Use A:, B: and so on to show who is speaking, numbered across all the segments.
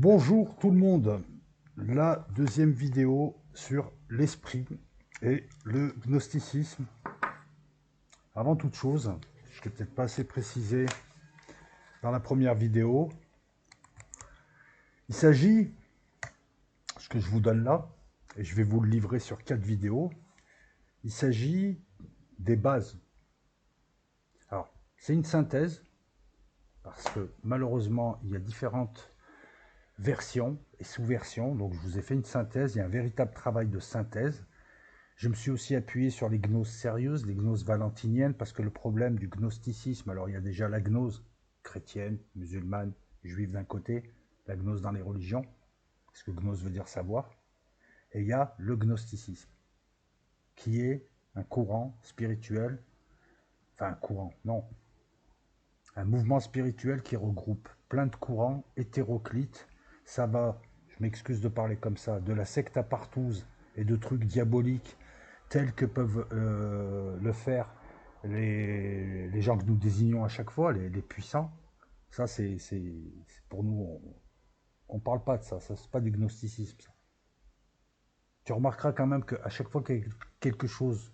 A: Bonjour tout le monde, la deuxième vidéo sur l'esprit et le gnosticisme. Avant toute chose, je n'ai peut-être pas assez précisé dans la première vidéo, il s'agit, ce que je vous donne là, et je vais vous le livrer sur 4 vidéos, il s'agit des bases. Alors, c'est une synthèse, parce que malheureusement, il y a différentes versions et sous-versions, donc je vous ai fait une synthèse, il y a un véritable travail de synthèse. Je me suis aussi appuyé sur les gnoses sérieuses, les gnoses valentiniennes, parce que le problème du gnosticisme, alors il y a déjà la gnose chrétienne, musulmane, juive d'un côté, la gnose dans les religions, parce que gnose veut dire savoir, et il y a le gnosticisme, qui est un courant spirituel, enfin un courant, non, un mouvement spirituel qui regroupe plein de courants hétéroclites. Ça va, je m'excuse de parler comme ça, de la secte à partouze et de trucs diaboliques tels que peuvent le faire les gens que nous désignons à chaque fois, les puissants. Ça, c'est pour nous, on ne parle pas de ça, c'est pas du gnosticisme. Ça. Tu remarqueras quand même qu'à chaque fois qu'il y a quelque chose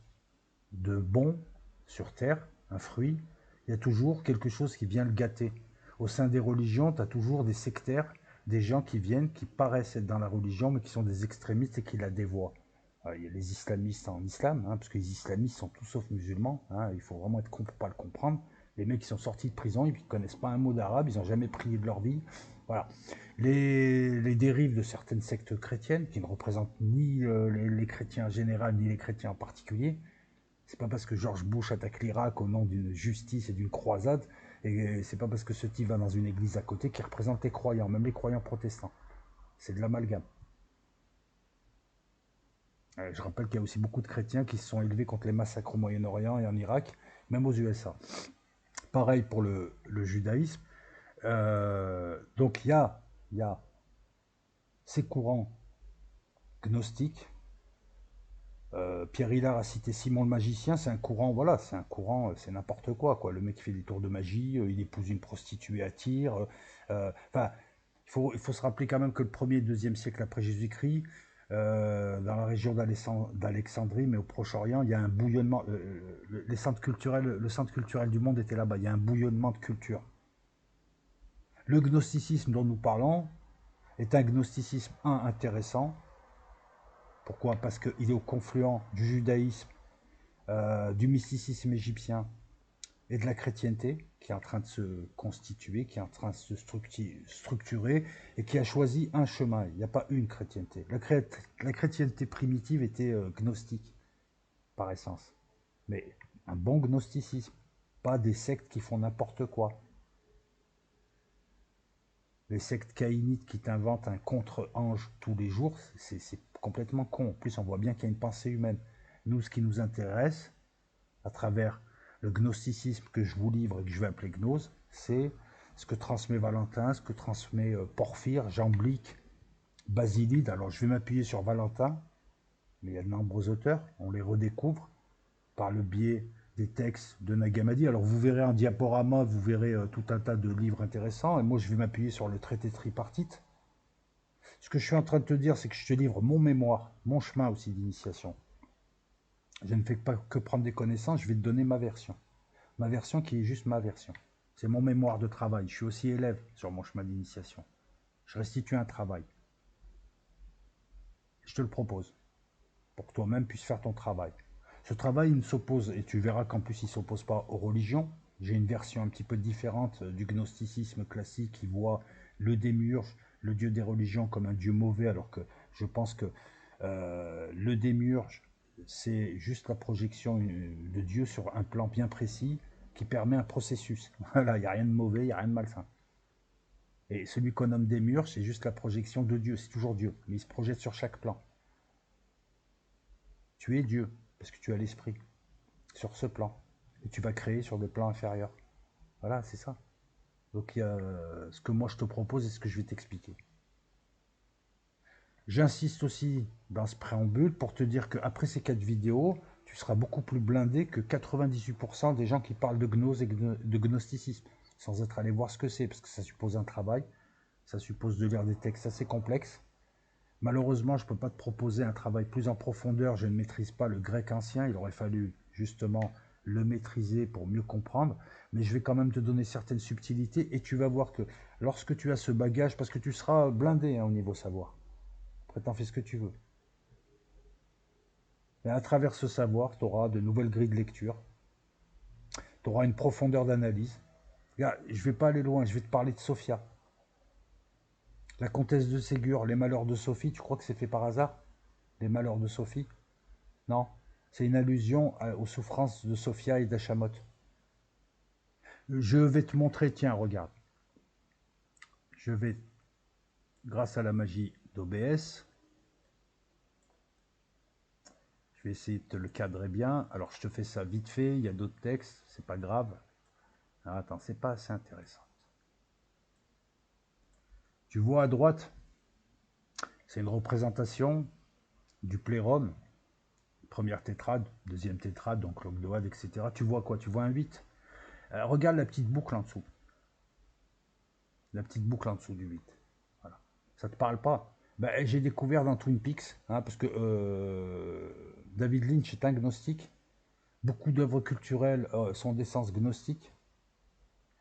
A: de bon sur Terre, un fruit, il y a toujours quelque chose qui vient le gâter. Au sein des religions, tu as toujours des sectaires, des gens qui viennent, qui paraissent être dans la religion, mais qui sont des extrémistes et qui la dévoient. Alors, il y a les islamistes en islam, parce que les islamistes sont tous sauf musulmans, il faut vraiment être con pour pas le comprendre. Les mecs qui sont sortis de prison, ils ne connaissent pas un mot d'arabe, ils n'ont jamais prié de leur vie. Voilà. Les dérives de certaines sectes chrétiennes, qui ne représentent ni les chrétiens en général, ni les chrétiens en particulier, c'est pas parce que George Bush attaque l'Irak au nom d'une justice et d'une croisade, et c'est pas parce que ce type va dans une église à côté qui représente les croyants, même les croyants protestants. C'est de l'amalgame. Je rappelle qu'il y a aussi beaucoup de chrétiens qui se sont élevés contre les massacres au Moyen-Orient et en Irak, même aux USA. Pareil pour le judaïsme. Donc il y a ces courants gnostiques. Pierre Hillard a cité Simon le magicien, c'est un courant, voilà, c'est un courant, c'est n'importe quoi, quoi. Le mec fait des tours de magie, il épouse une prostituée à Tyr. Enfin, il faut se rappeler quand même que le 1er et 2e siècle après Jésus-Christ, dans la région d'Alexandrie, mais au Proche-Orient, il y a un bouillonnement. Le centre culturel du monde était là-bas. Il y a un bouillonnement de culture. Le gnosticisme dont nous parlons est un gnosticisme intéressant. Pourquoi? Parce qu'il est au confluent du judaïsme, du mysticisme égyptien et de la chrétienté qui est en train de se constituer, qui est en train de se structurer et qui a choisi un chemin. Il n'y a pas une chrétienté. La chrétienté primitive était gnostique par essence. Mais un bon gnosticisme, pas des sectes qui font n'importe quoi. Les sectes caïnites qui t'inventent un contre-ange tous les jours, c'est complètement con. En plus, on voit bien qu'il y a une pensée humaine. Nous, ce qui nous intéresse, à travers le gnosticisme que je vous livre et que je vais appeler gnose, c'est ce que transmet Valentin, ce que transmet Porphyre, Jamblique, Basilide. Alors je vais m'appuyer sur Valentin, mais il y a de nombreux auteurs, on les redécouvre par le biais des textes de Nag Hammadi. Alors vous verrez en diaporama, vous verrez tout un tas de livres intéressants, et moi je vais m'appuyer sur le traité tripartite. Ce que je suis en train de te dire, c'est que je te livre mon mémoire, mon chemin aussi d'initiation. Je ne fais pas que prendre des connaissances, je vais te donner ma version. Ma version qui est juste ma version. C'est mon mémoire de travail. Je suis aussi élève sur mon chemin d'initiation. Je restitue un travail. Je te le propose pour que toi-même puisses faire ton travail. Ce travail, il ne s'oppose, et tu verras qu'en plus, il ne s'oppose pas aux religions. J'ai une version un petit peu différente du gnosticisme classique qui voit le démiurge, le dieu des religions, comme un dieu mauvais, alors que je pense que le démiurge, c'est juste la projection de Dieu sur un plan bien précis qui permet un processus. Voilà, il n'y a rien de mauvais, il n'y a rien de malsain. Et celui qu'on nomme démiurge, c'est juste la projection de Dieu, c'est toujours Dieu, mais il se projette sur chaque plan. Tu es Dieu, parce que tu as l'esprit, sur ce plan. Et tu vas créer sur des plans inférieurs. Voilà, c'est ça. Donc il y a ce que moi je te propose et ce que je vais t'expliquer. J'insiste aussi dans ce préambule pour te dire qu'après ces 4 vidéos, tu seras beaucoup plus blindé que 98% des gens qui parlent de gnose et de gnosticisme, sans être allé voir ce que c'est, parce que ça suppose un travail. Ça suppose de lire des textes assez complexes. Malheureusement, je ne peux pas te proposer un travail plus en profondeur. Je ne maîtrise pas le grec ancien. Il aurait fallu justement le maîtriser pour mieux comprendre. Mais je vais quand même te donner certaines subtilités et tu vas voir que lorsque tu as ce bagage, parce que tu seras blindé au niveau savoir. Après, t'en fais ce que tu veux. Mais à travers ce savoir, tu auras de nouvelles grilles de lecture. Tu auras une profondeur d'analyse. Je ne vais pas aller loin, je vais te parler de Sophia. La comtesse de Ségur, les malheurs de Sophie, tu crois que c'est fait par hasard? Les malheurs de Sophie? Non, c'est une allusion aux souffrances de Sophia et d'Achamot. Je vais te montrer, tiens, regarde. Je vais, grâce à la magie d'OBS, je vais essayer de te le cadrer bien. Alors, je te fais ça vite fait, il y a d'autres textes, c'est pas grave. Ah, attends, c'est pas assez intéressant. Tu vois à droite, c'est une représentation du plérum, première tétrade, deuxième tétrade, donc l'ogdoade, etc. Tu vois quoi? Tu vois un 8. Regarde la petite boucle en dessous. La petite boucle en dessous du 8. Voilà. Ça te parle pas? Ben, j'ai découvert dans Twin Peaks, hein, parce que David Lynch est un gnostique. Beaucoup d'œuvres culturelles sont d'essence gnostique.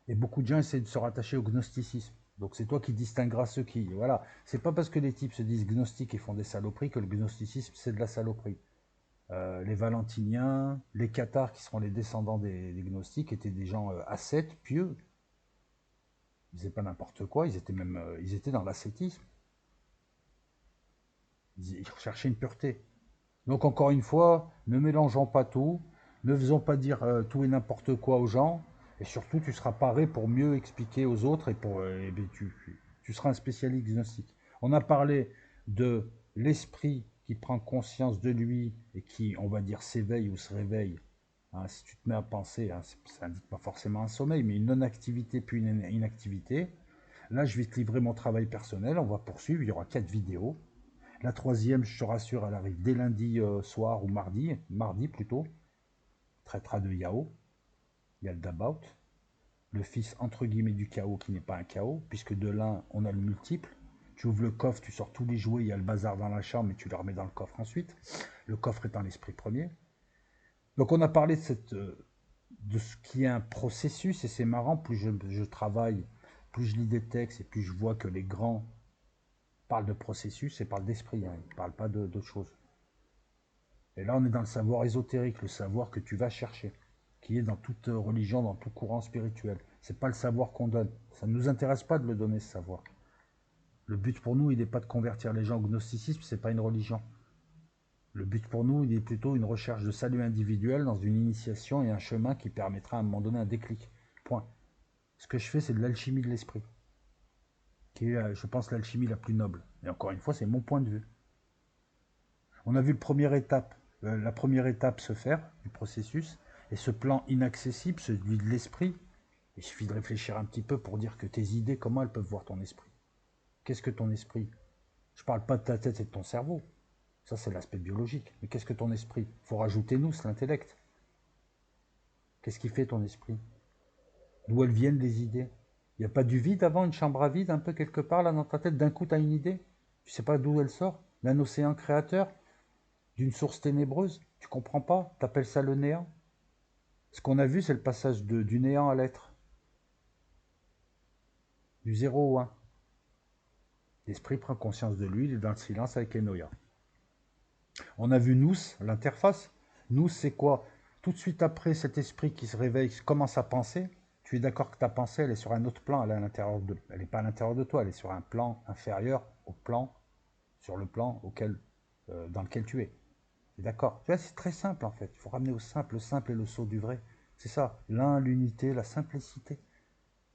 A: Et beaucoup de gens essaient de se rattacher au gnosticisme. Donc c'est toi qui distingueras ceux qui... Voilà. C'est pas parce que les types se disent gnostiques et font des saloperies que le gnosticisme c'est de la saloperie. Les Valentiniens, les Cathars qui seront les descendants des gnostiques étaient des gens ascètes, pieux. Ils faisaient pas n'importe quoi, ils étaient même ils étaient dans l'ascétisme. Ils recherchaient une pureté. Donc encore une fois, ne mélangeons pas tout, ne faisons pas dire tout et n'importe quoi aux gens, et surtout tu seras paré pour mieux expliquer aux autres et pour tu seras un spécialiste gnostique. On a parlé de l'esprit qui prend conscience de lui et qui, on va dire, s'éveille ou se réveille. Hein, si tu te mets à penser, hein, ça n'indique pas forcément un sommeil, mais une non-activité puis une inactivité. Là, je vais te livrer mon travail personnel, on va poursuivre, il y aura 4 vidéos. La troisième, je te rassure, elle arrive dès lundi soir ou mardi plutôt. Traitera de Yao. Il y a le Dabaut, le fils entre guillemets du chaos qui n'est pas un chaos, puisque de l'un, on a le multiple. Tu ouvres le coffre, tu sors tous les jouets, il y a le bazar dans la chambre, mais tu le remets dans le coffre ensuite. Le coffre étant l'esprit premier. Donc on a parlé de ce qui est un processus, et c'est marrant, plus je travaille, plus je lis des textes, et plus je vois que les grands parlent de processus et parlent d'esprit, hein, ils ne parlent pas d'autre chose. Et là, on est dans le savoir ésotérique, le savoir que tu vas chercher, qui est dans toute religion, dans tout courant spirituel. C'est pas le savoir qu'on donne. Ça ne nous intéresse pas de le donner, ce savoir. Le but pour nous, il n'est pas de convertir les gens au gnosticisme, c'est pas une religion. Le but pour nous, il est plutôt une recherche de salut individuel dans une initiation et un chemin qui permettra à un moment donné un déclic. Point. Ce que je fais, c'est de l'alchimie de l'esprit, qui est, je pense, l'alchimie la plus noble. Et encore une fois, c'est mon point de vue. On a vu la première étape se faire du processus, et ce plan inaccessible, celui de l'esprit, il suffit de réfléchir un petit peu pour dire que tes idées, comment elles peuvent voir ton esprit? Qu'est-ce que ton esprit? Je ne parle pas de ta tête et de ton cerveau, ça c'est l'aspect biologique, mais qu'est-ce que ton esprit? Il faut rajouter nous, c'est l'intellect. Qu'est-ce qui fait ton esprit? D'où elles viennent les idées? Il n'y a pas du vide avant, une chambre à vide un peu quelque part là dans ta tête, d'un coup tu as une idée? Tu sais pas d'où elle sort? D'un océan créateur? D'une source ténébreuse? Tu comprends pas? T'appelles ça le néant? Ce qu'on a vu, c'est le passage du néant à l'être. Du 0 au 1. L'esprit prend conscience de lui, il est dans le silence avec Enoya. On a vu nous, l'interface. Nous, c'est quoi? Tout de suite après, cet esprit qui se réveille, commence à penser. Tu es d'accord que ta pensée, elle est sur un autre plan, elle est à l'intérieur de... Elle n'est pas à l'intérieur de toi, elle est sur un plan inférieur au plan, sur le plan dans lequel tu es. Tu es d'accord? Tu vois, c'est très simple en fait. Il faut ramener au simple. Le simple est le sceau du vrai. C'est ça. L'un, l'unité, la simplicité.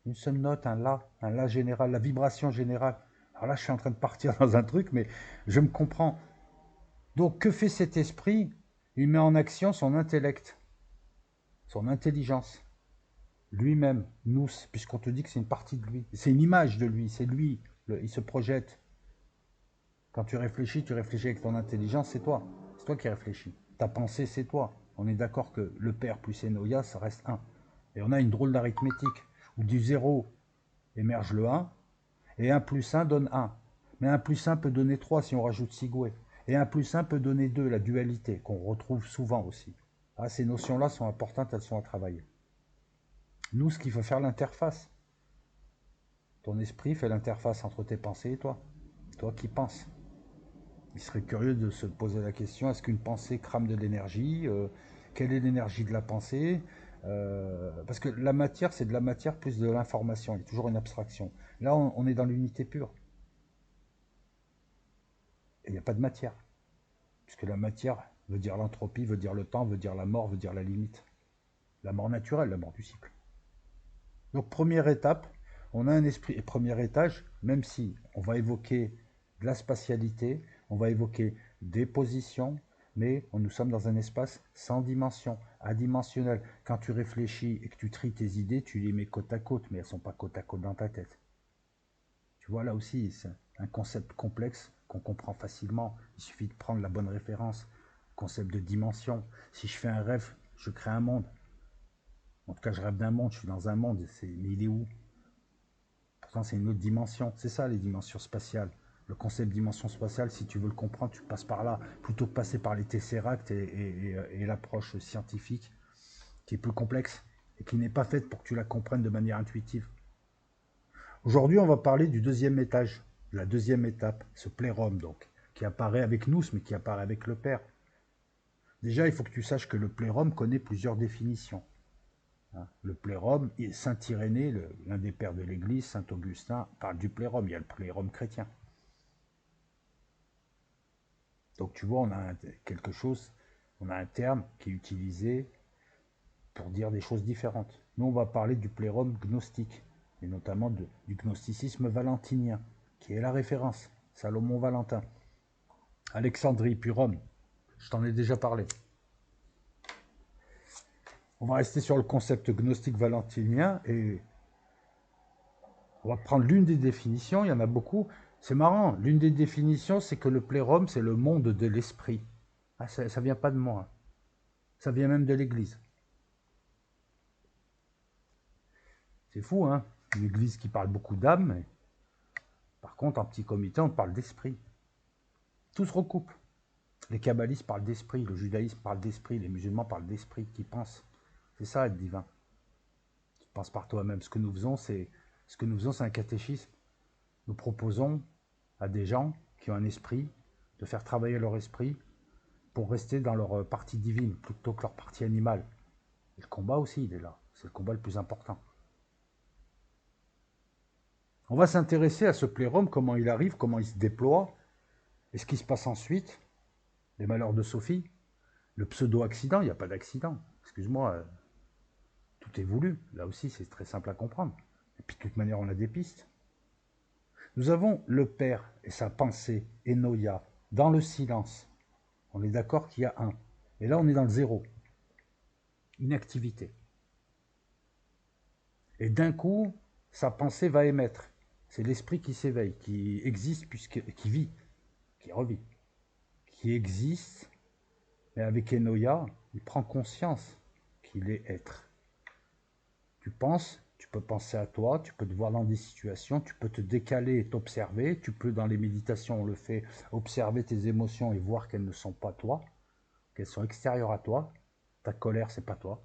A: Une seule note, un la général, la vibration générale. Alors là, je suis en train de partir dans un truc, mais je me comprends. Donc, que fait cet esprit? Il met en action son intellect, son intelligence, lui-même, nous, puisqu'on te dit que c'est une partie de lui. C'est une image de lui, c'est lui, il se projette. Quand tu réfléchis avec ton intelligence, c'est toi. C'est toi qui réfléchis. Ta pensée, c'est toi. On est d'accord que le Père plus Enoya, ça reste 1. Et on a une drôle d'arithmétique, où du 0 émerge le 1, Et 1 plus 1 donne 1. Mais 1 plus 1 peut donner 3 si on rajoute Sigoué. Et 1 plus 1 peut donner 2, la dualité, qu'on retrouve souvent aussi. Ah, ces notions-là sont importantes, elles sont à travailler. Nous, ce qu'il faut faire, l'interface. Ton esprit fait l'interface entre tes pensées et toi. Toi qui penses. Il serait curieux de se poser la question, est-ce qu'une pensée crame de l'énergie? Quelle est l'énergie de la pensée? Parce que la matière, c'est de la matière plus de l'information. Il y a toujours une abstraction. Là, on est dans l'unité pure. Et il n'y a pas de matière. Puisque la matière veut dire l'entropie, veut dire le temps, veut dire la mort, veut dire la limite. La mort naturelle, la mort du cycle. Donc première étape, on a un esprit. Et premier étage, même si on va évoquer de la spatialité, on va évoquer des positions, mais nous sommes dans un espace sans dimension, adimensionnel. Quand tu réfléchis et que tu tries tes idées, tu les mets côte à côte, mais elles ne sont pas côte à côte dans ta tête. Tu vois, là aussi, c'est un concept complexe qu'on comprend facilement. Il suffit de prendre la bonne référence. Concept de dimension. Si je fais un rêve, je crée un monde. En tout cas, je rêve d'un monde, je suis dans un monde, mais il est où? Pourtant, c'est une autre dimension. C'est ça, les dimensions spatiales. Le concept de dimension spatiale, si tu veux le comprendre, tu passes par là, plutôt que passer par les tesseracts et l'approche scientifique, qui est plus complexe et qui n'est pas faite pour que tu la comprennes de manière intuitive. Aujourd'hui, on va parler du deuxième étage, de la deuxième étape, ce plérum, donc, qui apparaît avec nous, mais qui apparaît avec le Père. Déjà, il faut que tu saches que le plérum connaît plusieurs définitions. Le plérum, Saint Irénée, l'un des pères de l'Église, Saint Augustin, parle du plérum. Il y a le plérum chrétien. Donc tu vois, on a quelque chose, on a un terme qui est utilisé pour dire des choses différentes. Nous, on va parler du plérum gnostique, et notamment du gnosticisme valentinien, qui est la référence, Salomon Valentin. Alexandrie, puis Rome, je t'en ai déjà parlé. On va rester sur le concept gnostique valentinien et on va prendre l'une des définitions, il y en a beaucoup. C'est marrant, l'une des définitions, c'est que le plérum, c'est le monde de l'esprit. Ah, ça ne vient pas de moi, ça vient même de l'Église. C'est fou, hein? Une Église qui parle beaucoup d'âme, mais par contre, en petit comité, on parle d'esprit. Tout se recoupe. Les kabbalistes parlent d'esprit, le judaïsme parle d'esprit, les musulmans parlent d'esprit, qui pensent. C'est ça, être divin. Tu penses par toi-même. Ce que nous faisons, c'est un catéchisme. Nous proposons à des gens qui ont un esprit de faire travailler leur esprit pour rester dans leur partie divine plutôt que leur partie animale. Et le combat aussi, il est là. C'est le combat le plus important. On va s'intéresser à ce plérum, comment il arrive, comment il se déploie, et ce qui se passe ensuite, les malheurs de Sophie, le pseudo-accident, il n'y a pas d'accident. Excuse-moi, tout est voulu. Là aussi, c'est très simple à comprendre. Et puis, de toute manière, on a des pistes. Nous avons le Père et sa pensée, Enoia, dans le silence. On est d'accord qu'il y a un. Et là, on est dans le zéro. Inactivité. Et d'un coup, sa pensée va émettre. C'est l'esprit qui s'éveille, qui existe, qui vit, qui revit, qui existe, mais avec Enoia, il prend conscience qu'il est être. Tu penses, tu peux penser à toi, tu peux te voir dans des situations, tu peux te décaler et t'observer, tu peux, dans les méditations, on le fait, observer tes émotions et voir qu'elles ne sont pas toi, qu'elles sont extérieures à toi, ta colère, c'est pas toi,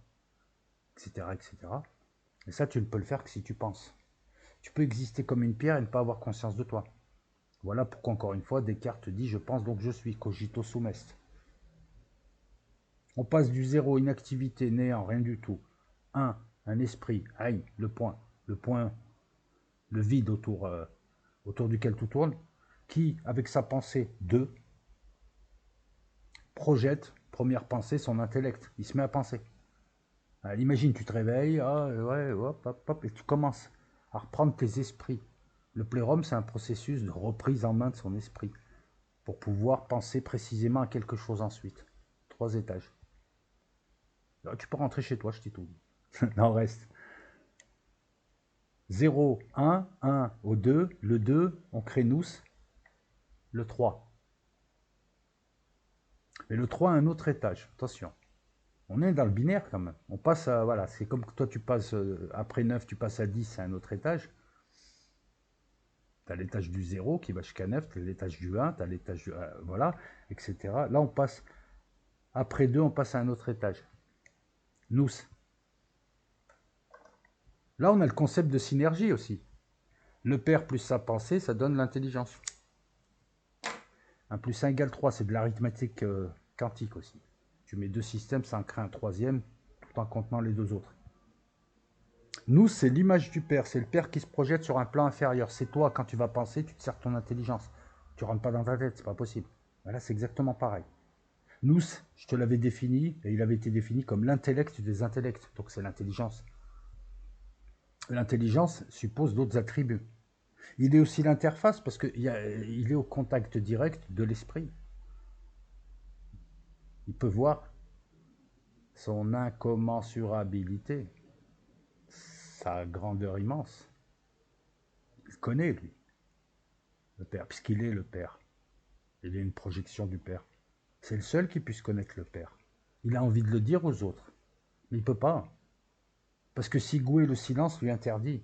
A: etc., etc. Et ça, tu ne peux le faire que si tu penses. Tu peux exister comme une pierre et ne pas avoir conscience de toi. Voilà pourquoi, encore une fois, Descartes dit « je pense donc je suis, cogito sum est ». On passe du zéro, inactivité, néant, rien du tout. Un esprit, aïe, le point, le vide autour duquel tout tourne, qui, avec sa pensée, projette, première pensée, son intellect. Il se met à penser. Imagine, tu te réveilles, ouais, hop, hop, hop, et tu commences à reprendre tes esprits. Le plérum, c'est un processus de reprise en main de son esprit pour pouvoir penser précisément à quelque chose ensuite. 3 étages. Alors, tu peux rentrer chez toi, je t'ai tout dit. Non, reste. 0, 1, 1 au 2, le 2, on crée nous, le 3. Mais le 3 a un autre étage, attention. On est dans le binaire quand même. On passe à, voilà, c'est comme que toi tu passes, après 9, tu passes à 10, c'est un autre étage. Tu as l'étage du 0 qui va jusqu'à 9, tu as l'étage du 1, tu as l'étage du... voilà, etc. Là, on passe, après 2, on passe à un autre étage. Nous. Là, on a le concept de synergie aussi. Le père plus sa pensée, ça donne l'intelligence. 1 plus 1 égale 3, c'est de l'arithmétique quantique aussi. Tu mets deux systèmes, ça en crée un troisième, tout en contenant les deux autres. Nous, c'est l'image du père, c'est le père qui se projette sur un plan inférieur. C'est toi, quand tu vas penser, tu te sers ton intelligence. Tu rentres pas dans ta tête, c'est pas possible. Là, c'est exactement pareil. Nous, je te l'avais défini, et il avait été défini comme l'intellect des intellects, donc c'est l'intelligence. L'intelligence suppose d'autres attributs. Il est aussi l'interface parce qu'il est au contact direct de l'esprit. Il peut voir son incommensurabilité, sa grandeur immense. Il connaît, lui, le Père, puisqu'il est le Père. Il est une projection du Père. C'est le seul qui puisse connaître le Père. Il a envie de le dire aux autres, mais il ne peut pas. Parce que Sigoué, le silence, lui interdit.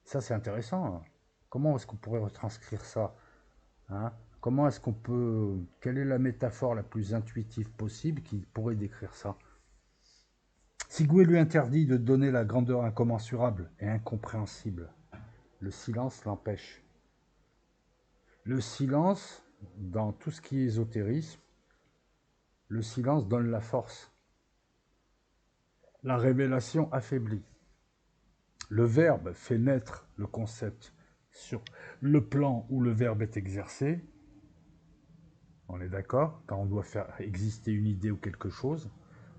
A: Ça, c'est intéressant. Hein. Comment est-ce qu'on pourrait retranscrire ça hein? Comment est-ce qu'on peut... Quelle est la métaphore la plus intuitive possible qui pourrait décrire ça? Sigoué lui interdit de donner la grandeur incommensurable et incompréhensible. Le silence l'empêche. Le silence, dans tout ce qui est ésotérisme, le silence donne la force. La révélation affaiblit. Le verbe fait naître le concept sur le plan où le verbe est exercé. On est d'accord? Quand on doit faire exister une idée ou quelque chose,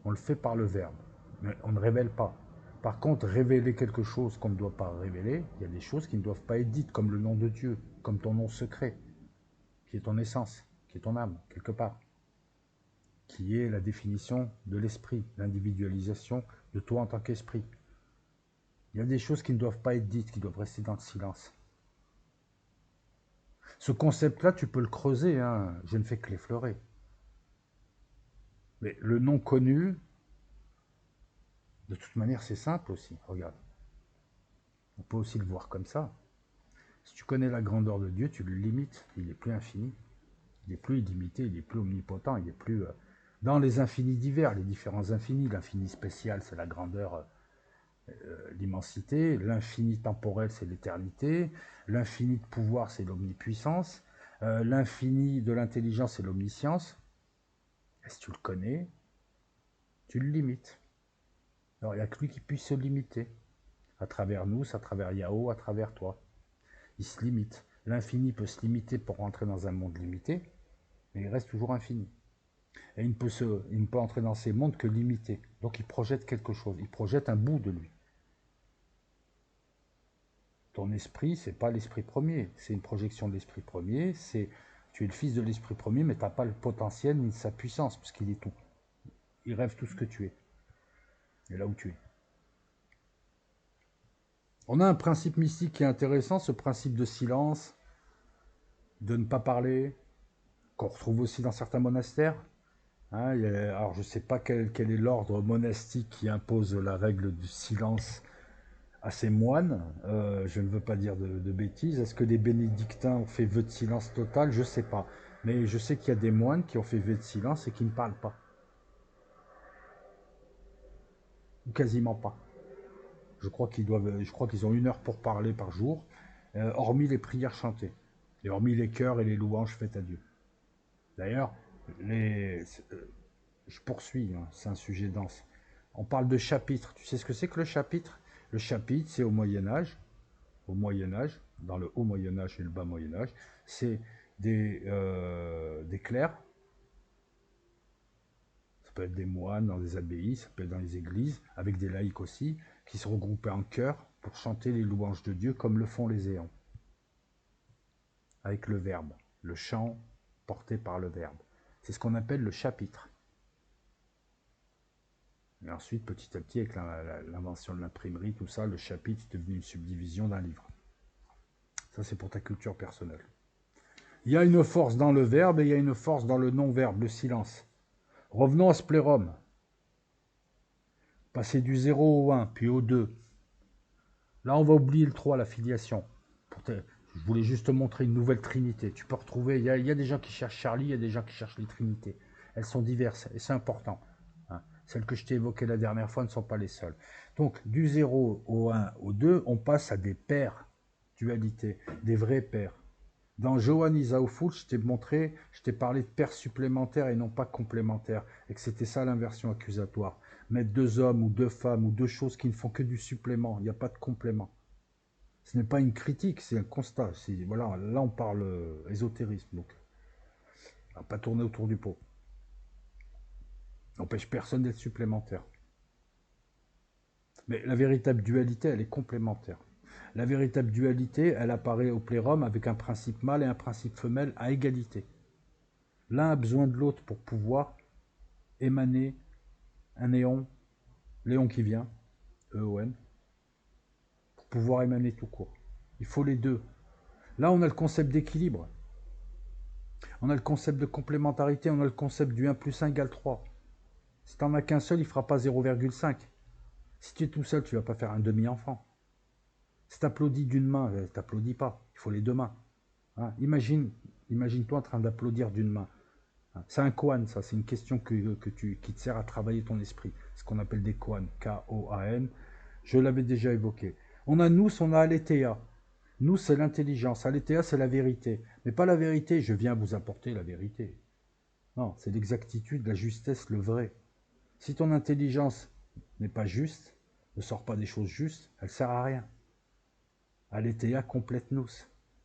A: on le fait par le verbe. Mais on ne révèle pas. Par contre, révéler quelque chose qu'on ne doit pas révéler, il y a des choses qui ne doivent pas être dites, comme le nom de Dieu, comme ton nom secret, qui est ton essence, qui est ton âme, quelque part, qui est la définition de l'esprit, l'individualisation de toi en tant qu'esprit. Il y a des choses qui ne doivent pas être dites, qui doivent rester dans le silence. Ce concept-là, tu peux le creuser, hein. Je ne fais que l'effleurer. Mais le non connu, de toute manière, c'est simple aussi. Regarde. On peut aussi le voir comme ça. Si tu connais la grandeur de Dieu, tu le limites. Il n'est plus infini. Il n'est plus illimité, il n'est plus omnipotent, il n'est plus dans les infinis divers, les différents infinis. L'infini spécial, c'est la grandeur, l'immensité. L'infini temporel, c'est l'éternité. L'infini de pouvoir, c'est l'omnipuissance. L'infini de l'intelligence, c'est l'omniscience. Et si tu le connais, tu le limites. Alors, il n'y a que lui qui puisse se limiter. À travers nous, à travers Yahoo, à travers toi. Il se limite. L'infini peut se limiter pour rentrer dans un monde limité, mais il reste toujours infini. Et il ne peut entrer dans ces mondes que limité. Donc il projette quelque chose, il projette un bout de lui. Ton esprit, c'est pas l'esprit premier, c'est une projection de l'esprit premier, tu es le fils de l'esprit premier, mais tu n'as pas le potentiel ni sa puissance, parce qu'il est tout. Il rêve tout ce que tu es. Et là où tu es. On a un principe mystique qui est intéressant, ce principe de silence, de ne pas parler, qu'on retrouve aussi dans certains monastères. Hein, alors je ne sais pas quel est l'ordre monastique qui impose la règle du silence à ces moines. Je ne veux pas dire de bêtises. Est-ce que les bénédictins ont fait vœu de silence total? Je ne sais pas. Mais je sais qu'il y a des moines qui ont fait vœu de silence et qui ne parlent pas. Ou quasiment pas. Je crois qu'ils ont 1 heure pour parler par jour, hormis les prières chantées. Et hormis les chœurs et les louanges faites à Dieu. D'ailleurs, je poursuis, hein, c'est un sujet dense. On parle de chapitre. Tu sais ce que c'est que le chapitre? Le chapitre, c'est au Moyen-Âge, dans le haut Moyen-Âge et le bas Moyen-Âge, c'est des clercs. Ça peut être des moines dans des abbayes, ça peut être dans les églises, avec des laïcs aussi, qui se regroupaient en chœur pour chanter les louanges de Dieu comme le font les éons. Avec le verbe, le chant porté par le verbe. C'est ce qu'on appelle le chapitre. Et ensuite, petit à petit, avec l'invention de l'imprimerie, tout ça, le chapitre est devenu une subdivision d'un livre. Ça, c'est pour ta culture personnelle. Il y a une force dans le verbe et il y a une force dans le non-verbe, le silence. Revenons à ce plérum. Passer du 0 au 1, puis au 2. Là, on va oublier le 3, la filiation. Je voulais juste te montrer une nouvelle trinité. Tu peux retrouver, il y a des gens qui cherchent Charlie, il y a des gens qui cherchent les trinités. Elles sont diverses et c'est important. Hein. Celles que je t'ai évoquées la dernière fois ne sont pas les seules. Donc, du 0 au 1 au 2, on passe à des paires, dualités, des vrais paires. Dans Johann Isaofull, je t'ai montré, je t'ai parlé de paires supplémentaires et non pas complémentaires, et que c'était ça l'inversion accusatoire. Mettre deux hommes ou deux femmes ou deux choses qui ne font que du supplément, il n'y a pas de complément. Ce n'est pas une critique, c'est un constat. Voilà, là, on parle ésotérisme, donc on va pas tourner autour du pot. N'empêche personne d'être supplémentaire. Mais la véritable dualité, elle est complémentaire. La véritable dualité, elle apparaît au plérum avec un principe mâle et un principe femelle à égalité. L'un a besoin de l'autre pour pouvoir émaner un néon, Léon qui vient, EON, pour pouvoir émaner tout court. Il faut les deux. Là, on a le concept d'équilibre. On a le concept de complémentarité, on a le concept du 1 plus 1 égale 3. Si tu n'en as qu'un seul, il ne fera pas 0,5. Si tu es tout seul, tu ne vas pas faire un demi-enfant. Si tu applaudis d'une main, tu n'applaudis pas. Il faut les deux mains. Hein, imagine-toi en train d'applaudir d'une main. Hein, c'est un koan, ça. C'est une question qui te sert à travailler ton esprit. Ce qu'on appelle des koans. K-O-A-N. Je l'avais déjà évoqué. On a nous, on a Aletheia. Nous, c'est l'intelligence. Aletheia, c'est la vérité. Mais pas la vérité, je viens vous apporter la vérité. Non, c'est l'exactitude, la justesse, le vrai. Si ton intelligence n'est pas juste, ne sort pas des choses justes, elle ne sert à rien. Aletheia complète nous,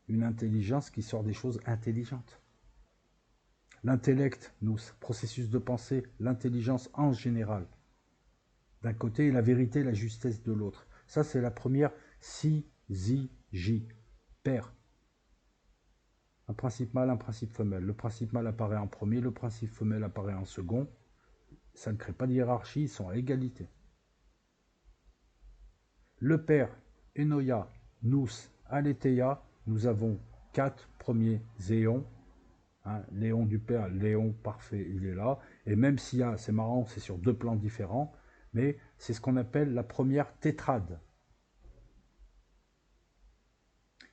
A: une intelligence qui sort des choses intelligentes. L'intellect, nous, processus de pensée, l'intelligence en général. D'un côté, et la vérité, la justesse de l'autre. Ça, c'est la première si, zi, j, paire. Un principe mâle, un principe femelle. Le principe mâle apparaît en premier, le principe femelle apparaît en second. Ça ne crée pas de hiérarchie, ils sont à égalité. Le père, Enoia, nous, Aletheia, nous avons 4 premiers éons. Hein, Léon du père, Léon parfait, il est là. Et même s'il y a, c'est marrant, c'est sur deux plans différents, mais c'est ce qu'on appelle la première tétrade.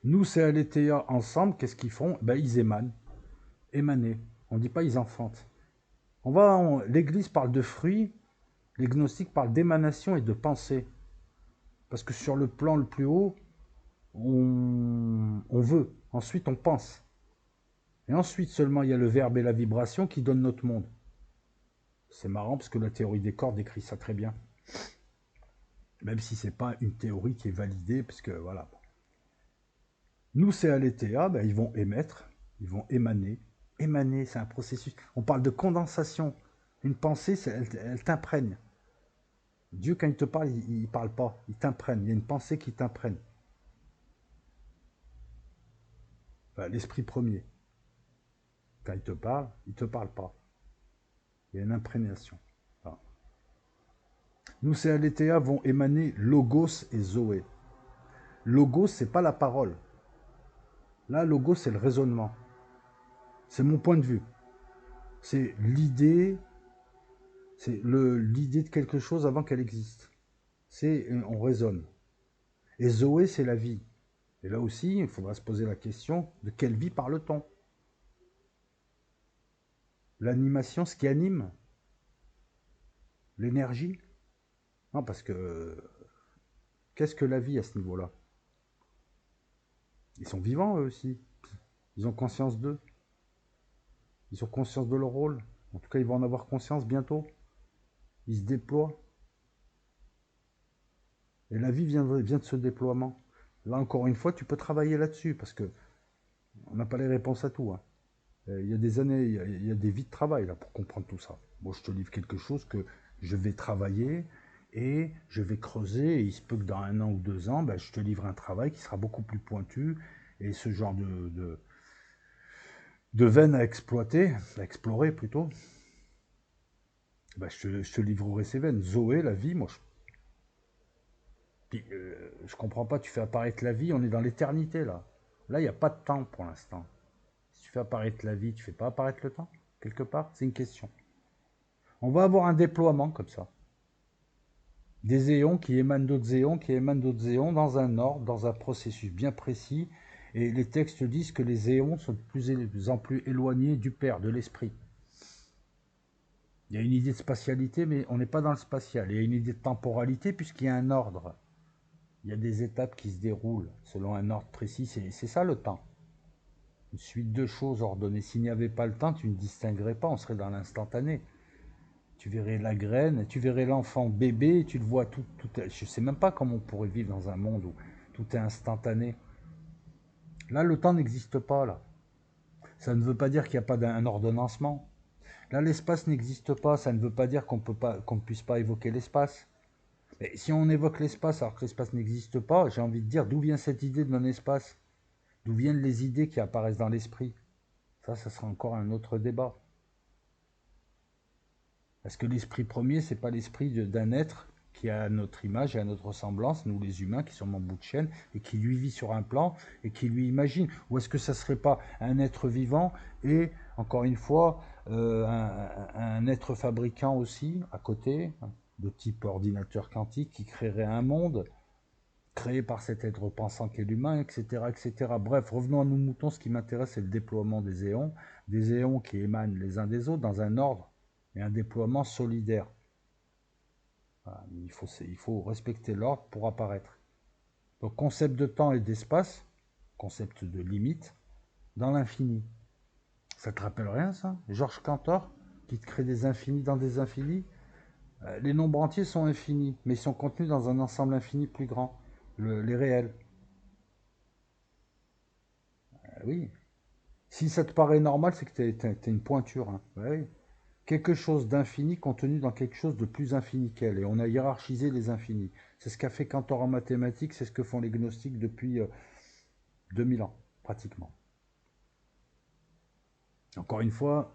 A: Nous et Aletheia ensemble, qu'est-ce qu'ils font? Ben, ils émanent. Émaner. On ne dit pas ils enfantent. L'Église parle de fruits, les gnostiques parlent d'émanation et de pensée. Parce que sur le plan le plus haut, on veut. Ensuite, on pense. Et ensuite seulement, il y a le verbe et la vibration qui donnent notre monde. C'est marrant parce que la théorie des corps décrit ça très bien. Même si ce n'est pas une théorie qui est validée, parce que voilà. Nous, c'est Aletheia, ben, ils vont émettre, ils vont émaner. Émaner, c'est un processus. On parle de condensation. Une pensée, elle t'imprègne. Dieu, quand il te parle, il ne parle pas. Il t'imprègne. Il y a une pensée qui t'imprègne. Enfin, l'esprit premier. Quand il ne te parle pas. Il y a une imprégnation. Voilà. Nous et Aletheia vont émaner Logos et Zoé. Logos, c'est pas la parole. Là, Logos, c'est le raisonnement. C'est mon point de vue. C'est l'idée, l'idée de quelque chose avant qu'elle existe. On raisonne. Et Zoé, c'est la vie. Et là aussi, il faudra se poser la question, de quelle vie parle-t-on? L'animation, ce qui anime? L'énergie? Non, parce que qu'est-ce que la vie à ce niveau-là? Ils sont vivants eux aussi. Ils ont conscience d'eux. Ils ont conscience de leur rôle. En tout cas, ils vont en avoir conscience bientôt. Ils se déploient. Et la vie vient de ce déploiement. Là, encore une fois, tu peux travailler là-dessus, parce que on n'a pas les réponses à tout. Hein. Il y a des années, il y a des vies de travail là pour comprendre tout ça. Moi, je te livre quelque chose que je vais travailler et je vais creuser. Et il se peut que dans 1 an ou 2 ans, ben, je te livre un travail qui sera beaucoup plus pointu. Et ce genre de veine à exploiter, à explorer plutôt, ben, je te livrerai ces veines. Zoé, la vie, moi, je comprends pas, tu fais apparaître la vie, on est dans l'éternité là. Là, il n'y a pas de temps pour l'instant. Si tu fais apparaître la vie, tu fais pas apparaître le temps quelque part? C'est une question. On va avoir un déploiement comme ça. des éons qui émanent d'autres éons, qui émanent d'autres éons dans un ordre, dans un processus bien précis. Et les textes disent que les éons sont de plus en plus éloignés du Père, de l'Esprit. Il y a une idée de spatialité, mais on n'est pas dans le spatial. Il y a une idée de temporalité, puisqu'il y a un ordre. Il y a des étapes qui se déroulent selon un ordre précis. C'est ça le temps. Une suite de choses ordonnées. S'il n'y avait pas le temps, tu ne distinguerais pas, on serait dans l'instantané. Tu verrais la graine, tu verrais l'enfant bébé, tu le vois tout. Je ne sais même pas comment on pourrait vivre dans un monde où tout est instantané. Là, le temps n'existe pas, là. Ça ne veut pas dire qu'il n'y a pas un ordonnancement. Là, l'espace n'existe pas, ça ne veut pas dire qu'on ne puisse pas évoquer l'espace. Mais si on évoque l'espace alors que l'espace n'existe pas, j'ai envie de dire d'où vient cette idée de non-espace? D'où viennent les idées qui apparaissent dans l'esprit? Ça sera encore un autre débat. Parce que l'esprit premier, c'est pas l'esprit d'un être qui a notre image et à notre ressemblance, nous les humains qui sommes en bout de chaîne, et qui lui vit sur un plan, et qui lui imagine. Ou est-ce que ça serait pas un être vivant et, encore une fois, un être fabricant aussi, à côté, de type ordinateur quantique, qui créerait un monde créé par cet être pensant qu'est l'humain, etc., etc. Bref, revenons à nos moutons, ce qui m'intéresse, c'est le déploiement des éons qui émanent les uns des autres dans un ordre et un déploiement solidaire. Voilà, il faut respecter l'ordre pour apparaître. Donc, concept de temps et d'espace, concept de limite, dans l'infini. Ça te rappelle rien, ça? Georges Cantor, qui te crée des infinis dans des infinis? Les nombres entiers sont infinis, mais ils sont contenus dans un ensemble infini plus grand, les réels. Oui. Si ça te paraît normal, c'est que t'es une pointure. Hein. Oui. Quelque chose d'infini contenu dans quelque chose de plus infini qu'elle. Et on a hiérarchisé les infinis. C'est ce qu'a fait Cantor en mathématiques, c'est ce que font les gnostiques depuis 2000 ans, pratiquement. Encore une fois,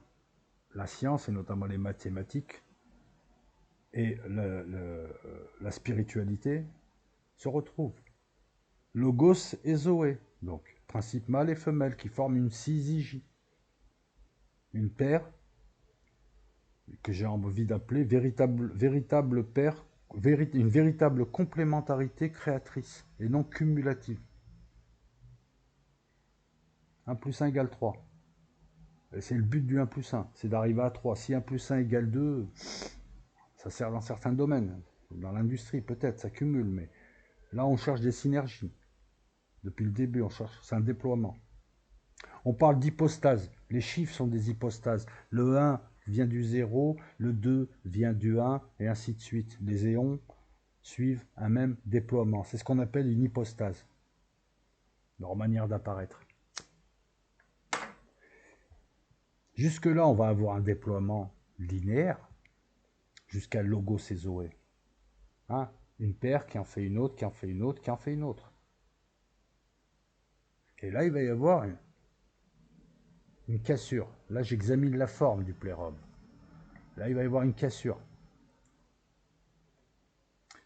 A: la science, et notamment les mathématiques, et la spiritualité se retrouvent. Logos et Zoé, donc principe mâle et femelle, qui forment une syzygie. Une paire que j'ai envie d'appeler véritable paire, une véritable complémentarité créatrice et non cumulative. 1 plus 1 égale 3. C'est le but du 1 plus 1, c'est d'arriver à 3. Si 1 plus 1 égale 2, ça sert dans certains domaines. Dans l'industrie, peut-être, ça cumule, mais là, on cherche des synergies. Depuis le début, on cherche, c'est un déploiement. On parle d'hypostase. Les chiffres sont des hypostases. Le 1 vient du 0, le 2 vient du 1, et ainsi de suite. Les éons suivent un même déploiement. C'est ce qu'on appelle une hypostase, leur manière d'apparaître. Jusque-là, on va avoir un déploiement linéaire, jusqu'à Logos et Zoé. Hein? Une paire qui en fait une autre, qui en fait une autre, qui en fait une autre. Et là, il va y avoir une cassure. Là, j'examine la forme du plérum. Là, il va y avoir une cassure.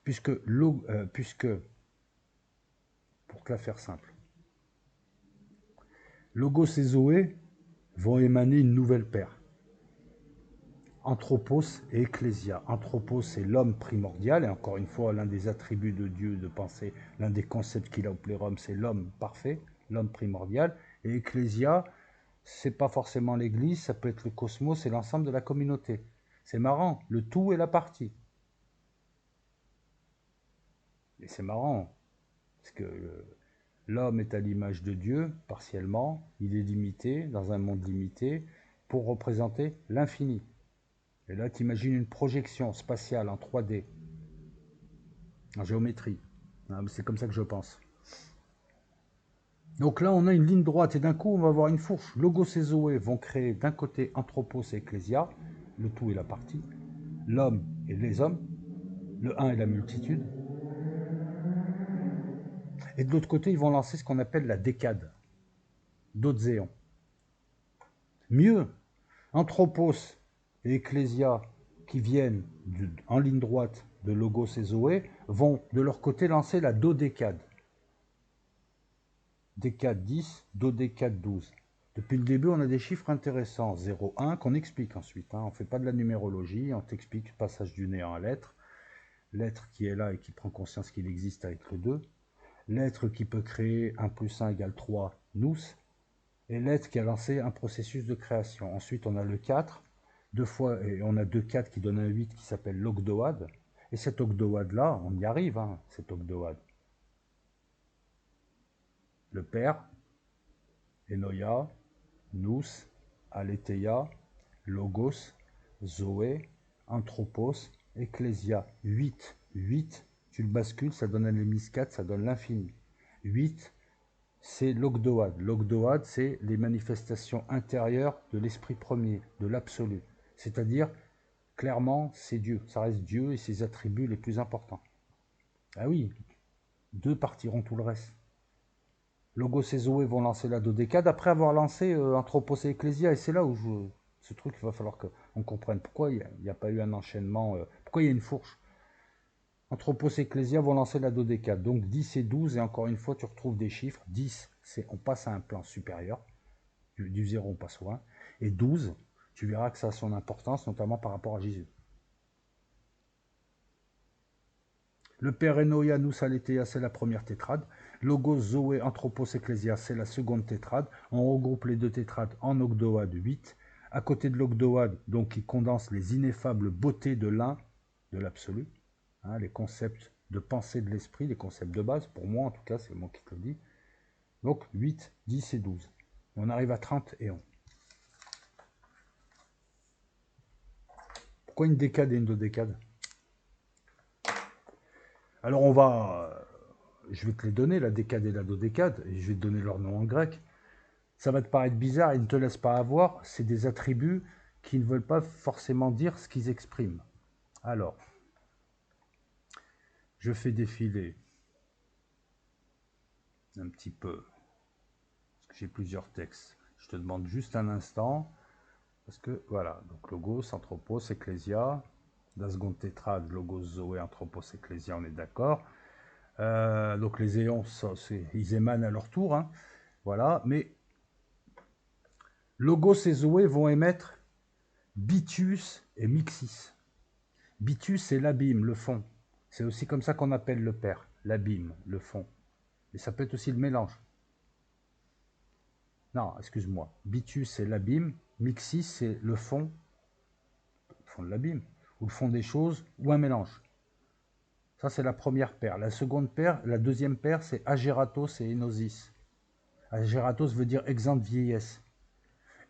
A: Puisque, pour te la faire simple, Logos et Zoé vont émaner une nouvelle paire. Anthropos et Ecclésia. Anthropos, c'est l'homme primordial, et encore une fois, l'un des attributs de Dieu de penser, l'un des concepts qu'il a au plérum, c'est l'homme parfait, l'homme primordial. Et Ecclésia, c'est pas forcément l'église, ça peut être le cosmos, c'est l'ensemble de la communauté. C'est marrant, le tout est la partie. Et c'est marrant, parce que l'homme est à l'image de Dieu, partiellement, il est limité, dans un monde limité, pour représenter l'infini. Et là, tu imagines une projection spatiale en 3D, en géométrie. C'est comme ça que je pense. Donc là, on a une ligne droite, et d'un coup, on va avoir une fourche. Logos et Zoé vont créer d'un côté Anthropos et Ecclésia, le tout est la partie, l'homme et les hommes, le un et la multitude. Et de l'autre côté, ils vont lancer ce qu'on appelle la décade, d'autres éons. Mieux, Anthropos et Ecclésia, qui viennent en ligne droite de Logos et Zoé, vont de leur côté lancer la dodécade. Décade 10, dodécade 12. Depuis le début, on a des chiffres intéressants. 0,1 qu'on explique ensuite. On ne fait pas de la numérologie, on t'explique le passage du néant à l'être. l'être qui est là et qui prend conscience qu'il existe avec le 2, l'être qui peut créer 1 plus 1 égale 3, nous, et l'être qui a lancé un processus de création. Ensuite, on a le 4, deux fois, et on a 2 4 qui donne un 8 qui s'appelle l'ogdoad. Et cet ogdoad-là, on y arrive, hein, cet ogdoad. Le Père, Enoia, Nous, Aletheia, Logos, Zoé, Anthropos, Ecclesia. 8. 8, tu le bascules, ça donne un lémis 4, ça donne l'infini. 8, c'est l'ogdoad. L'ogdoad, c'est les manifestations intérieures de l'esprit premier, de l'absolu. C'est-à-dire, clairement, c'est Dieu. Ça reste Dieu et ses attributs les plus importants. Ah oui, 2 partiront tout le reste. Logos et Zoé vont lancer la dodécade après avoir lancé Anthropos et Ecclesia. Et c'est là où ce truc, il va falloir qu'on comprenne pourquoi il n'y a pas eu un enchaînement, pourquoi il y a une fourche. Anthropos et Ecclesia vont lancer la dodécade. Donc 10 et 12, et encore une fois, tu retrouves des chiffres. 10, c'est on passe à un plan supérieur. Du 0, on passe au 1. Et 12, tu verras que ça a son importance, notamment par rapport à Jésus. Le Père Enoia, Nous, Aletheia, c'est la première tétrade. Logos, Zoé, Anthropos, Ecclesia, c'est la seconde tétrade. On regroupe les deux tétrades en ogdoad 8. À côté de l'ogdoad, donc qui condense les ineffables beautés de l'un, de l'absolu, hein, les concepts de pensée de l'esprit, les concepts de base, pour moi en tout cas, c'est moi qui te le dis. Donc 8, 10 et 12. Et on arrive à 30 et 1. Pourquoi une décade et une dodécade? Alors on va, je vais te les donner, la décade et la dodécade, et je vais te donner leur nom en grec. Ça va te paraître bizarre, ils ne te laissent pas avoir, c'est des attributs qui ne veulent pas forcément dire ce qu'ils expriment. Alors, je fais défiler un petit peu, parce que j'ai plusieurs textes. Je te demande juste un instant, parce que voilà, donc Logos, Anthropos, Ecclesia, la seconde tétrade, Logos, Zoé, Anthropos, Ecclesia, on est d'accord. Donc les éons, ils émanent à leur tour, hein, voilà, mais Logos et Zoé vont émettre Bitus et Mixis. Bitus, c'est l'abîme, le fond. C'est aussi comme ça qu'on appelle le Père, l'abîme, le fond. Et ça peut être aussi le mélange. Non, excuse-moi. Bitus, c'est l'abîme. Mixis, c'est le fond de l'abîme, ou le fond des choses, ou un mélange. Ça, c'est la première paire. La seconde paire, la deuxième paire, c'est Ageratos et Enosis. Ageratos veut dire exempt de vieillesse.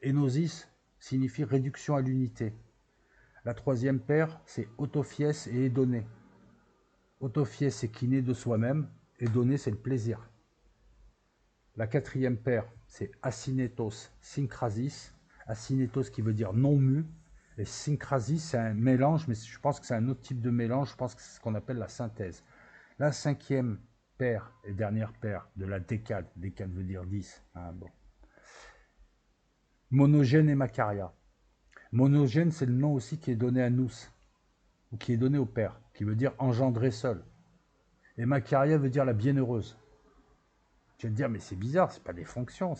A: Enosis signifie réduction à l'unité. La troisième paire, c'est Autofies et Édoné. Autofies, c'est qui naît de soi-même. Édoné, c'est le plaisir. La quatrième paire, c'est Asynétos, Synchrasis. Asynétos qui veut dire non mu. Et Synchrasis, c'est un mélange, mais je pense que c'est un autre type de mélange. Je pense que c'est ce qu'on appelle la synthèse. La cinquième paire et dernière paire de la décade. Décade veut dire 10. Hein, bon. Monogène et Macaria. Monogène, c'est le nom aussi qui est donné à nous, ou qui est donné au Père, qui veut dire engendrer seul. Et Macaria veut dire la bienheureuse. Tu vas te dire, mais c'est bizarre, c'est pas des fonctions.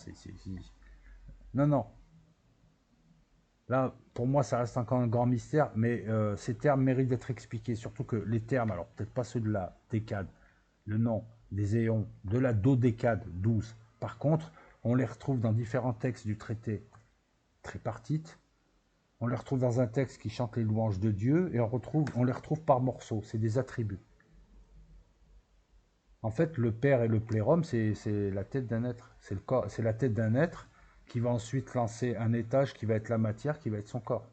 A: Non, non. Là, pour moi, ça reste encore un grand mystère, mais ces termes méritent d'être expliqués. Surtout que les termes, alors peut-être pas ceux de la décade, le nom des éons, de la dodécade 12. Par contre, on les retrouve dans différents textes du traité tripartite. On les retrouve dans un texte qui chante les louanges de Dieu, et on les retrouve par morceaux. C'est des attributs. En fait, le père et le plérum, c'est la tête d'un être. C'est la tête d'un être qui va ensuite lancer un étage qui va être la matière, qui va être son corps.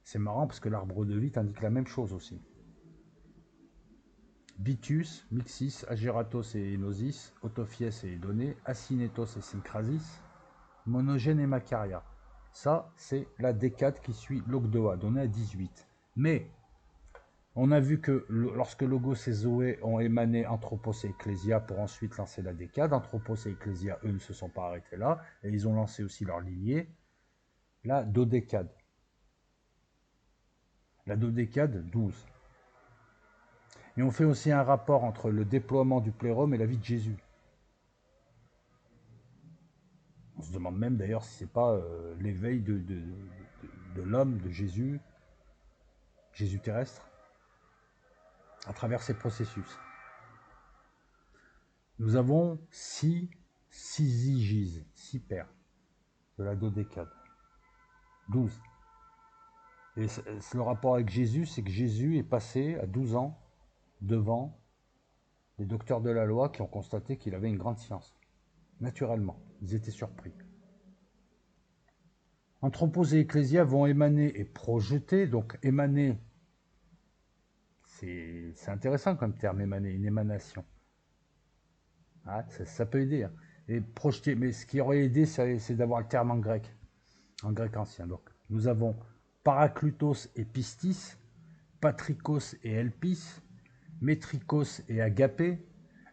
A: C'est marrant parce que l'arbre de vie t'indique la même chose aussi. Bitus, Mixis, Ageratos et Enosis, Autofies et Édoné, Asynétos et Synchrasis, Monogène et Macaria. Ça, c'est la décade qui suit l'ogdoad. On est à 18. Mais on a vu que lorsque Logos et Zoé ont émané Anthropos et Ecclesia pour ensuite lancer la décade, Anthropos et Ecclesia, eux, ne se sont pas arrêtés là, et ils ont lancé aussi leur lignée, la dodécade. La dodécade, 12. Et on fait aussi un rapport entre le déploiement du plérum et la vie de Jésus. On se demande même d'ailleurs si c'est pas l'éveil de l'homme, de Jésus, Jésus terrestre. à travers ces processus. Nous avons 6 syzygies, 6 paires de la dodécade, 12. Et le rapport avec Jésus, c'est que Jésus est passé à 12 ans devant les docteurs de la loi qui ont constaté qu'il avait une grande science. Naturellement, ils étaient surpris. Anthropos et Ecclésia vont émaner et projeter. Donc émaner, c'est intéressant comme terme, émaner, une émanation. Ah, ça peut aider. Hein. Et projeter, mais ce qui aurait aidé, c'est d'avoir le terme en grec ancien. Donc nous avons Paraklutos et Pistis, Patrikos et Elpis, Métrikos et Agapé,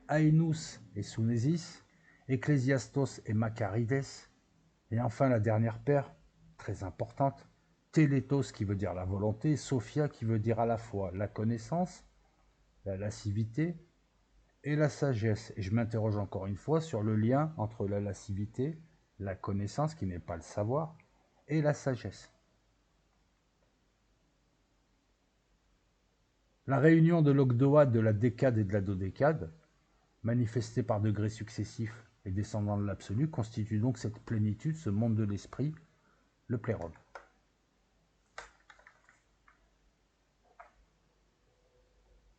A: Aenus et Sunesis, Ecclésiastos et Macarides, et enfin la dernière paire, très importante, Télétos qui veut dire la volonté, Sophia qui veut dire à la fois la connaissance, la lascivité et la sagesse. Et je m'interroge encore une fois sur le lien entre la lascivité, la connaissance qui n'est pas le savoir, et la sagesse. La réunion de l'ogdoade, de la décade et de la dodécade, manifestée par degrés successifs et descendant de l'absolu, constitue donc cette plénitude, ce monde de l'esprit, le plérum.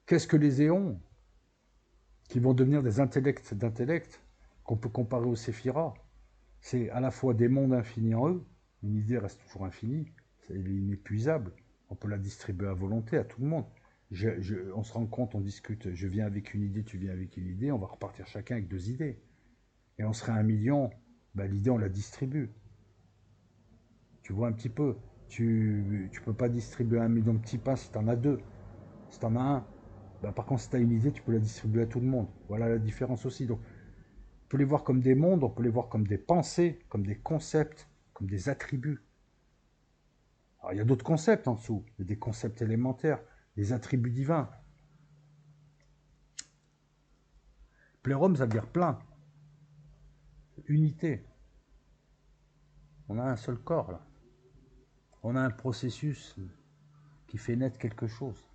A: Qu'est-ce que les éons qui vont devenir des intellects d'intellects qu'on peut comparer aux séphiras? C'est à la fois des mondes infinis en eux, une idée reste toujours infinie, c'est inépuisable, on peut la distribuer à volonté à tout le monde. On se rend compte, on discute, je viens avec une idée, tu viens avec une idée, on va repartir chacun avec 2 idées. Et on serait 1 million, ben l'idée on la distribue. Tu vois un petit peu, tu peux pas distribuer 1 million de petits pains si tu en as 2. Si tu en as un, ben par contre si tu as une idée, tu peux la distribuer à tout le monde. Voilà la différence aussi. Donc on peut les voir comme des mondes, on peut les voir comme des pensées, comme des concepts, comme des attributs. Alors il y a d'autres concepts en dessous, il y a des concepts élémentaires, des attributs divins. Plérum, ça veut dire plein. Unité. On a un seul corps là. On a un processus qui fait naître quelque chose.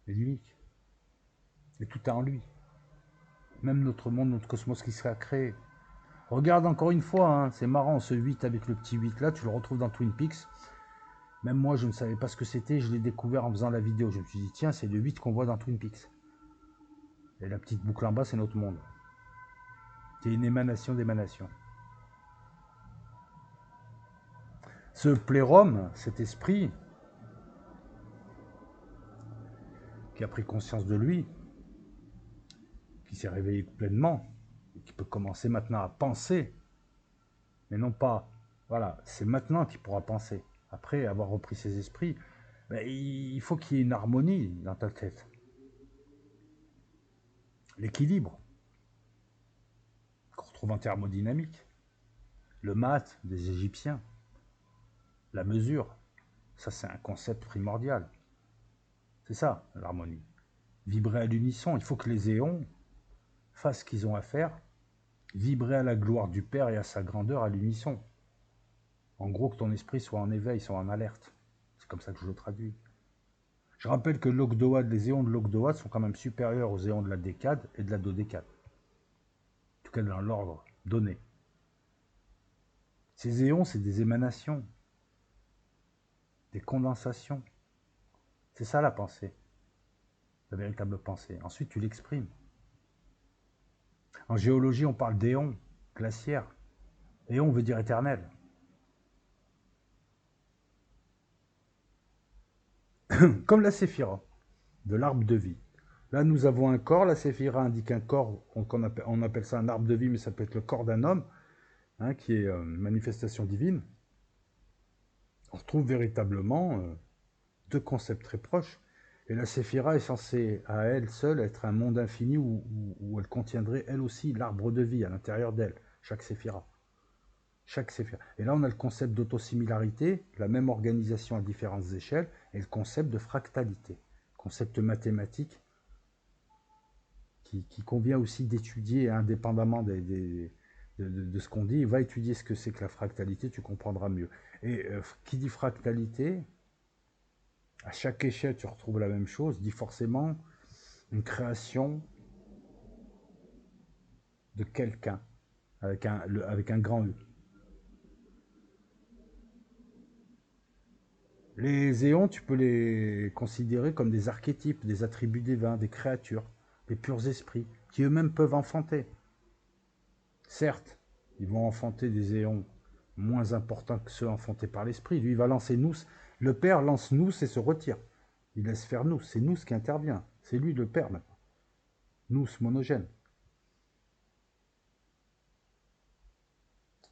A: C'est unique. Et tout est en lui. Même notre monde, notre cosmos qui serait à créer. Regarde encore une fois, hein, c'est marrant, ce 8 avec le petit 8 là, tu le retrouves dans Twin Peaks. Même moi, je ne savais pas ce que c'était, je l'ai découvert en faisant la vidéo. Je me suis dit, tiens, c'est le 8 qu'on voit dans Twin Peaks. Et la petite boucle en bas, c'est notre monde. C'est une émanation d'émanation. Ce plérum, cet esprit, qui a pris conscience de lui, qui s'est réveillé pleinement, et qui peut commencer maintenant à penser, mais non pas, voilà, c'est maintenant qu'il pourra penser. Après avoir repris ses esprits, ben, il faut qu'il y ait une harmonie dans ta tête. L'équilibre, qu'on retrouve en thermodynamique. Le math des Égyptiens. La mesure, ça c'est un concept primordial. C'est ça, l'harmonie. Vibrer à l'unisson, il faut que les éons fassent ce qu'ils ont à faire, vibrer à la gloire du Père et à sa grandeur à l'unisson. En gros, que ton esprit soit en éveil, soit en alerte. C'est comme ça que je le traduis. Je rappelle que l'ogdoade, les éons de l'ogdoade sont quand même supérieurs aux éons de la décade et de la dodécade. En tout cas, dans l'ordre donné. Ces éons, c'est des émanations, des condensations. C'est ça la pensée, la véritable pensée. Ensuite, tu l'exprimes. En géologie, on parle d'éon, glaciaire. Éon veut dire éternel. Comme la séphira, de l'arbre de vie. Là, nous avons un corps. La séphira indique un corps, on appelle ça un arbre de vie, mais ça peut être le corps d'un homme, hein, qui est une manifestation divine. On retrouve véritablement 2 concepts très proches. Et la séphira est censée, à elle seule, être un monde infini où elle contiendrait, elle aussi, l'arbre de vie à l'intérieur d'elle, chaque séphira. Chaque séphira. Et là, on a le concept d'autosimilarité, la même organisation à différentes échelles, et le concept de fractalité, concept mathématique qui convient aussi d'étudier indépendamment de ce qu'on dit. Va étudier ce que c'est que la fractalité, tu comprendras mieux. Et qui dit fractalité À chaque échelle, tu retrouves la même chose, dit forcément une création de quelqu'un, avec un grand U. Les éons, tu peux les considérer comme des archétypes, des attributs divins, des créatures, des purs esprits, qui eux-mêmes peuvent enfanter. Certes, ils vont enfanter des éons moins importants que ceux enfantés par l'esprit. Lui, il va lancer nous. Le Père lance nous et se retire. Il laisse faire nous. C'est nous qui intervient. C'est lui le Père maintenant. Nous, monogène.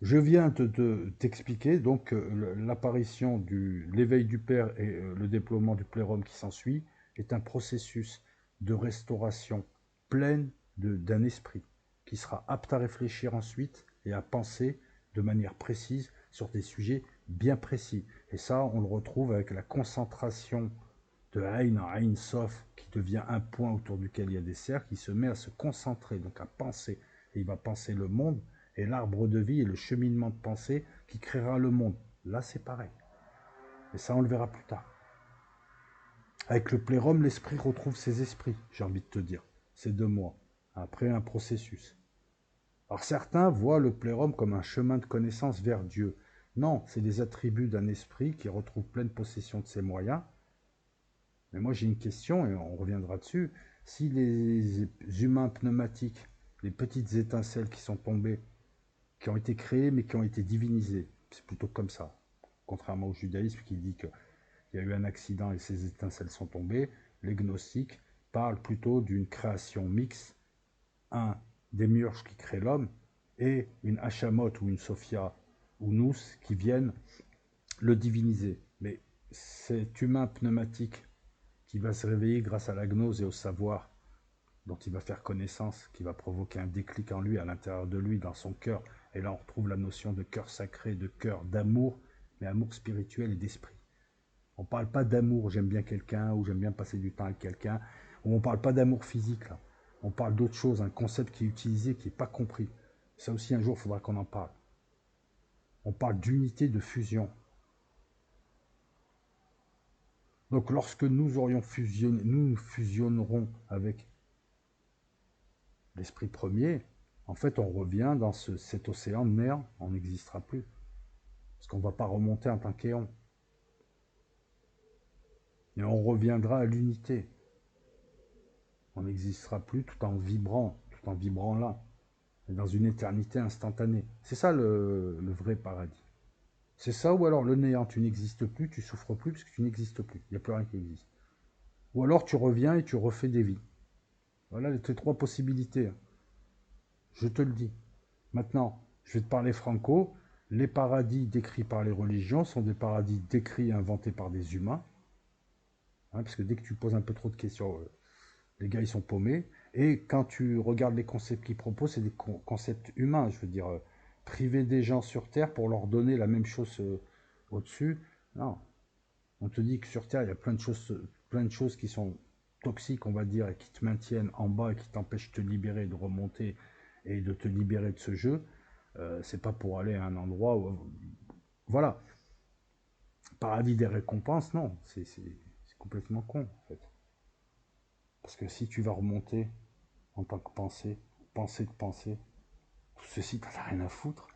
A: Je viens t'expliquer donc l'apparition de l'éveil du Père et le déploiement du plérum qui s'ensuit est un processus de restauration pleine d'un esprit qui sera apte à réfléchir ensuite et à penser de manière précise sur des sujets bien précis. Et ça, on le retrouve avec la concentration de Ein en Ein Sof, qui devient un point autour duquel il y a des cercles, qui se met à se concentrer, donc à penser. Et il va penser le monde et l'arbre de vie et le cheminement de pensée qui créera le monde. Là, c'est pareil. Et ça, on le verra plus tard. Avec le plérum, l'esprit retrouve ses esprits, j'ai envie de te dire. C'est 2 mois, après un processus. Alors certains voient le plérum comme un chemin de connaissance vers Dieu. Non, c'est les attributs d'un esprit qui retrouve pleine possession de ses moyens. Mais moi j'ai une question, et on reviendra dessus. Si les humains pneumatiques, les petites étincelles qui sont tombées, qui ont été créées mais qui ont été divinisées, c'est plutôt comme ça. Contrairement au judaïsme qui dit qu'il y a eu un accident et ces étincelles sont tombées, les gnostiques parlent plutôt d'une création mixte, un démiurge qui crée l'homme et une Hachamot ou une Sophia ou Nous qui viennent le diviniser. Mais cet humain pneumatique qui va se réveiller grâce à la gnose et au savoir dont il va faire connaissance, qui va provoquer un déclic en lui, à l'intérieur de lui, dans son cœur. Et là, on retrouve la notion de cœur sacré, de cœur, d'amour, mais amour spirituel et d'esprit. On ne parle pas d'amour, j'aime bien quelqu'un, ou j'aime bien passer du temps avec quelqu'un, ou on ne parle pas d'amour physique, là. On parle d'autre chose, un concept qui est utilisé, qui n'est pas compris. Ça aussi, un jour, il faudra qu'on en parle. On parle d'unité, de fusion. Donc, lorsque nous aurions fusionné, nous fusionnerons avec l'esprit premier, en fait, on revient dans cet océan de mer, on n'existera plus. Parce qu'on ne va pas remonter en tant qu'éon. Et on reviendra à l'unité. On n'existera plus tout en vibrant là, dans une éternité instantanée. C'est ça le vrai paradis. C'est ça ou alors le néant, tu n'existes plus, tu souffres plus parce que tu n'existes plus. Il n'y a plus rien qui existe. Ou alors tu reviens et tu refais des vies. Voilà les 3 possibilités. Je te le dis. Maintenant, je vais te parler franco. Les paradis décrits par les religions sont des paradis décrits et inventés par des humains. Hein, parce que dès que tu poses un peu trop de questions, les gars ils sont paumés. Et quand tu regardes les concepts qu'ils proposent, c'est des concepts humains. Je veux dire, priver des gens sur Terre pour leur donner la même chose au-dessus. Non. On te dit que sur Terre, il y a plein de choses qui sont toxiques, on va dire, et qui te maintiennent en bas et qui t'empêchent de te libérer, de remonter et de te libérer de ce jeu. C'est pas pour aller à un endroit où... Voilà. Paradis des récompenses, non. C'est complètement con, en fait. Parce que si tu vas remonter en tant que pensée, penser de pensée, tout ceci, t'en as rien à foutre.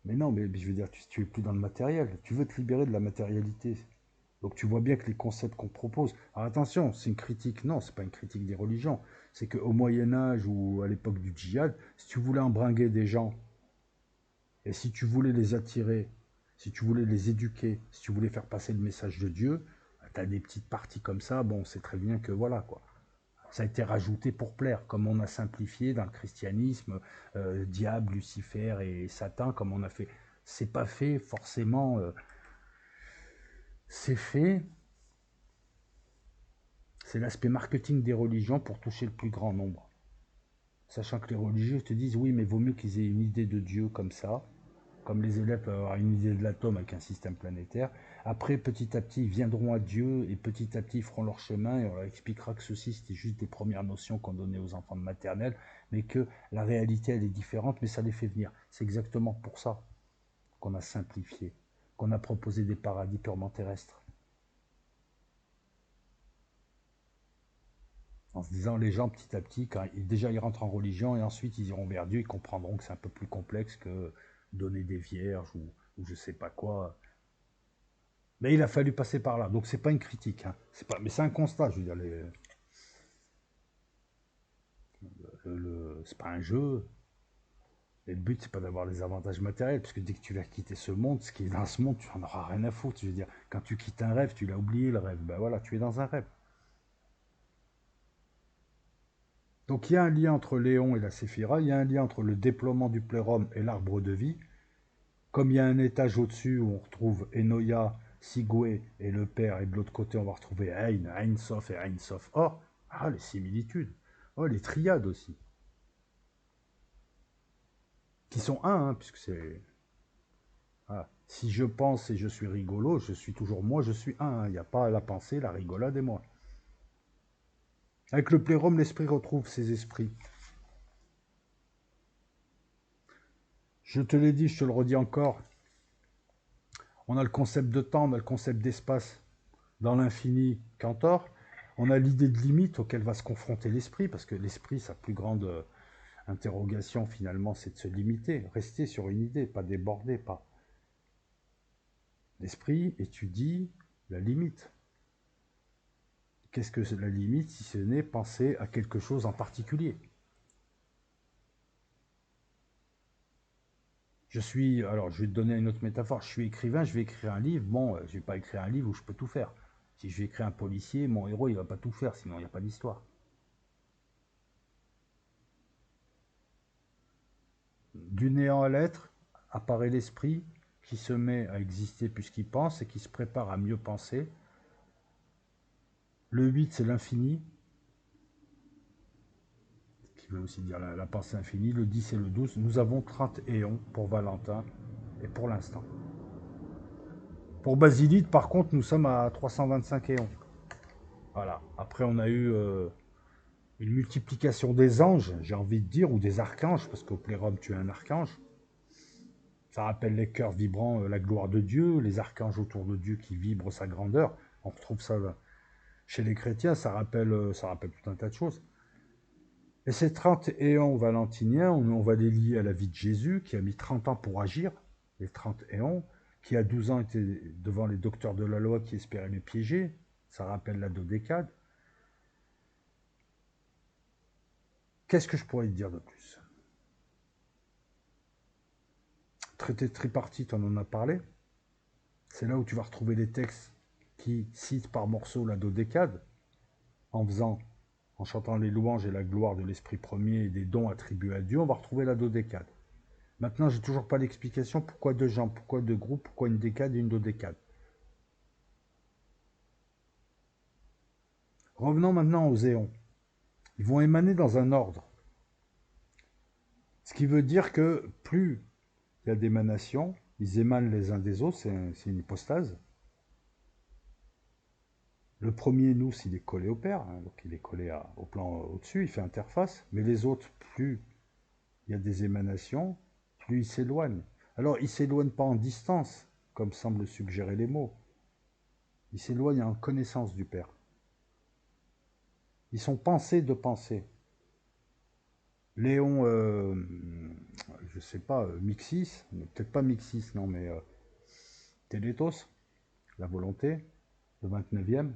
A: Mais non, mais je veux dire, tu es plus dans le matériel. Tu veux te libérer de la matérialité. Donc tu vois bien que les concepts qu'on propose... Alors attention, c'est une critique. Non, c'est pas une critique des religions. C'est qu'au Moyen-Âge ou à l'époque du djihad, si tu voulais embringuer des gens, et si tu voulais les attirer, si tu voulais les éduquer, si tu voulais faire passer le message de Dieu, tu as des petites parties comme ça, bon, c'est très bien que voilà, quoi. Ça a été rajouté pour plaire, comme on a simplifié dans le christianisme, diable, Lucifer et Satan, comme on a fait. C'est pas fait forcément. C'est fait. C'est l'aspect marketing des religions pour toucher le plus grand nombre. Sachant que les religieux te disent oui, mais vaut mieux qu'ils aient une idée de Dieu comme ça, comme les élèves peuvent avoir une idée de l'atome avec un système planétaire. Après, petit à petit, ils viendront à Dieu et petit à petit, ils feront leur chemin et on leur expliquera que ceci, c'était juste des premières notions qu'on donnait aux enfants de maternelle, mais que la réalité, elle est différente, mais ça les fait venir. C'est exactement pour ça qu'on a simplifié, qu'on a proposé des paradis purement terrestres. En se disant, les gens, petit à petit, déjà ils rentrent en religion, et ensuite ils iront vers Dieu, ils comprendront que c'est un peu plus complexe que donner des vierges, ou je sais pas quoi. Mais il a fallu passer par là, donc c'est pas une critique, hein. Mais c'est un constat, je veux dire, c'est pas un jeu. Et le but, c'est pas d'avoir des avantages matériels, parce que dès que tu vas quitter ce monde, ce qui est dans ce monde, tu en auras rien à foutre. Je veux dire, quand tu quittes un rêve, tu l'as oublié le rêve. Ben voilà, tu es dans un rêve. Donc il y a un lien entre Léon et la Séphira, il y a un lien entre le déploiement du plérum et l'arbre de vie. Comme il y a un étage au-dessus où on retrouve Enoya, Sigwe et le père, et de l'autre côté on va retrouver Ein, Ein Sof et Ein Sof Or. Ah, les similitudes. Oh, les triades aussi. Qui sont un, hein, puisque c'est... Ah, si je pense et je suis rigolo, je suis toujours moi, je suis un, hein. Il n'y a pas la pensée, la rigolade et moi. Avec le plérum, l'esprit retrouve ses esprits. Je te l'ai dit, je te le redis encore. On a le concept de temps, on a le concept d'espace dans l'infini Cantor. On a l'idée de limite auquel va se confronter l'esprit, parce que l'esprit, sa plus grande interrogation finalement, c'est de se limiter, rester sur une idée, pas déborder, pas. L'esprit étudie la limite. Qu'est-ce que c'est la limite si ce n'est penser à quelque chose en particulier? Alors je vais te donner une autre métaphore, je suis écrivain, je vais écrire un livre, bon, je vais pas écrire un livre où je peux tout faire. Si je vais écrire un policier, mon héros, il va pas tout faire, sinon il n'y a pas d'histoire. Du néant à l'être apparaît l'esprit qui se met à exister puisqu'il pense et qui se prépare à mieux penser. Le 8, c'est l'infini, qui veut aussi dire la pensée infinie. Le 10 et le 12. Nous avons 30 éons pour Valentin et pour l'instant. Pour Basilide, par contre, nous sommes à 325 éons. Voilà. Après, on a eu une multiplication des anges, j'ai envie de dire, ou des archanges, parce qu'au plérum, tu es un archange. Ça rappelle les cœurs vibrant la gloire de Dieu, les archanges autour de Dieu qui vibrent sa grandeur. On retrouve ça chez les chrétiens, ça rappelle tout un tas de choses. Et ces 30 éons valentiniens, on va les lier à la vie de Jésus, qui a mis 30 ans pour agir, les 30 éons, qui à 12 ans était devant les docteurs de la loi qui espéraient les piéger. Ça rappelle la dodécade. Qu'est-ce que je pourrais te dire de plus? Traité tripartite, on en a parlé. C'est là où tu vas retrouver les textes qui citent par morceaux la dodécade, en chantant les louanges et la gloire de l'esprit premier et des dons attribués à Dieu, on va retrouver la dodécade. Maintenant, j'ai toujours pas l'explication pourquoi deux gens, pourquoi deux groupes, pourquoi une décade et une dodécade. Revenons maintenant aux éons. Ils vont émaner dans un ordre. Ce qui veut dire que plus il y a d'émanations, ils émanent les uns des autres, c'est une hypostase. Le premier nous, il est collé au père, hein, donc il est collé au plan au-dessus, il fait interface, mais les autres, plus il y a des émanations, plus ils s'éloignent. Alors, ils ne s'éloignent pas en distance, comme semblent suggérer les mots. Ils s'éloignent en connaissance du père. Ils sont pensés de pensée. Léon, je ne sais pas, Mixis, peut-être pas Mixis, non, mais Télétos, la volonté, le 29e,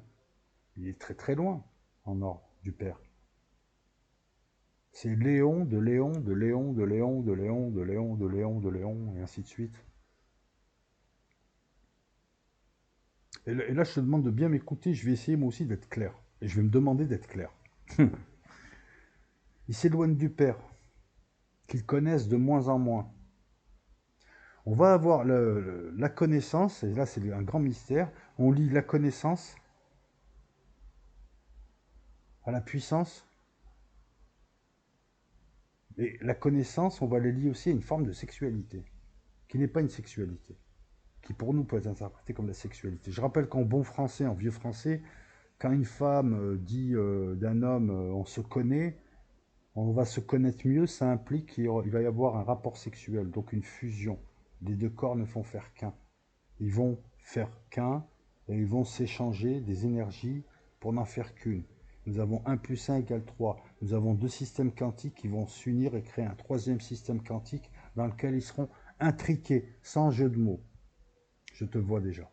A: il est très très loin en ordre du père. C'est Léon, de Léon, de Léon, de Léon, de Léon, de Léon, de Léon, de Léon, et ainsi de suite. Et là, je te demande de bien m'écouter, je vais essayer moi aussi d'être clair. Et je vais me demander d'être clair. Ils s'éloignent du père, qu'ils connaissent de moins en moins. On va avoir la connaissance, et là c'est un grand mystère, on lie la connaissance à la puissance. Et la connaissance, on va les lier aussi à une forme de sexualité, qui n'est pas une sexualité, qui pour nous peut être interprétée comme la sexualité. Je rappelle qu'en bon français, en vieux français, quand une femme dit d'un homme on se connaît, on va se connaître mieux, ça implique qu'il va y avoir un rapport sexuel, donc une fusion. Les deux corps ne font faire qu'un. Ils vont faire qu'un et ils vont s'échanger des énergies pour n'en faire qu'une. Nous avons 1 plus 1 égale 3. Nous avons deux systèmes quantiques qui vont s'unir et créer un troisième système quantique dans lequel ils seront intriqués, sans jeu de mots. Je te vois déjà.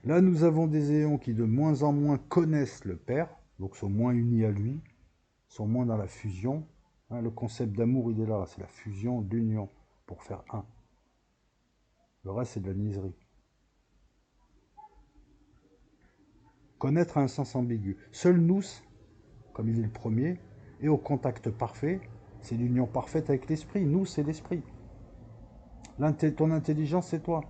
A: Là, nous avons des éons qui de moins en moins connaissent le Père, donc sont moins unis à lui, sont moins dans la fusion. Le concept d'amour, il est là, c'est la fusion, l'union, pour faire un. Le reste, c'est de la niaiserie. Connaître a un sens ambigu. Seul nous, comme il est le premier, est au contact parfait, c'est l'union parfaite avec l'esprit. Nous, c'est l'esprit. Ton intelligence, c'est toi.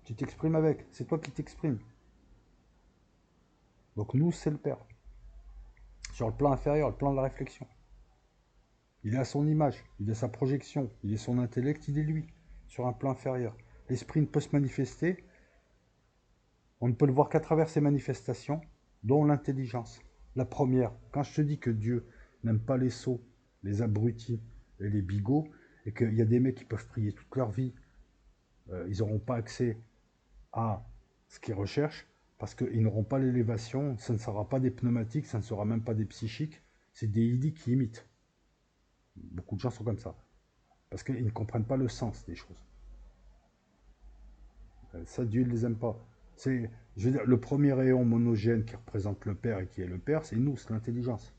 A: Tu t'exprimes avec, c'est toi qui t'exprimes. Donc nous, c'est le Père. Sur le plan inférieur, le plan de la réflexion. Il est à son image, il est sa projection, il est son intellect, il est lui, sur un plan inférieur. L'esprit ne peut se manifester, on ne peut le voir qu'à travers ses manifestations, dont l'intelligence. La première, quand je te dis que Dieu n'aime pas les sots, les abrutis et les bigots, et qu'il y a des mecs qui peuvent prier toute leur vie, ils n'auront pas accès à ce qu'ils recherchent, parce qu'ils n'auront pas l'élévation, ça ne sera pas des pneumatiques, ça ne sera même pas des psychiques, c'est des idées qui imitent. Beaucoup de gens sont comme ça, parce qu'ils ne comprennent pas le sens des choses. Ça, Dieu ne les aime pas. Je veux dire, le premier rayon monogène qui représente le Père et qui est le Père, c'est nous, c'est l'intelligence.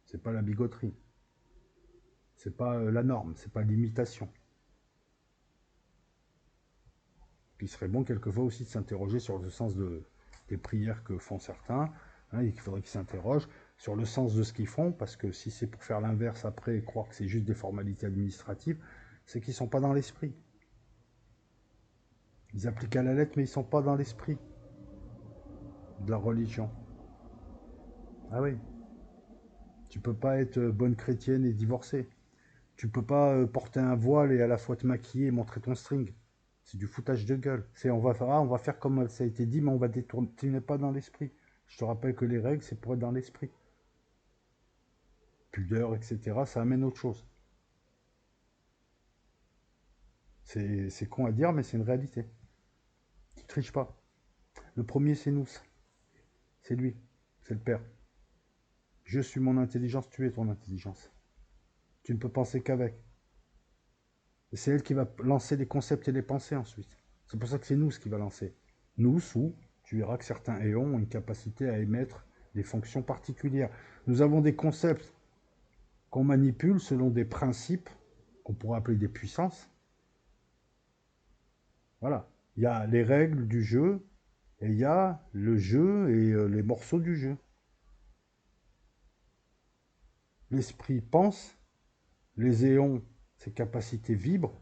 A: C'est pas la bigoterie. C'est pas la norme, c'est pas l'imitation. Il serait bon quelquefois aussi de s'interroger sur le sens des prières que font certains. Il faudrait qu'ils s'interrogent sur le sens de ce qu'ils font, parce que si c'est pour faire l'inverse après et croire que c'est juste des formalités administratives, c'est qu'ils ne sont pas dans l'esprit. Ils appliquent à la lettre, mais ils ne sont pas dans l'esprit de la religion. Ah oui. Tu peux pas être bonne chrétienne et divorcée. Tu peux pas porter un voile et à la fois te maquiller et montrer ton string. C'est du foutage de gueule. On va faire comme ça a été dit, mais on va détourner. Tu n'es pas dans l'esprit. Je te rappelle que les règles, c'est pour être dans l'esprit. Pudeur, etc., ça amène autre chose. C'est con à dire, mais c'est une réalité. Tu triches pas. Le premier, c'est nous. C'est lui. C'est le Père. Je suis mon intelligence, tu es ton intelligence. Tu ne peux penser qu'avec. Et c'est elle qui va lancer les concepts et les pensées ensuite. C'est pour ça que c'est nous qui va lancer. Nous, ou tu verras que certains éons ont une capacité à émettre des fonctions particulières. Nous avons des concepts qu'on manipule selon des principes qu'on pourrait appeler des puissances. Voilà. Il y a les règles du jeu et il y a le jeu et les morceaux du jeu. L'esprit pense, les éons, ses capacités vibrent.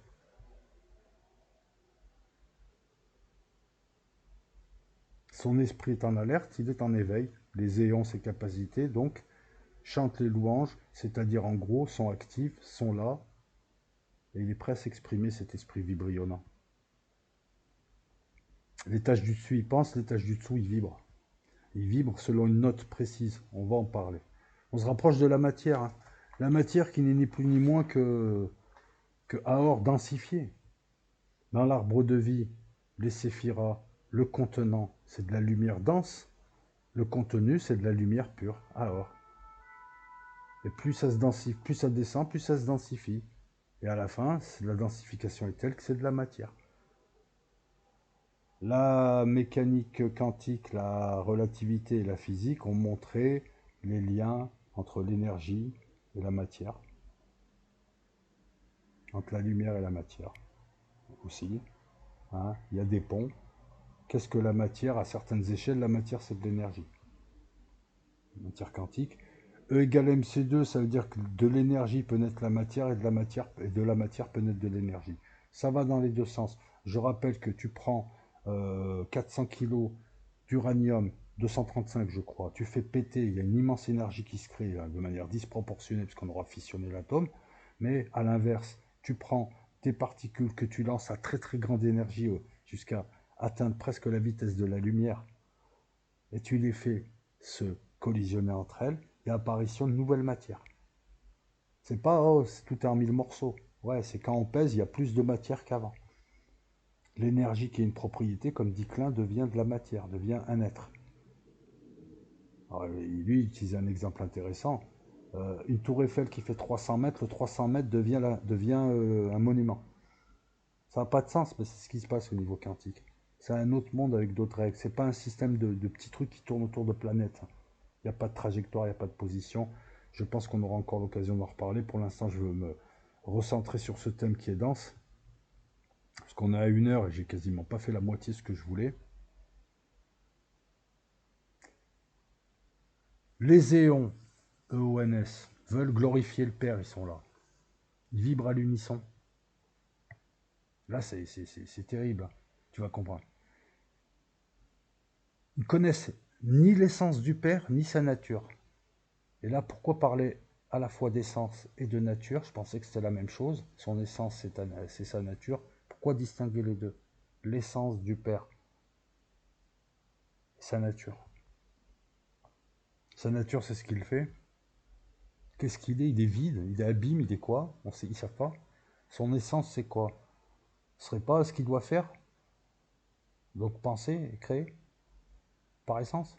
A: Son esprit est en alerte, il est en éveil. Les éons, ses capacités, donc, chantent les louanges, c'est-à-dire en gros, sont actifs, sont là, et il est prêt à s'exprimer, cet esprit vibrionnant. L'étage du dessus, il pense, l'étage du dessous, il vibre. Il vibre selon une note précise, on va en parler. On se rapproche de la matière. Hein. La matière qui n'est ni plus ni moins que Aor densifié. Dans l'arbre de vie, les séphiras, le contenant, c'est de la lumière dense. Le contenu, c'est de la lumière pure, Aor. Et plus ça se densifie, plus ça descend, plus ça se densifie. Et à la fin, la densification est telle que c'est de la matière. La mécanique quantique, la relativité et la physique ont montré les liens entre l'énergie et la matière, entre la lumière et la matière aussi. Hein. Il y a des ponts. Qu'est-ce que la matière? À certaines échelles, la matière, c'est de l'énergie. La matière quantique. E égale mc2, ça veut dire que de l'énergie peut naître la matière et de la matière peut naître de l'énergie. Ça va dans les deux sens. Je rappelle que tu prends 400 kg d'uranium, 235 je crois, tu fais péter, il y a une immense énergie qui se crée de manière disproportionnée puisqu'on aura fissionné l'atome, mais à l'inverse, tu prends des particules que tu lances à très très grande énergie jusqu'à atteindre presque la vitesse de la lumière et tu les fais se collisionner entre elles, il y a apparition de nouvelles matières. C'est pas, oh, tout est en mille morceaux. Ouais, c'est quand on pèse, il y a plus de matière qu'avant. L'énergie qui est une propriété, comme dit Klein, devient de la matière, devient un être. Alors, lui, il utilise un exemple intéressant. Une tour Eiffel qui fait 300 mètres, le 300 mètres devient un monument. Ça n'a pas de sens, mais c'est ce qui se passe au niveau quantique. C'est un autre monde avec d'autres règles. C'est pas un système de petits trucs qui tournent autour de planètes. Il n'y a pas de trajectoire, il n'y a pas de position. Je pense qu'on aura encore l'occasion d'en reparler. Pour l'instant, je veux me recentrer sur ce thème qui est dense. Parce qu'on est à 1 heure et j'ai quasiment pas fait la moitié de ce que je voulais. Les éons, EONS, veulent glorifier le Père, ils sont là. Ils vibrent à l'unisson. Là, c'est terrible. Hein. Tu vas comprendre. Ils connaissent ni l'essence du Père, ni sa nature. Et là, pourquoi parler à la fois d'essence et de nature? Je pensais que c'était la même chose. Son essence, c'est sa nature. Pourquoi distinguer les deux? L'essence du Père et sa nature. Sa nature, c'est ce qu'il fait. Qu'est-ce qu'il est? Il est vide, il est abîme, il est quoi? Ils ne savent pas. Son essence, c'est quoi? Ce serait pas ce qu'il doit faire? Donc penser et créer, par essence?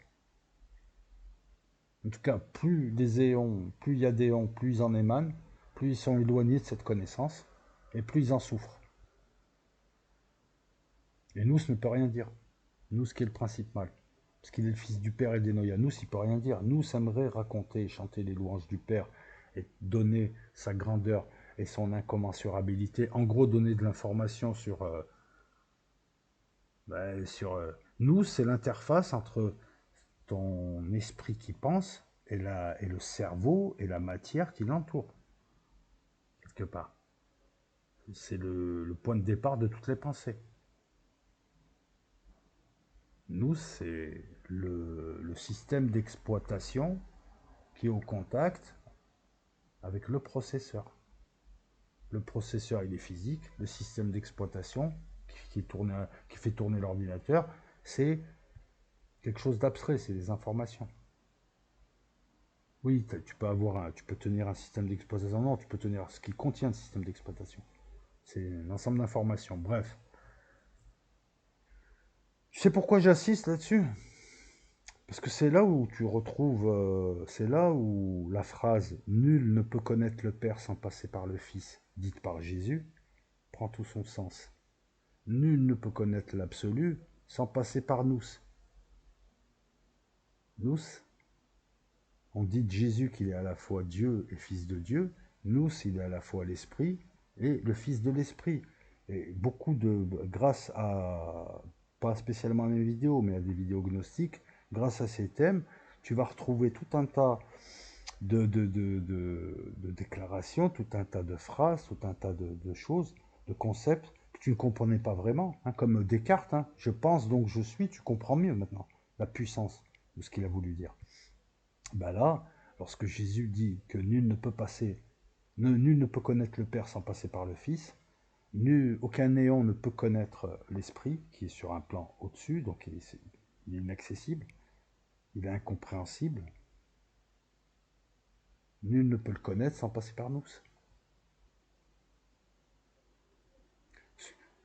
A: En tout cas, plus des éons, plus il y a d'éons, plus ils en émanent, plus ils sont éloignés de cette connaissance, et plus ils en souffrent. Et nous, ne peut rien dire. Nous, ce qui est le principal. Parce qu'il est le fils du Père et d'Enoïa. Nous, il ne peut rien dire. Nous, ça aimerait raconter, chanter les louanges du Père et donner sa grandeur et son incommensurabilité. En gros, donner de l'information sur... nous, c'est l'interface entre ton esprit qui pense et le cerveau et la matière qui l'entoure, quelque part. C'est le point de départ de toutes les pensées. Nous, c'est le système d'exploitation qui est au contact avec le processeur. Le processeur, il est physique. Le système d'exploitation qui fait tourner l'ordinateur, c'est quelque chose d'abstrait, c'est des informations. Oui, tu peux tenir un système d'exploitation. Non, tu peux tenir ce qui contient le système d'exploitation. C'est un ensemble d'informations. Bref. Tu sais pourquoi j'insiste là-dessus? Parce que c'est là où tu retrouves, c'est là où la phrase «Nul ne peut connaître le Père sans passer par le Fils», dite par Jésus, prend tout son sens. Nul ne peut connaître l'absolu sans passer par nous. Nous, on dit de Jésus qu'il est à la fois Dieu et Fils de Dieu. Nous, il est à la fois l'Esprit et le Fils de l'Esprit. Et grâce à, pas spécialement à mes vidéos, mais à des vidéos gnostiques, grâce à ces thèmes, tu vas retrouver tout un tas de déclarations, tout un tas de phrases, tout un tas de choses, de concepts que tu ne comprenais pas vraiment. Hein, comme Descartes, hein, je pense donc je suis, tu comprends mieux maintenant la puissance de ce qu'il a voulu dire. Ben là, lorsque Jésus dit que nul ne peut connaître le Père sans passer par le Fils, aucun néant ne peut connaître l'Esprit, qui est sur un plan au-dessus, donc il est inaccessible, il est incompréhensible. Nul ne peut le connaître sans passer par nous.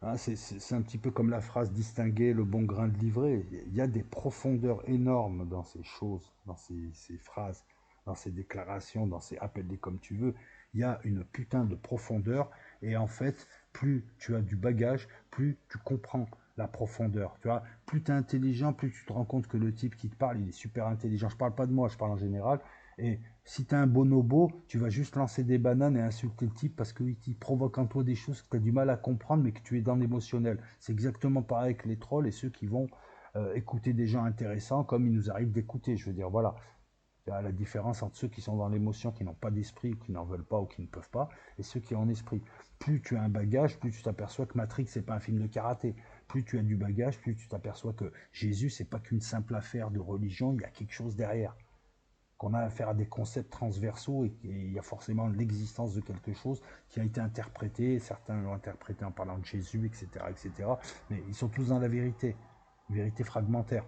A: Hein, c'est un petit peu comme la phrase distinguer le bon grain de livret. Il y a des profondeurs énormes dans ces choses, dans ces phrases, dans ces déclarations, dans ces appels-les comme tu veux. Il y a une putain de profondeur. Et en fait, plus tu as du bagage, plus tu comprends la profondeur. Tu vois, plus tu es intelligent, plus tu te rends compte que le type qui te parle, il est super intelligent. Je parle pas de moi, je parle en général. Et si tu es un bonobo, tu vas juste lancer des bananes et insulter le type parce qu'il provoque en toi des choses que tu as du mal à comprendre mais que tu es dans l'émotionnel. C'est exactement pareil avec les trolls et ceux qui vont écouter des gens intéressants comme il nous arrive d'écouter. Je veux dire, voilà. Il y a la différence entre ceux qui sont dans l'émotion, qui n'ont pas d'esprit, ou qui n'en veulent pas ou qui ne peuvent pas, et ceux qui ont un esprit. Plus tu as un bagage, plus tu t'aperçois que Matrix, c'est pas un film de karaté. Plus tu as du bagage, plus tu t'aperçois que Jésus, c'est pas qu'une simple affaire de religion, il y a quelque chose derrière. Qu'on a affaire à des concepts transversaux et qu'il y a forcément l'existence de quelque chose qui a été interprété, certains l'ont interprété en parlant de Jésus, etc., etc., mais ils sont tous dans la vérité, une vérité fragmentaire.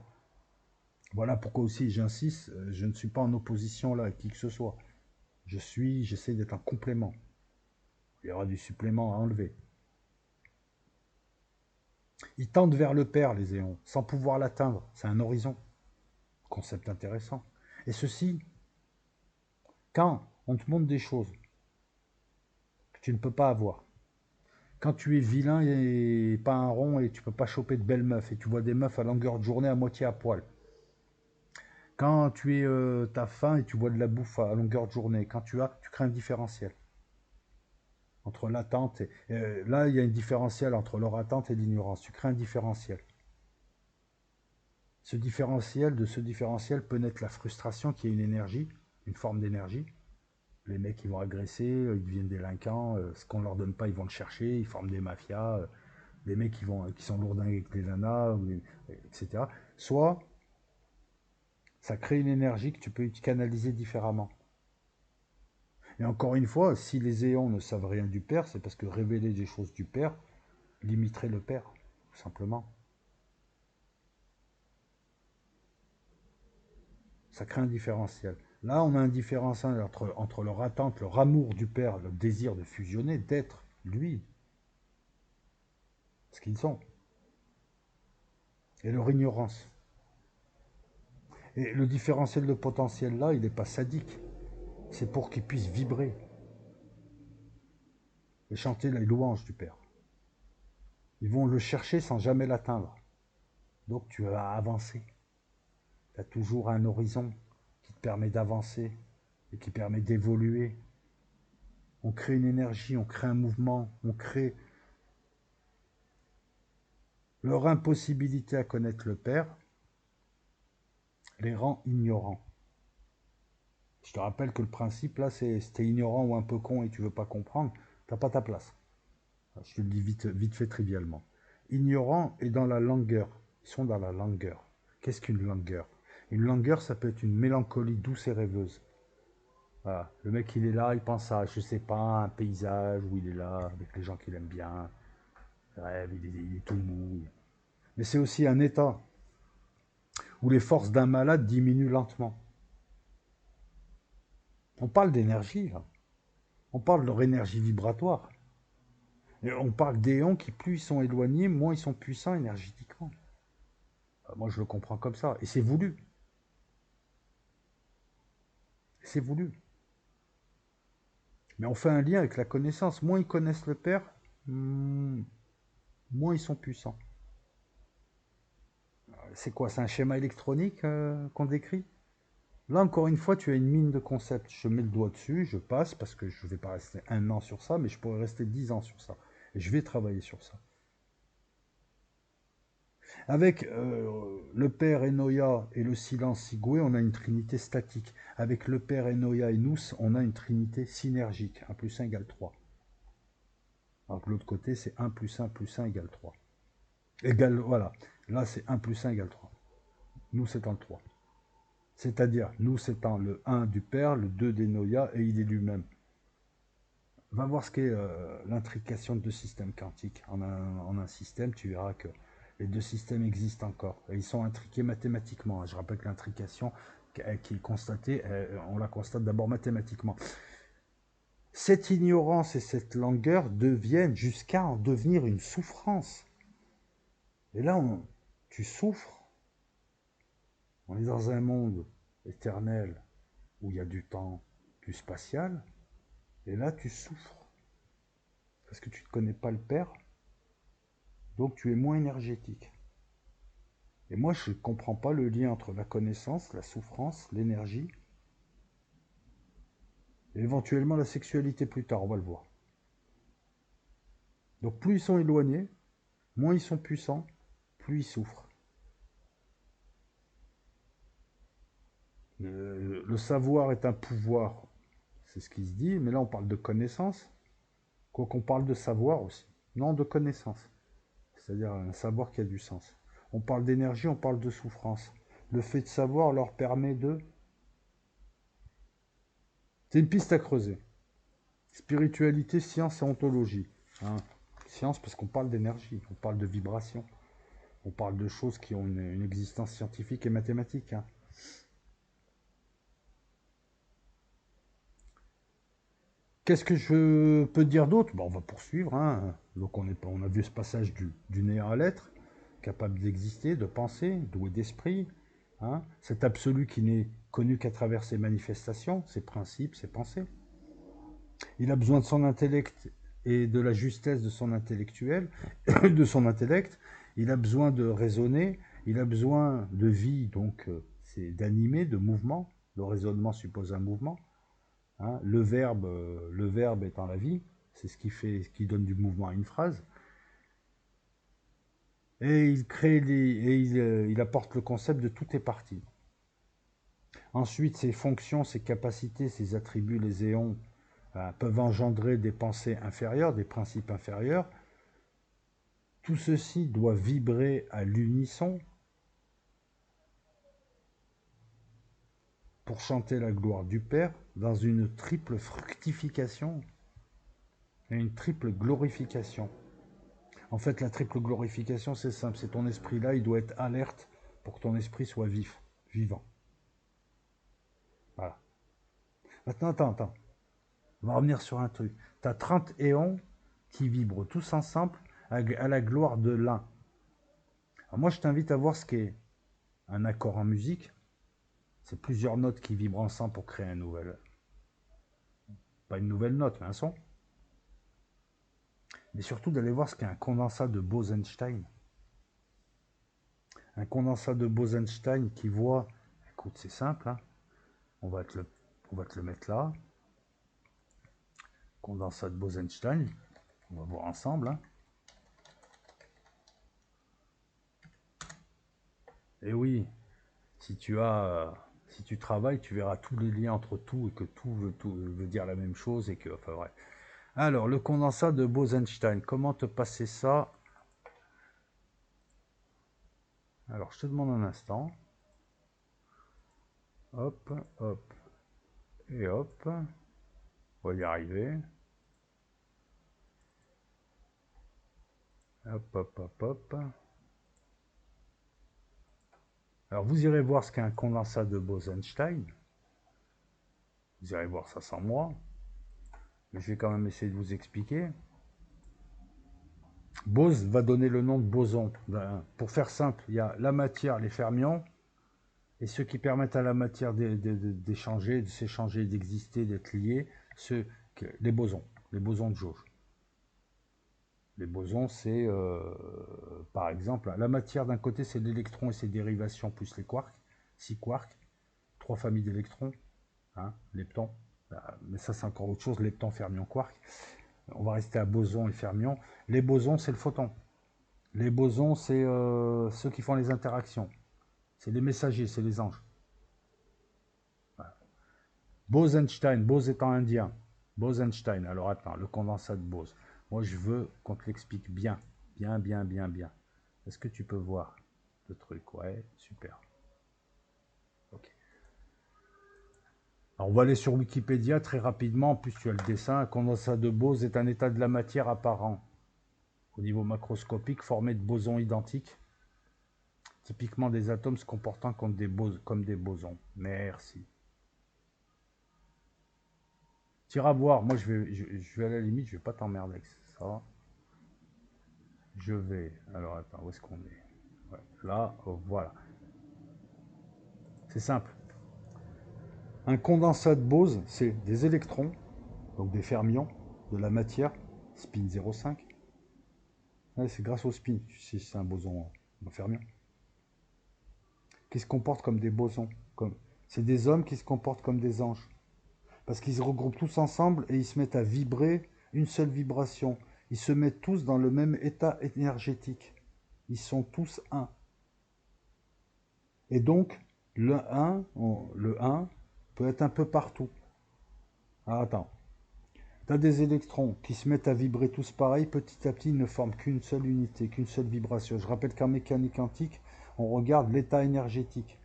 A: Voilà pourquoi aussi j'insiste, je ne suis pas en opposition là avec qui que ce soit. J'essaie d'être un complément. Il y aura du supplément à enlever. Ils tendent vers le Père, les éons, sans pouvoir l'atteindre. C'est un horizon. Concept intéressant. Et ceci, quand on te montre des choses que tu ne peux pas avoir, quand tu es vilain et pas un rond et tu peux pas choper de belles meufs, et tu vois des meufs à longueur de journée à moitié à poil, quand tu es, t'as faim et tu vois de la bouffe à longueur de journée, quand tu crées un différentiel entre l'attente et... là, il y a un différentiel entre leur attente et l'ignorance. Tu crées un différentiel. De ce différentiel peut naître la frustration qui est une énergie, une forme d'énergie. Les mecs, ils vont agresser, ils deviennent délinquants, ce qu'on ne leur donne pas, ils vont le chercher, ils forment des mafias, des mecs qui sont lourdingues avec les nanas, etc. Soit, ça crée une énergie que tu peux canaliser différemment. Et encore une fois, si les éons ne savent rien du Père, c'est parce que révéler des choses du Père limiterait le Père, tout simplement. Ça crée un différentiel. Là, on a un différentiel entre leur attente, leur amour du Père, le désir de fusionner, d'être lui, ce qu'ils sont, et leur ignorance. Et le différentiel de potentiel là, il n'est pas sadique. C'est pour qu'ils puissent vibrer et chanter les louanges du Père. Ils vont le chercher sans jamais l'atteindre. Donc tu vas avancer. Tu as toujours un horizon qui te permet d'avancer et qui permet d'évoluer. On crée une énergie, on crée un mouvement, on crée leur impossibilité à connaître le Père les rend ignorants. Je te rappelle que le principe là, c'est si t'es ignorant ou un peu con et tu veux pas comprendre, t'as pas ta place. Je te le dis vite fait trivialement. Ignorant et dans la langueur. Ils sont dans la langueur. Qu'est-ce qu'une langueur? Une langueur, ça peut être une mélancolie douce et rêveuse. Voilà. Le mec, il est là, il pense à, je sais pas, un paysage où il est là, avec les gens qu'il aime bien. Il rêve, il est tout mou. Mais c'est aussi un état où les forces d'un malade diminuent lentement. On parle d'énergie, là. On parle de leur énergie vibratoire. Et on parle d'éons qui, plus ils sont éloignés, moins ils sont puissants énergétiquement. Moi, je le comprends comme ça. Et c'est voulu. C'est voulu. Mais on fait un lien avec la connaissance. Moins ils connaissent le Père, moins ils sont puissants. C'est quoi? C'est un schéma électronique qu'on décrit? Là, encore une fois, tu as une mine de concepts. Je mets le doigt dessus, je passe, parce que je ne vais pas rester 1 an sur ça, mais je pourrais rester 10 ans sur ça. Et je vais travailler sur ça. Avec le Père Enoya et le silence Sigoué, on a une trinité statique. Avec le Père Enoya et nous, on a une trinité synergique. 1 plus 1 égale 3. Alors que l'autre côté, c'est 1 plus 1 plus 1 égale 3. Voilà. Là, c'est 1 plus 1 égale 3. Nous, c'est en 3. C'est-à-dire, nous, c'est en le 1 du Père, le 2 d'Enoya, et il est lui-même. Va voir ce qu'est l'intrication de deux systèmes quantiques. En un système, tu verras que les deux systèmes existent encore. Et ils sont intriqués mathématiquement. Je rappelle que l'intrication qui est constatée, on la constate d'abord mathématiquement. Cette ignorance et cette langueur deviennent jusqu'à en devenir une souffrance. Et là, tu souffres. On est dans un monde éternel où il y a du temps, du spatial. Et là, tu souffres. Parce que tu ne connais pas le Père. Donc, tu es moins énergétique. Et moi, je ne comprends pas le lien entre la connaissance, la souffrance, l'énergie, et éventuellement la sexualité plus tard, on va le voir. Donc plus ils sont éloignés, moins ils sont puissants, plus ils souffrent. Le savoir est un pouvoir, c'est ce qui se dit, mais là on parle de connaissance, quoi qu'on parle de savoir aussi. Non, de connaissance, c'est-à-dire un savoir qui a du sens. On parle d'énergie, on parle de souffrance. Le fait de savoir leur permet de... C'est une piste à creuser. Spiritualité, science et ontologie. Hein. Science parce qu'on parle d'énergie, on parle de vibration, on parle de choses qui ont une existence scientifique et mathématique. Hein. Qu'est-ce que je peux dire d'autre? Bon, on va poursuivre, hein. Donc on a vu ce passage du néant à l'être, capable d'exister, de penser, doué d'esprit, hein. Cet absolu qui n'est connu qu'à travers ses manifestations, ses principes, ses pensées. Il a besoin de son intellect et de la justesse de son intellectuel, de son intellect. Il a besoin de raisonner, il a besoin de vie, donc c'est d'animer, de mouvement. Le raisonnement suppose un mouvement. Hein. Le verbe étant la vie, c'est ce qui donne du mouvement à une phrase. Et il apporte le concept de tout est parti. Ensuite, ses fonctions, ses capacités, ses attributs, les éons, peuvent engendrer des pensées inférieures, des principes inférieurs. Tout ceci doit vibrer à l'unisson pour chanter la gloire du Père dans une triple fructification et une triple glorification. En fait, la triple glorification, c'est simple, c'est ton esprit là, il doit être alerte pour que ton esprit soit vivant. Voilà. Maintenant, attends. On va revenir sur un truc. Tu as 30 éons qui vibrent tous ensemble à la gloire de l'un. Alors moi, je t'invite à voir ce qu'est un accord en musique. C'est plusieurs notes qui vibrent ensemble pour créer un nouvel... Pas une nouvelle note, mais un son. Mais surtout d'aller voir ce qu'est un condensat de Bose-Einstein. Un condensat de Bose-Einstein qui voit... Écoute, c'est simple, hein. On va te le mettre là. Condensat de Bose-Einstein. On va voir ensemble, hein. Et oui, si tu travailles, tu verras tous les liens entre tout et que tout veut dire la même chose et que, enfin bref. Alors, le condensat de Bose-Einstein, comment te passer ça? Alors, je te demande un instant. Hop, hop, et hop. On va y arriver. Hop, hop, hop, hop. Alors, vous irez voir ce qu'est un condensat de Bose-Einstein. Vous irez voir ça sans moi. Mais je vais quand même essayer de vous expliquer. Bose va donner le nom de boson. Pour faire simple, il y a la matière, les fermions, et ceux qui permettent à la matière d'échanger, de s'échanger, d'exister, d'être liés, les bosons de jauge. Les bosons, c'est, par exemple, la matière d'un côté, c'est l'électron et ses dérivations, plus les quarks, 6 quarks, 3 familles d'électrons, hein, leptons, mais ça c'est encore autre chose, leptons, fermions, quarks. On va rester à bosons et fermions. Les bosons, c'est le photon. Les bosons, c'est ceux qui font les interactions. C'est les messagers, c'est les anges. Voilà. Bose-Einstein, Bose étant indien. Bose-Einstein, alors attends, le condensat de Bose. Moi, je veux qu'on te l'explique bien. Bien. Est-ce que tu peux voir le truc? Ouais, super. Ok. Alors, on va aller sur Wikipédia très rapidement. En plus, tu as le dessin. Un condensat de Bose est un état de la matière apparent au niveau macroscopique formé de bosons identiques, typiquement des atomes se comportant comme des bosons. Merci. Tu iras voir. Moi, je vais à la limite, je vais pas t'emmerder avec ça. Je vais... Alors, attends, où est-ce qu'on est? Ouais, là, oh, voilà. C'est simple. Un condensat de Bose, c'est des électrons, donc des fermions, de la matière, spin 0,5. Ouais, c'est grâce au spin, si c'est un boson, un fermion, qui se comportent comme des bosons. C'est des hommes qui se comportent comme des anges. Parce qu'ils se regroupent tous ensemble et ils se mettent à vibrer une seule vibration. Ils se mettent tous dans le même état énergétique. Ils sont tous un. Et donc, le 1 peut être un peu partout. Alors, attends. Tu as des électrons qui se mettent à vibrer tous pareil, petit à petit, ils ne forment qu'une seule unité, qu'une seule vibration. Je rappelle qu'en mécanique quantique, on regarde l'état énergétique.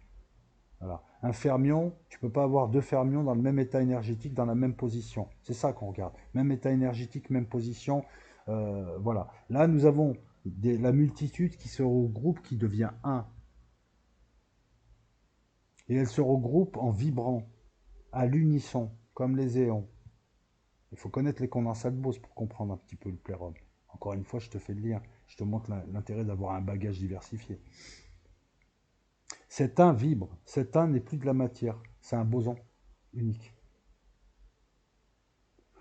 A: Voilà. Un fermion, tu ne peux pas avoir deux fermions dans le même état énergétique, dans la même position. C'est ça qu'on regarde. Même état énergétique, même position. Voilà. Là, nous avons la multitude qui se regroupe, qui devient un. Et elle se regroupe en vibrant, à l'unisson, comme les éons. Il faut connaître les condensats de Bose pour comprendre un petit peu le plérum. Encore une fois, je te fais le lien. Je te montre l'intérêt d'avoir un bagage diversifié. Cet 1 vibre. Cet 1 n'est plus de la matière. C'est un boson unique.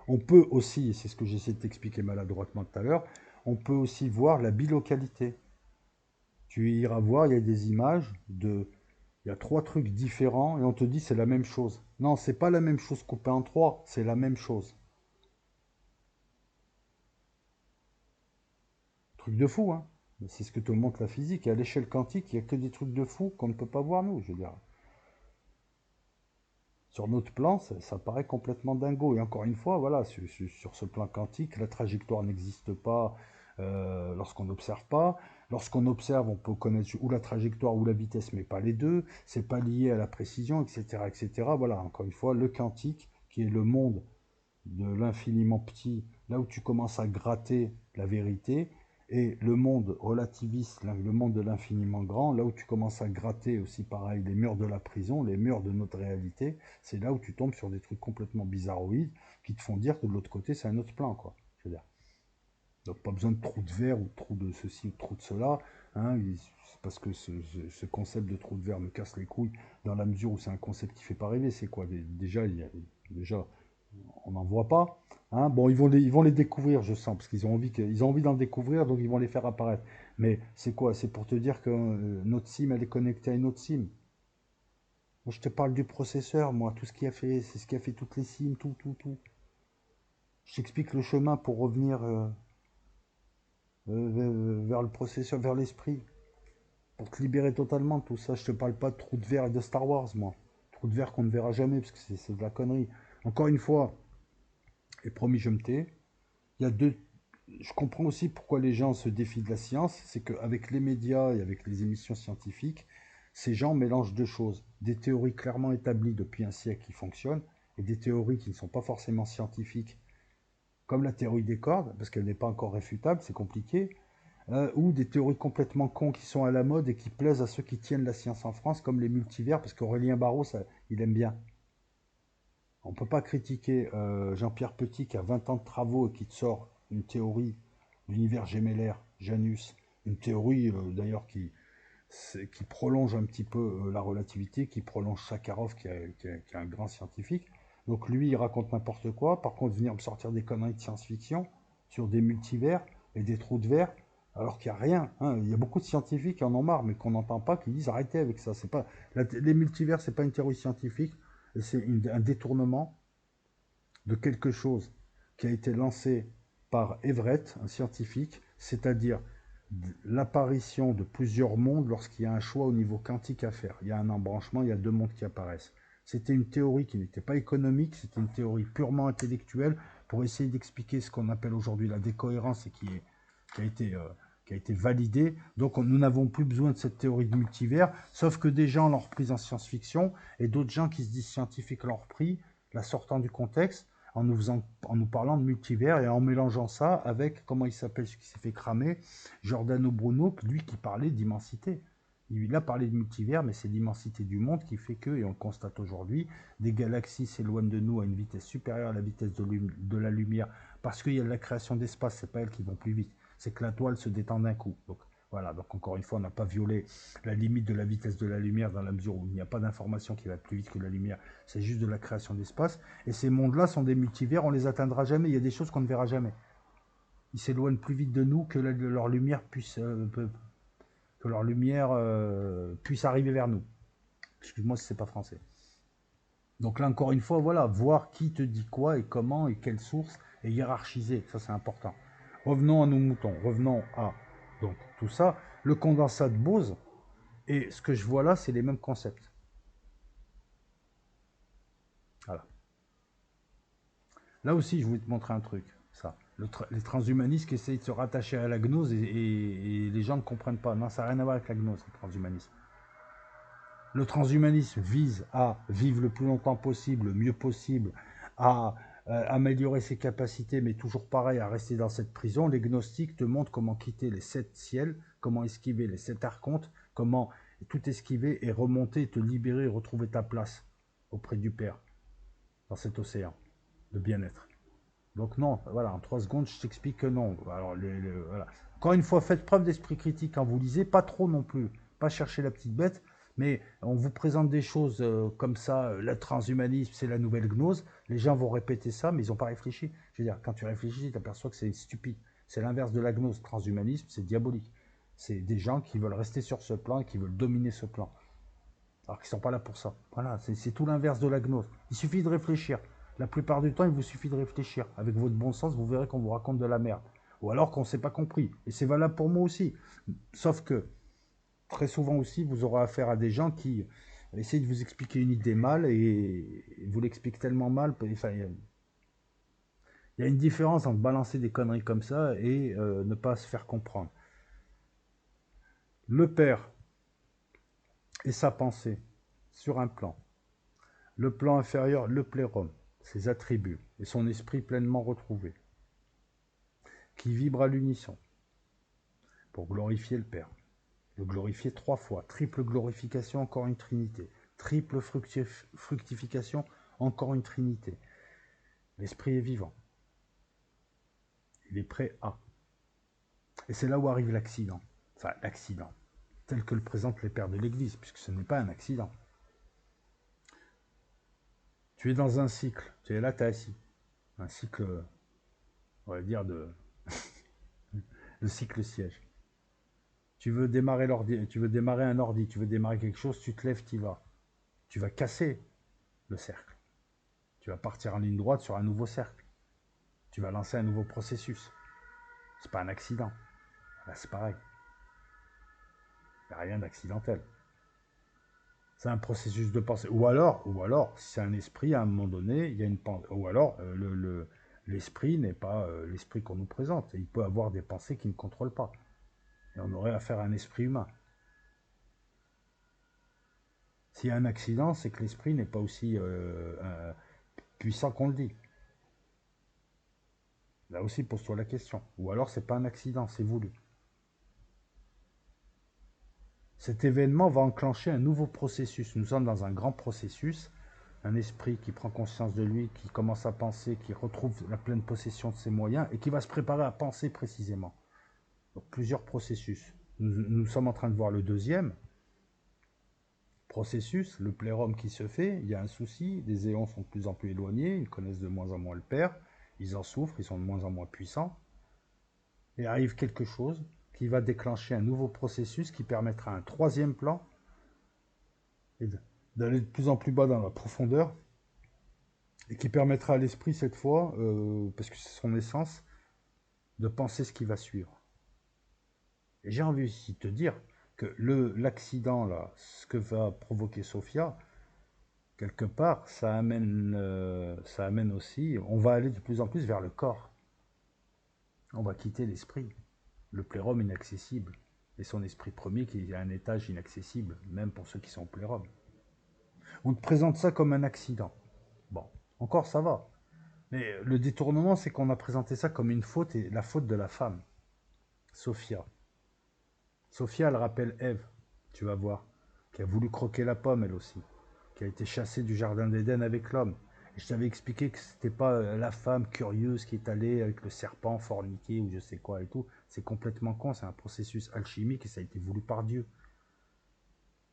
A: On peut aussi, et c'est ce que j'essaie de t'expliquer maladroitement tout à l'heure, on peut aussi voir la bilocalité. Tu iras voir, il y a des images de... Il y a 3 trucs différents et on te dit c'est la même chose. Non, c'est pas la même chose coupée en 3, c'est la même chose. Truc de fou, hein. C'est ce que te montre la physique. Et à l'échelle quantique, il n'y a que des trucs de fou qu'on ne peut pas voir nous, je veux dire. Sur notre plan, ça paraît complètement dingo. Et encore une fois, voilà, sur ce plan quantique, la trajectoire n'existe pas lorsqu'on n'observe pas. Lorsqu'on observe, on peut connaître ou la trajectoire ou la vitesse, mais pas les deux. C'est pas lié à la précision, etc., etc. Voilà, encore une fois, le quantique, qui est le monde de l'infiniment petit, là où tu commences à gratter la vérité, et le monde relativiste, le monde de l'infiniment grand, là où tu commences à gratter aussi pareil les murs de la prison, les murs de notre réalité, c'est là où tu tombes sur des trucs complètement bizarroïdes qui te font dire que de l'autre côté c'est un autre plan, quoi. Je veux dire. Donc pas besoin de trou de verre ou de trou de ceci ou de trou de cela, hein, parce que ce concept de trou de verre me casse les couilles dans la mesure où c'est un concept qui fait pas rêver. C'est quoi déjà, déjà on n'en voit pas. Hein. Bon, ils vont les découvrir, je sens, parce qu'ils ont envie d'en découvrir, donc ils vont les faire apparaître. Mais c'est quoi? C'est pour te dire que notre SIM, elle est connectée à une autre SIM. Moi, je te parle du processeur, moi, tout ce qui a fait, c'est ce qui a fait toutes les SIM, tout, tout, tout. Je t'explique le chemin pour revenir vers le processeur, vers l'esprit, pour te libérer totalement de tout ça. Je te parle pas de trou de verre et de Star Wars, moi. Trou de verre qu'on ne verra jamais, parce que c'est de la connerie. Encore une fois, et promis, je me tais. Il y a deux. Je comprends aussi pourquoi les gens se défient de la science, c'est qu'avec les médias et avec les émissions scientifiques, ces gens mélangent deux choses. Des théories clairement établies depuis un siècle qui fonctionnent, et des théories qui ne sont pas forcément scientifiques, comme la théorie des cordes, parce qu'elle n'est pas encore réfutable, c'est compliqué, ou des théories complètement cons qui sont à la mode et qui plaisent à ceux qui tiennent la science en France, comme les multivers, parce qu'Aurélien Barraud, il aime bien. On ne peut pas critiquer Jean-Pierre Petit qui a 20 ans de travaux et qui te sort une théorie d'univers gémellaire, Janus, une théorie d'ailleurs qui prolonge un petit peu la relativité, qui prolonge Sakharov qui est un grand scientifique. Donc lui, il raconte n'importe quoi. Par contre, venir me sortir des conneries de science-fiction sur des multivers et des trous de verre, alors qu'il n'y a rien. Hein. Il y a beaucoup de scientifiques qui en ont marre, mais qu'on n'entend pas, qui disent arrêtez avec ça. C'est pas, les multivers, c'est pas une théorie scientifique, et c'est un détournement de quelque chose qui a été lancé par Everett, un scientifique, c'est-à-dire l'apparition de plusieurs mondes lorsqu'il y a un choix au niveau quantique à faire. Il y a un embranchement, il y a deux mondes qui apparaissent. C'était une théorie qui n'était pas économique, c'était une théorie purement intellectuelle pour essayer d'expliquer ce qu'on appelle aujourd'hui la décohérence et qui a été validée. Donc nous n'avons plus besoin de cette théorie de multivers, sauf que des gens l'ont reprise en science-fiction et d'autres gens qui se disent scientifiques l'ont repris, la sortant du contexte, en nous parlant de multivers et en mélangeant ça avec, comment il s'appelle, ce qui s'est fait cramer, Giordano Bruno, lui qui parlait d'immensité. Il a parlé de multivers, mais c'est l'immensité du monde qui fait que, et on le constate aujourd'hui, des galaxies s'éloignent de nous à une vitesse supérieure à la vitesse de la lumière, parce qu'il y a de la création d'espace, c'est pas elles qui vont plus vite, c'est que la toile se détend d'un coup. Donc voilà, donc encore une fois, on n'a pas violé la limite de la vitesse de la lumière dans la mesure où il n'y a pas d'information qui va plus vite que la lumière, c'est juste de la création d'espace. Et ces mondes-là sont des multivers, on les atteindra jamais, il y a des choses qu'on ne verra jamais. Ils s'éloignent plus vite de nous que leur lumière puisse arriver vers nous. Excuse-moi si c'est pas français. Donc là encore une fois, voilà, voir qui te dit quoi et comment et quelle source et hiérarchiser, ça c'est important. Revenons à nos moutons, revenons à donc tout ça, le condensat de Bose et ce que je vois là, c'est les mêmes concepts. Voilà. Là aussi, je voulais te montrer un truc, ça. Les transhumanistes qui essayent de se rattacher à la gnose et les gens ne comprennent pas. Non, ça n'a rien à voir avec la gnose, le transhumanisme. Le transhumanisme vise à vivre le plus longtemps possible, le mieux possible, à améliorer ses capacités, mais toujours pareil, à rester dans cette prison. Les gnostiques te montrent comment quitter les 7 ciels, comment esquiver les 7 archontes, comment tout esquiver et remonter, te libérer et retrouver ta place auprès du Père, dans cet océan de bien-être. Donc non, voilà, en 3 secondes, je t'explique que non. Alors, voilà. Encore une fois, faites preuve d'esprit critique quand vous lisez, pas trop non plus, pas chercher la petite bête, mais on vous présente des choses comme ça, le transhumanisme, c'est la nouvelle gnose, les gens vont répéter ça, mais ils n'ont pas réfléchi. Je veux dire, quand tu réfléchis, tu t'aperçois que c'est stupide. C'est l'inverse de la gnose, transhumanisme, c'est diabolique. C'est des gens qui veulent rester sur ce plan et qui veulent dominer ce plan. Alors qu'ils ne sont pas là pour ça. Voilà, c'est tout l'inverse de la gnose. Il suffit de réfléchir. La plupart du temps, il vous suffit de réfléchir. Avec votre bon sens, vous verrez qu'on vous raconte de la merde. Ou alors qu'on ne s'est pas compris. Et c'est valable pour moi aussi. Sauf que, très souvent aussi, vous aurez affaire à des gens qui essayent de vous expliquer une idée mal et vous l'expliquent tellement mal. Enfin, il y a une différence entre balancer des conneries comme ça et ne pas se faire comprendre. Le père et sa pensée sur un plan. Le plan inférieur, le plérum, ses attributs et son esprit pleinement retrouvé, qui vibre à l'unisson pour glorifier le Père. Le glorifier 3 fois, triple glorification, encore une trinité, triple fructification, encore une trinité. L'esprit est vivant, il est prêt à. Et c'est là où arrive l'accident, enfin l'accident, tel que le présentent les pères de l'Église, puisque ce n'est pas un accident. Tu es dans un cycle, tu es là, tu es assis, un cycle, on va dire, de cycle siège. Tu veux démarrer l'ordi, tu veux démarrer un ordi, tu veux démarrer quelque chose, tu te lèves, tu y vas. Tu vas casser le cercle. Tu vas partir en ligne droite sur un nouveau cercle. Tu vas lancer un nouveau processus. C'est pas un accident. Là, c'est pareil. Il n'y a rien d'accidentel. C'est un processus de pensée. Ou alors, si c'est un esprit, à un moment donné, il y a une pensée. Ou alors, l'esprit n'est pas l'esprit qu'on nous présente. Il peut avoir des pensées qui ne contrôlent pas. Et on aurait affaire à un esprit humain. S'il y a un accident, c'est que l'esprit n'est pas aussi puissant qu'on le dit. Là aussi, pose-toi la question. Ou alors, c'est pas un accident, c'est voulu. Cet événement va enclencher un nouveau processus. Nous sommes dans un grand processus. Un esprit qui prend conscience de lui, qui commence à penser, qui retrouve la pleine possession de ses moyens et qui va se préparer à penser précisément. Donc, plusieurs processus. Nous sommes en train de voir le deuxième processus, le plérum qui se fait. Il y a un souci, les éons sont de plus en plus éloignés, ils connaissent de moins en moins le Père, ils en souffrent, ils sont de moins en moins puissants. Et arrive quelque chose qui va déclencher un nouveau processus qui permettra un troisième plan et d'aller de plus en plus bas dans la profondeur et qui permettra à l'esprit cette fois, parce que c'est son essence, de penser ce qui va suivre. Et j'ai envie aussi de te dire que l'accident là, ce que va provoquer Sophia, quelque part, ça amène aussi, on va aller de plus en plus vers le corps. On va quitter l'esprit, le plérum inaccessible, et son esprit premier qui est à un étage inaccessible, même pour ceux qui sont au plérum. On te présente ça comme un accident. Bon, encore ça va. Mais le détournement, c'est qu'on a présenté ça comme une faute, et la faute de la femme, Sophia. Sophia, elle rappelle Ève, tu vas voir, qui a voulu croquer la pomme, elle aussi, qui a été chassée du jardin d'Éden avec l'homme. Et je t'avais expliqué que c'était pas la femme curieuse qui est allée avec le serpent forniquer ou je sais quoi et tout. C'est complètement con, c'est un processus alchimique et ça a été voulu par Dieu.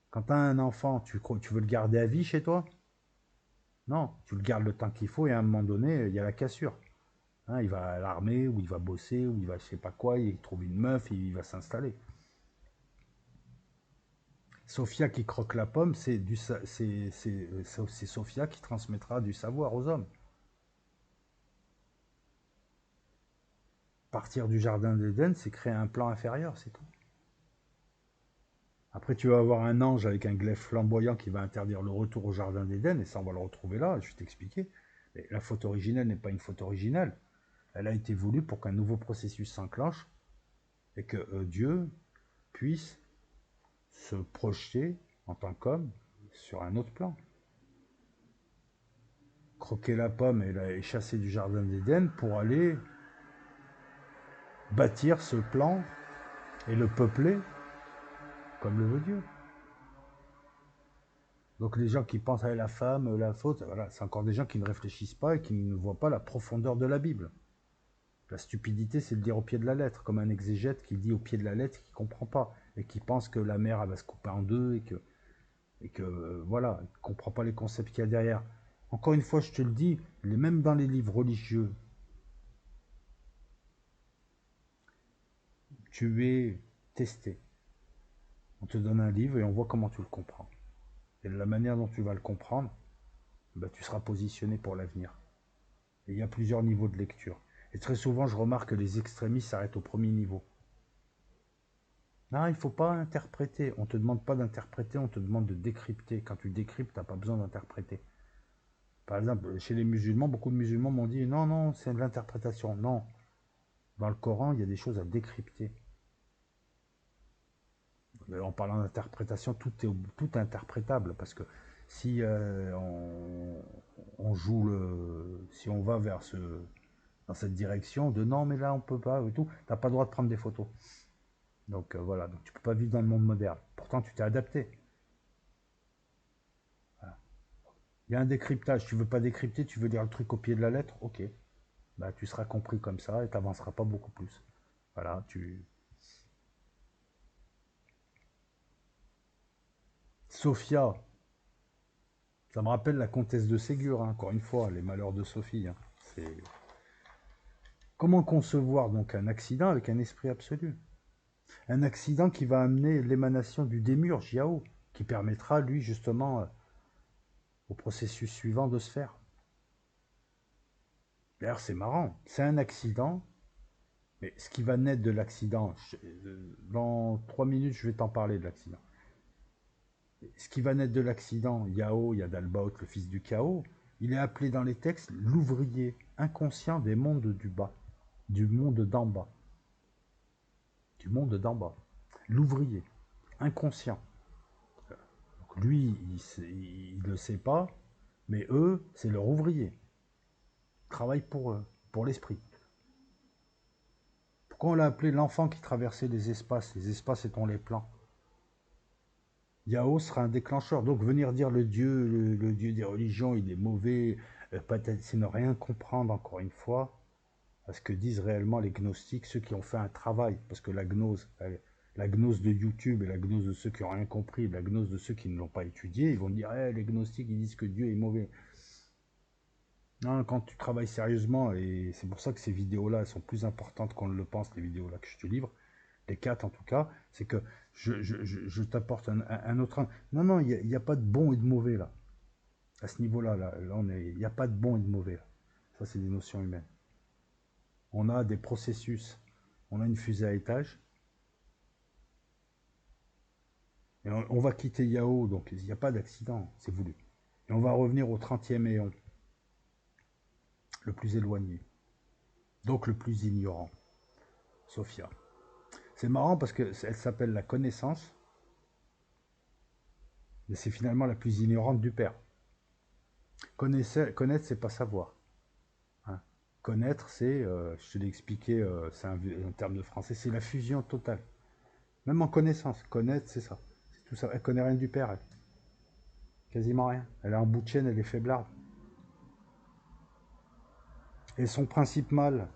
A: Quand tu as un enfant, tu veux le garder à vie chez toi? Non, tu le gardes le temps qu'il faut et à un moment donné, il y a la cassure. Hein, il va à l'armée, ou il va bosser, ou il va je sais pas quoi, il trouve une meuf, et il va s'installer. Sophia qui croque la pomme, c'est Sophia qui transmettra du savoir aux hommes. Partir du jardin d'Éden, c'est créer un plan inférieur, c'est tout. Après, tu vas avoir un ange avec un glaive flamboyant qui va interdire le retour au jardin d'Éden, et ça, on va le retrouver là, je vais t'expliquer. La faute originelle n'est pas une faute originelle. Elle a été voulue pour qu'un nouveau processus s'enclenche et que Dieu puisse se projeter en tant qu'homme sur un autre plan. Croquer la pomme et chasser du jardin d'Éden pour aller bâtir ce plan et le peupler comme le veut Dieu. Donc les gens qui pensent à la femme, la faute, voilà, c'est encore des gens qui ne réfléchissent pas et qui ne voient pas la profondeur de la Bible. La stupidité, c'est de dire au pied de la lettre, comme un exégète qui dit au pied de la lettre qui ne comprend pas et qui pense que la mer elle va se couper en deux et que voilà, il ne comprend pas les concepts qu'il y a derrière. Encore une fois, je te le dis, même dans les livres religieux, tu es testé. On te donne un livre et on voit comment tu le comprends. Et de la manière dont tu vas le comprendre, bah, tu seras positionné pour l'avenir. Et il y a plusieurs niveaux de lecture. Et très souvent, je remarque que les extrémistes s'arrêtent au premier niveau. Non, il ne faut pas interpréter. On ne te demande pas d'interpréter, on te demande de décrypter. Quand tu décryptes, tu n'as pas besoin d'interpréter. Par exemple, chez les musulmans, beaucoup de musulmans m'ont dit non, non, c'est de l'interprétation. Non. Dans le Coran, il y a des choses à décrypter. En parlant d'interprétation, tout est interprétable. Parce que si on joue si on va dans cette direction de non, mais là on peut pas et tout, tu n'as pas le droit de prendre des photos. Donc voilà, donc tu peux pas vivre dans le monde moderne. Pourtant, tu t'es adapté. Voilà. Il y a un décryptage. Tu veux pas décrypter, tu veux lire le truc au pied de la lettre, ok. Bah, tu seras compris comme ça et tu n'avanceras pas beaucoup plus. Voilà, Sophia, ça me rappelle la comtesse de Ségur, hein, encore une fois, les malheurs de Sophie. Hein. C'est... Comment concevoir donc un accident avec un esprit absolu? Un accident qui va amener l'émanation du démiurge, Yao, qui permettra, lui, justement, au processus suivant de se faire. D'ailleurs, c'est marrant, c'est un accident, mais ce qui va naître de l'accident, dans 3 minutes, je vais t'en parler de l'accident. Ce qui va naître de l'accident, Yao, Yadalbaoth, le fils du chaos, il est appelé dans les textes l'ouvrier inconscient des mondes du bas, du monde d'en bas. Du monde d'en bas. L'ouvrier inconscient. Donc lui, il ne le sait pas, mais eux, c'est leur ouvrier. Ils travaillent pour eux, pour l'esprit. Pourquoi on l'a appelé l'enfant qui traversait les espaces? Les espaces étant les plans. Yao sera un déclencheur. Donc venir dire le Dieu des religions, il est mauvais, c'est ne rien comprendre encore une fois à ce que disent réellement les gnostiques, ceux qui ont fait un travail. Parce que la gnose de YouTube et la gnose de ceux qui n'ont rien compris, la gnose de ceux qui ne l'ont pas étudié, ils vont dire les gnostiques ils disent que Dieu est mauvais. Non, quand tu travailles sérieusement, et c'est pour ça que ces vidéos-là sont plus importantes qu'on ne le pense, les vidéos-là que je te livre, les 4 en tout cas, c'est que je t'apporte un autre... Non, non, il n'y a pas de bon et de mauvais là. À ce niveau-là, il n'y a pas de bon et de mauvais là. Ça, c'est des notions humaines. On a des processus. On a une fusée à étage. Et on va quitter Yao, donc il n'y a pas d'accident, c'est voulu. Et on va revenir au 30e éon, le plus éloigné. Donc le plus ignorant. Sophia. C'est marrant parce qu'elle s'appelle la connaissance, mais c'est finalement la plus ignorante du Père. Connaître, c'est pas savoir. Hein. Connaître, c'est, je te l'ai expliqué, c'est un terme de français, c'est la fusion totale. Même en connaissance, connaître, c'est ça. C'est tout ça. Elle connaît rien du Père, elle. Quasiment rien. Elle a un bout de chaîne, elle est faiblarde. Et son principe mal,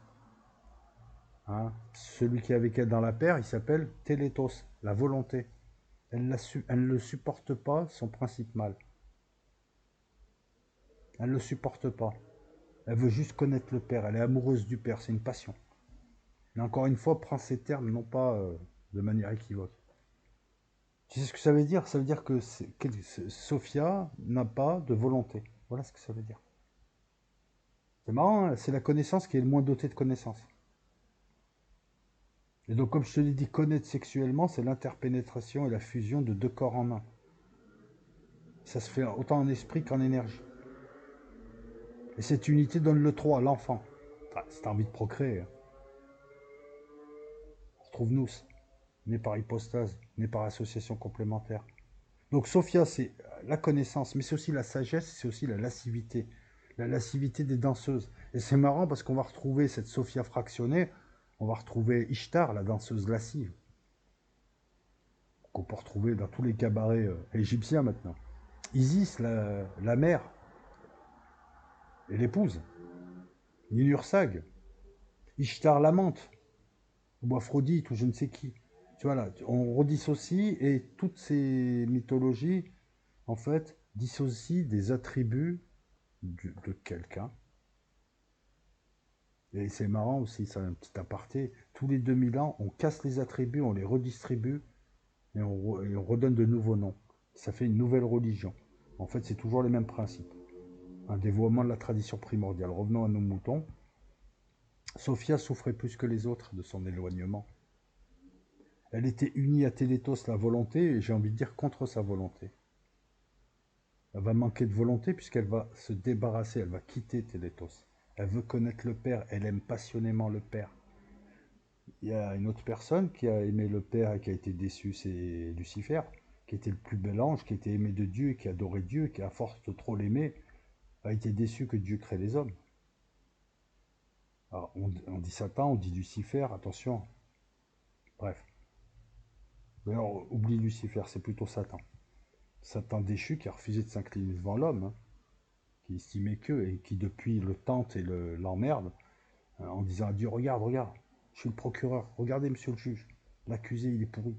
A: hein, celui qui est avec elle dans la paire, il s'appelle Télétos, la volonté. Elle ne le supporte pas, son principe mal. Elle ne le supporte pas. Elle veut juste connaître le Père. Elle est amoureuse du Père. C'est une passion. Mais encore une fois, prends ces termes non pas de manière équivoque. Tu sais ce que ça veut dire? Ça veut dire que Sophia n'a pas de volonté. Voilà ce que ça veut dire. C'est marrant, hein, c'est la connaissance qui est le moins dotée de connaissances. Et donc, comme je te l'ai dit, connaître sexuellement, c'est l'interpénétration et la fusion de deux corps en un. Ça se fait autant en esprit qu'en énergie. Et cette unité donne le 3, l'enfant. Enfin, si tu as envie de procréer. Hein. On retrouve nous, né par hypostase, né par association complémentaire. Donc Sophia, c'est la connaissance, mais c'est aussi la sagesse, c'est aussi la lascivité des danseuses. Et c'est marrant parce qu'on va retrouver cette Sophia fractionnée, on va retrouver Ishtar, la danseuse lascive, qu'on peut retrouver dans tous les cabarets égyptiens maintenant. Isis, la mère, et l'épouse. Ninursag, Ishtar l'amante, ou Aphrodite, ou je ne sais qui. Tu vois là, on redissocie et toutes ces mythologies, en fait, dissocient des attributs de quelqu'un. Et c'est marrant aussi, c'est un petit aparté. Tous les 2000 ans, on casse les attributs, on les redistribue et on redonne de nouveaux noms. Ça fait une nouvelle religion. En fait, c'est toujours les mêmes principes. Un dévoiement de la tradition primordiale. Revenons à nos moutons. Sophia souffrait plus que les autres de son éloignement. Elle était unie à Télétos la volonté, et j'ai envie de dire contre sa volonté. Elle va manquer de volonté puisqu'elle va se débarrasser, elle va quitter Télétos. Elle veut connaître le Père, elle aime passionnément le Père. Il y a une autre personne qui a aimé le Père et qui a été déçue, c'est Lucifer, qui était le plus bel ange, qui était aimé de Dieu et qui adorait Dieu, qui à force de trop l'aimer, a été déçu que Dieu crée les hommes. Alors, on dit Satan, on dit Lucifer, attention. Bref. D'ailleurs, oublie Lucifer, c'est plutôt Satan. Satan déchu qui a refusé de s'incliner devant l'homme, hein, qui estimait que, et qui depuis le tente et l'emmerde, en disant à Dieu, regarde, regarde, je suis le procureur, regardez monsieur le juge, l'accusé il est pourri.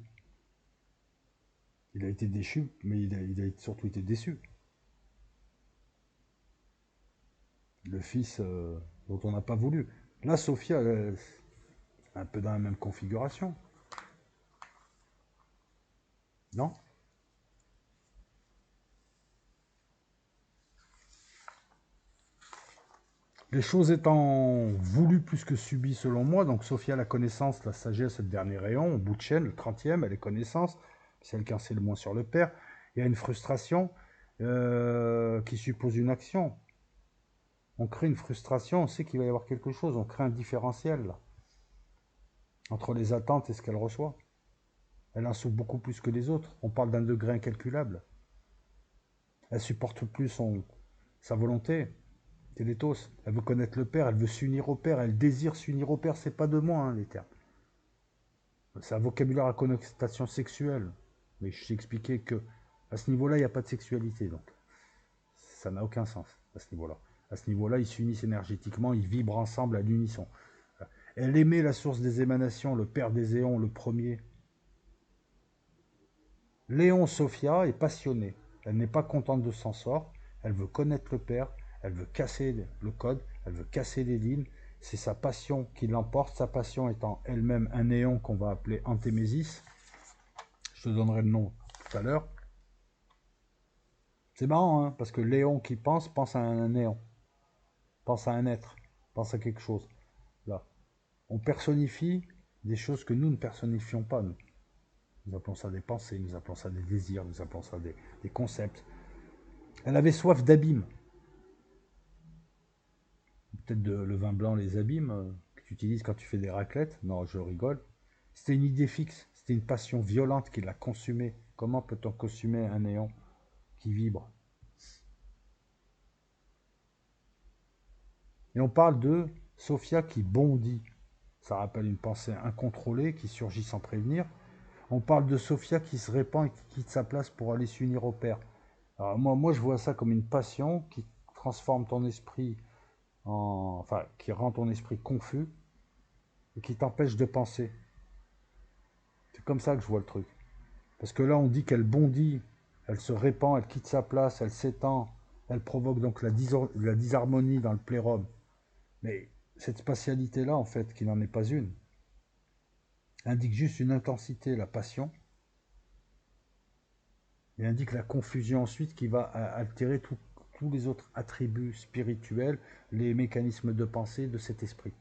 A: Il a été déchu, mais il a surtout été déçu. Le fils dont on n'a pas voulu. Là, Sophia, un peu dans la même configuration. Non? Les choses étant voulues plus que subies selon moi, donc Sophia la connaissance, la sagesse, le dernier rayon, au bout de chaîne, le 30e, elle est connaissance, celle qui en sait le moins sur le père. Il y a une frustration qui suppose une action. On crée une frustration, on sait qu'il va y avoir quelque chose, on crée un différentiel là, entre les attentes et ce qu'elle reçoit. Elle en souffre beaucoup plus que les autres, on parle d'un degré incalculable. Elle supporte plus sa volonté, Télétos. Elle veut connaître le Père, elle veut s'unir au Père, elle désire s'unir au Père, c'est pas de moi hein, les termes. C'est un vocabulaire à connotation sexuelle. Mais je t'ai expliqué que à ce niveau-là, il n'y a pas de sexualité, donc ça n'a aucun sens à ce niveau-là. À ce niveau-là, ils s'unissent énergétiquement, ils vibrent ensemble à l'unisson. Elle aimait la source des émanations, le Père des éons, le premier. Léon Sophia est passionnée. Elle n'est pas contente de son sort. Elle veut connaître le Père. Elle veut casser le code. Elle veut casser les lignes. C'est sa passion qui l'emporte. Sa passion étant elle-même un néon qu'on va appeler Antémésis. Je te donnerai le nom tout à l'heure. C'est marrant, hein, parce que Léon qui pense à un néon. Pense à un être. Pense à quelque chose. Là. On personnifie des choses que nous ne personnifions pas, nous. Nous appelons ça des pensées, nous appelons ça des désirs, nous appelons ça des concepts. Elle avait soif d'abîmes. Peut-être le vin blanc, les abîmes que tu utilises quand tu fais des raclettes. Non, je rigole. C'était une idée fixe, c'était une passion violente qui l'a consumée. Comment peut-on consumer un néon qui vibre? Et on parle de Sophia qui bondit. Ça rappelle une pensée incontrôlée qui surgit sans prévenir. On parle de Sophia qui se répand et qui quitte sa place pour aller s'unir au Père. Alors moi, je vois ça comme une passion qui transforme ton esprit enfin, qui rend ton esprit confus et qui t'empêche de penser. C'est comme ça que je vois le truc. Parce que là, on dit qu'elle bondit, elle se répand, elle quitte sa place, elle s'étend, elle provoque donc la disharmonie dans le plérum. Mais cette spatialité-là, en fait, qui n'en est pas une, indique juste une intensité, la passion, et indique la confusion ensuite qui va altérer tous les autres attributs spirituels, les mécanismes de pensée de cet esprit.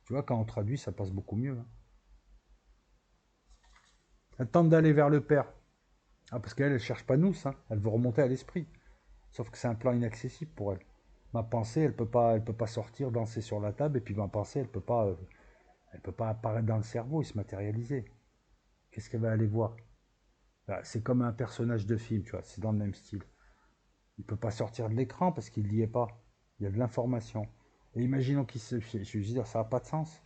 A: Tu vois, quand on traduit, ça passe beaucoup mieux. Hein. Elle tente d'aller vers le Père. Ah, parce qu'elle ne cherche pas nous, ça. Elle veut remonter à l'esprit. Sauf que c'est un plan inaccessible pour elle. Ma pensée, elle peut pas sortir, danser sur la table, et puis ma pensée, elle peut pas apparaître dans le cerveau et se matérialiser. Qu'est-ce qu'elle va aller voir? C'est comme un personnage de film, tu vois, c'est dans le même style. Il ne peut pas sortir de l'écran parce qu'il n'y est pas. Il y a de l'information. Et imaginons qu'il se... Je veux dire, ça n'a pas de sens.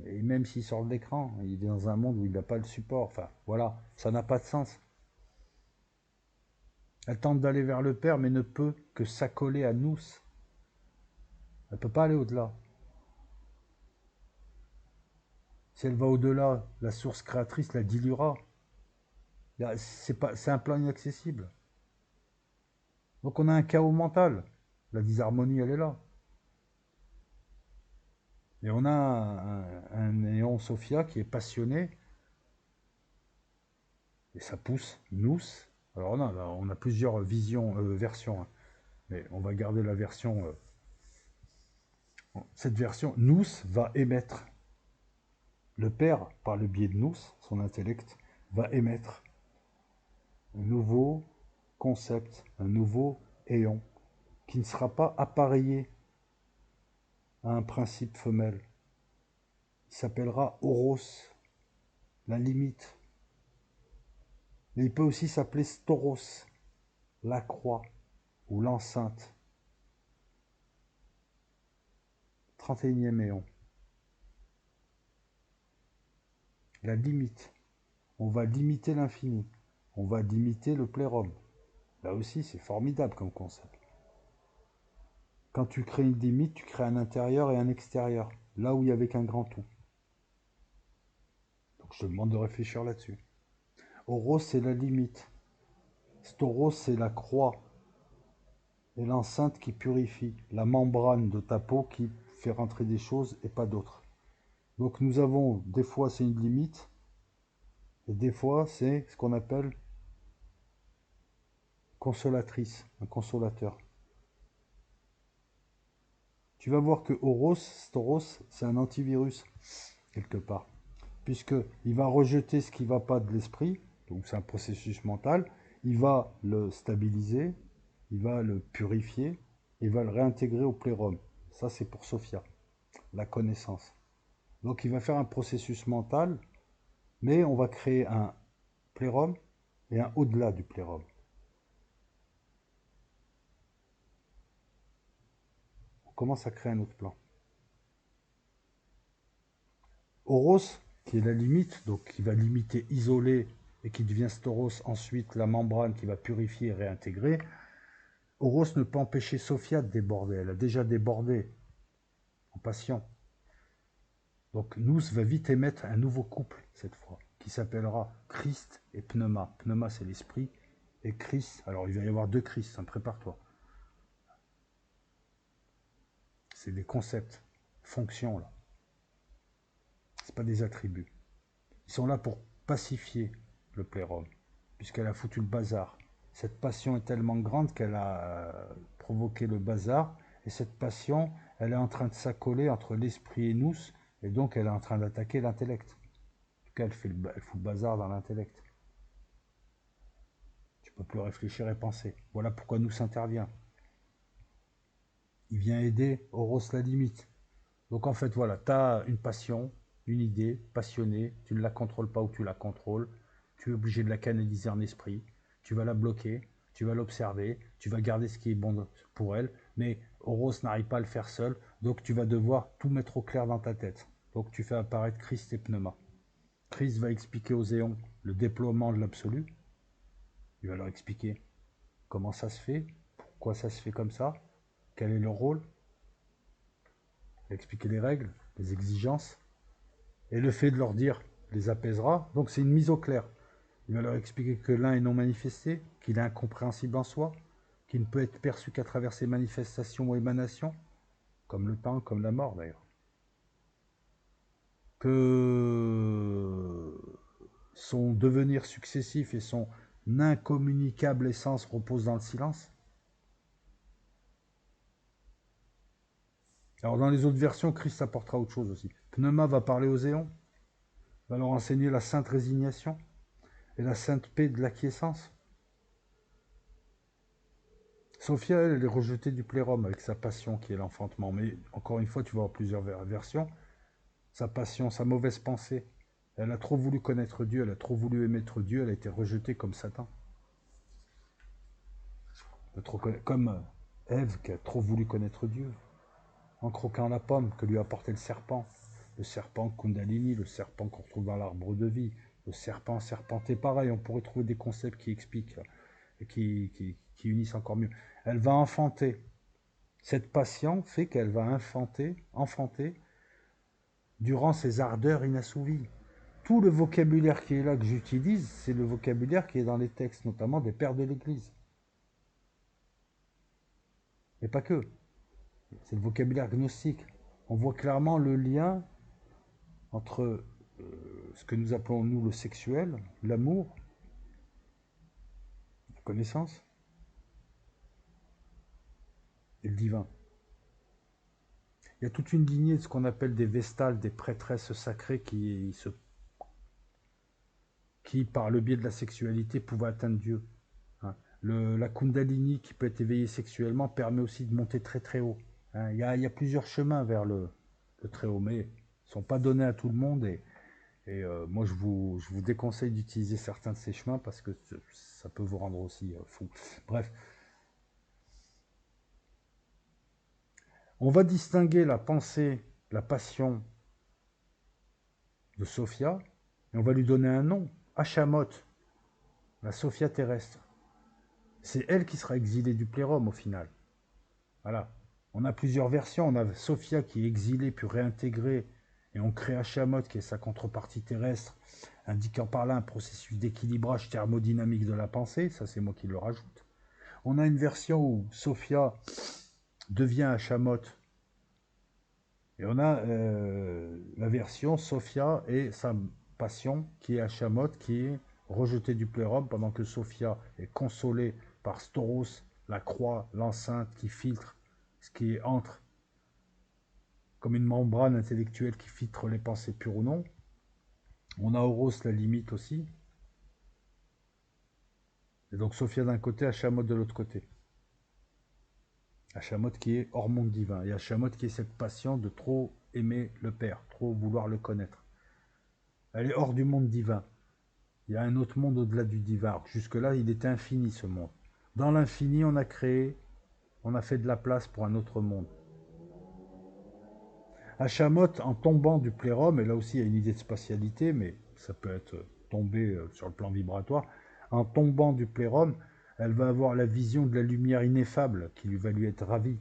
A: Et même s'il sort de l'écran, il est dans un monde où il n'a pas le support. Enfin, voilà, ça n'a pas de sens. Elle tente d'aller vers le Père, mais ne peut que s'accoler à nous. Elle ne peut pas aller au-delà. Si elle va au-delà, la source créatrice la diluera. C'est un plan inaccessible. Donc on a un chaos mental. La disharmonie, elle est là. Et on a un néon Sophia qui est passionné. Et ça pousse nous. Alors on a plusieurs versions. Hein. Mais on va garder la version... cette version, nous va émettre. Le Père, par le biais de nous, son intellect, va émettre un nouveau concept, un nouveau éon, qui ne sera pas appareillé à un principe femelle. Il s'appellera Horos, la limite. Mais il peut aussi s'appeler Storos, la croix ou l'enceinte. 31e éon. La limite. On va limiter l'infini. On va limiter le plérum. Là aussi, c'est formidable comme concept. Quand tu crées une limite, tu crées un intérieur et un extérieur. Là où il n'y avait qu'un grand tout. Donc je te demande de réfléchir là-dessus. Horos, c'est la limite. Storos, c'est la croix. Et l'enceinte qui purifie. La membrane de ta peau qui fait rentrer des choses et pas d'autres. Donc nous avons, des fois c'est une limite, et des fois c'est ce qu'on appelle consolatrice, un consolateur. Tu vas voir que Storos, c'est un antivirus, quelque part. Puisqu'il va rejeter ce qui ne va pas de l'esprit, donc c'est un processus mental, il va le stabiliser, il va le purifier, il va le réintégrer au plérum. Ça c'est pour Sophia, la connaissance. Donc il va faire un processus mental, mais on va créer un plérum et un au-delà du plérum. On commence à créer un autre plan. Horos, qui est la limite, donc qui va limiter, isoler, et qui devient Storos, ensuite la membrane qui va purifier et réintégrer. Horos ne peut empêcher Sophia de déborder. Elle a déjà débordé en passion. Donc Nous va vite émettre un nouveau couple, cette fois, qui s'appellera Christ et Pneuma. Pneuma, c'est l'esprit, et Christ, alors il va y avoir deux Christ, hein, prépare-toi. C'est des concepts, fonctions, là. C'est pas des attributs. Ils sont là pour pacifier le plérum, puisqu'elle a foutu le bazar. Cette passion est tellement grande qu'elle a provoqué le bazar, et cette passion, elle est en train de s'accoler entre l'esprit et nous, et donc elle est en train d'attaquer l'intellect. En tout cas, elle fout le bazar dans l'intellect. Tu peux plus réfléchir et penser. Voilà pourquoi nous intervient. Il vient aider Horos la limite. Donc en fait, voilà, tu as une passion, une idée, passionnée, tu ne la contrôles pas ou tu la contrôles, tu es obligé de la canaliser en esprit, tu vas la bloquer, tu vas l'observer, tu vas garder ce qui est bon pour elle, mais Horos n'arrive pas à le faire seul, donc tu vas devoir tout mettre au clair dans ta tête. Donc tu fais apparaître Christ et Pneuma. Christ va expliquer aux éons le déploiement de l'absolu, il va leur expliquer comment ça se fait, pourquoi ça se fait comme ça, quel est leur rôle, il va expliquer les règles, les exigences, et le fait de leur dire les apaisera. Donc c'est une mise au clair. Il va leur expliquer que l'un est non manifesté, qu'il est incompréhensible en soi, qu'il ne peut être perçu qu'à travers ses manifestations ou émanations, comme le temps, comme la mort d'ailleurs. Que son devenir successif et son incommunicable essence reposent dans le silence. Alors dans les autres versions, Christ apportera autre chose aussi. Pneuma va parler aux éons, va leur enseigner la sainte résignation et la sainte paix de l'acquiescence. Sophia, elle est rejetée du plérum avec sa passion qui est l'enfantement. Mais encore une fois, tu vas avoir plusieurs versions. Sa passion, sa mauvaise pensée. Elle a trop voulu connaître Dieu, elle a trop voulu émettre Dieu, elle a été rejetée comme Satan. Comme Ève qui a trop voulu connaître Dieu. En croquant la pomme que lui a apporté le serpent. Le serpent Kundalini, le serpent qu'on retrouve dans l'arbre de vie. Le serpent serpenté, pareil, on pourrait trouver des concepts qui expliquent et qui unissent encore mieux. Elle va enfanter. Cette passion fait qu'elle va enfanter durant ses ardeurs inassouvies. Tout le vocabulaire qui est là, que j'utilise, c'est le vocabulaire qui est dans les textes, notamment des pères de l'Église. Et pas que. C'est le vocabulaire gnostique. On voit clairement le lien entre ce que nous appelons, nous, le sexuel, l'amour, la connaissance, et le divin. Il y a toute une lignée de ce qu'on appelle des vestales, des prêtresses sacrées qui, par le biais de la sexualité, pouvaient atteindre Dieu. Hein. La Kundalini, qui peut être éveillée sexuellement, permet aussi de monter très très haut. Hein. Il y a plusieurs chemins vers le très haut, mais ils ne sont pas donnés à tout le monde. Et moi, je vous déconseille d'utiliser certains de ces chemins parce que ça peut vous rendre aussi fou. Bref. On va distinguer la pensée, la passion de Sophia, et on va lui donner un nom, Hachamot, la Sophia terrestre. C'est elle qui sera exilée du plérum au final. Voilà. On a plusieurs versions. On a Sophia qui est exilée puis réintégrée, et on crée Hachamot qui est sa contrepartie terrestre, indiquant par là un processus d'équilibrage thermodynamique de la pensée. Ça, c'est moi qui le rajoute. On a une version où Sophia devient Hachamot. Et on a la version Sophia et sa passion qui est Hachamot, qui est rejetée du plérum, pendant que Sophia est consolée par Storos, la croix, l'enceinte qui filtre ce qui entre comme une membrane intellectuelle qui filtre les pensées pures ou non. On a Horos, la limite aussi. Et donc Sophia d'un côté, Hachamot de l'autre côté. Hachamot qui est hors monde divin. Et Hachamot qui est cette passion de trop aimer le Père, trop vouloir le connaître. Elle est hors du monde divin. Il y a un autre monde au-delà du divin. Jusque-là, il était infini ce monde. Dans l'infini, on a créé, on a fait de la place pour un autre monde. Hachamot, en tombant du plérum, et là aussi il y a une idée de spatialité, mais ça peut être tombé sur le plan vibratoire, en tombant du plérum, elle va avoir la vision de la lumière ineffable qui lui va lui être ravie.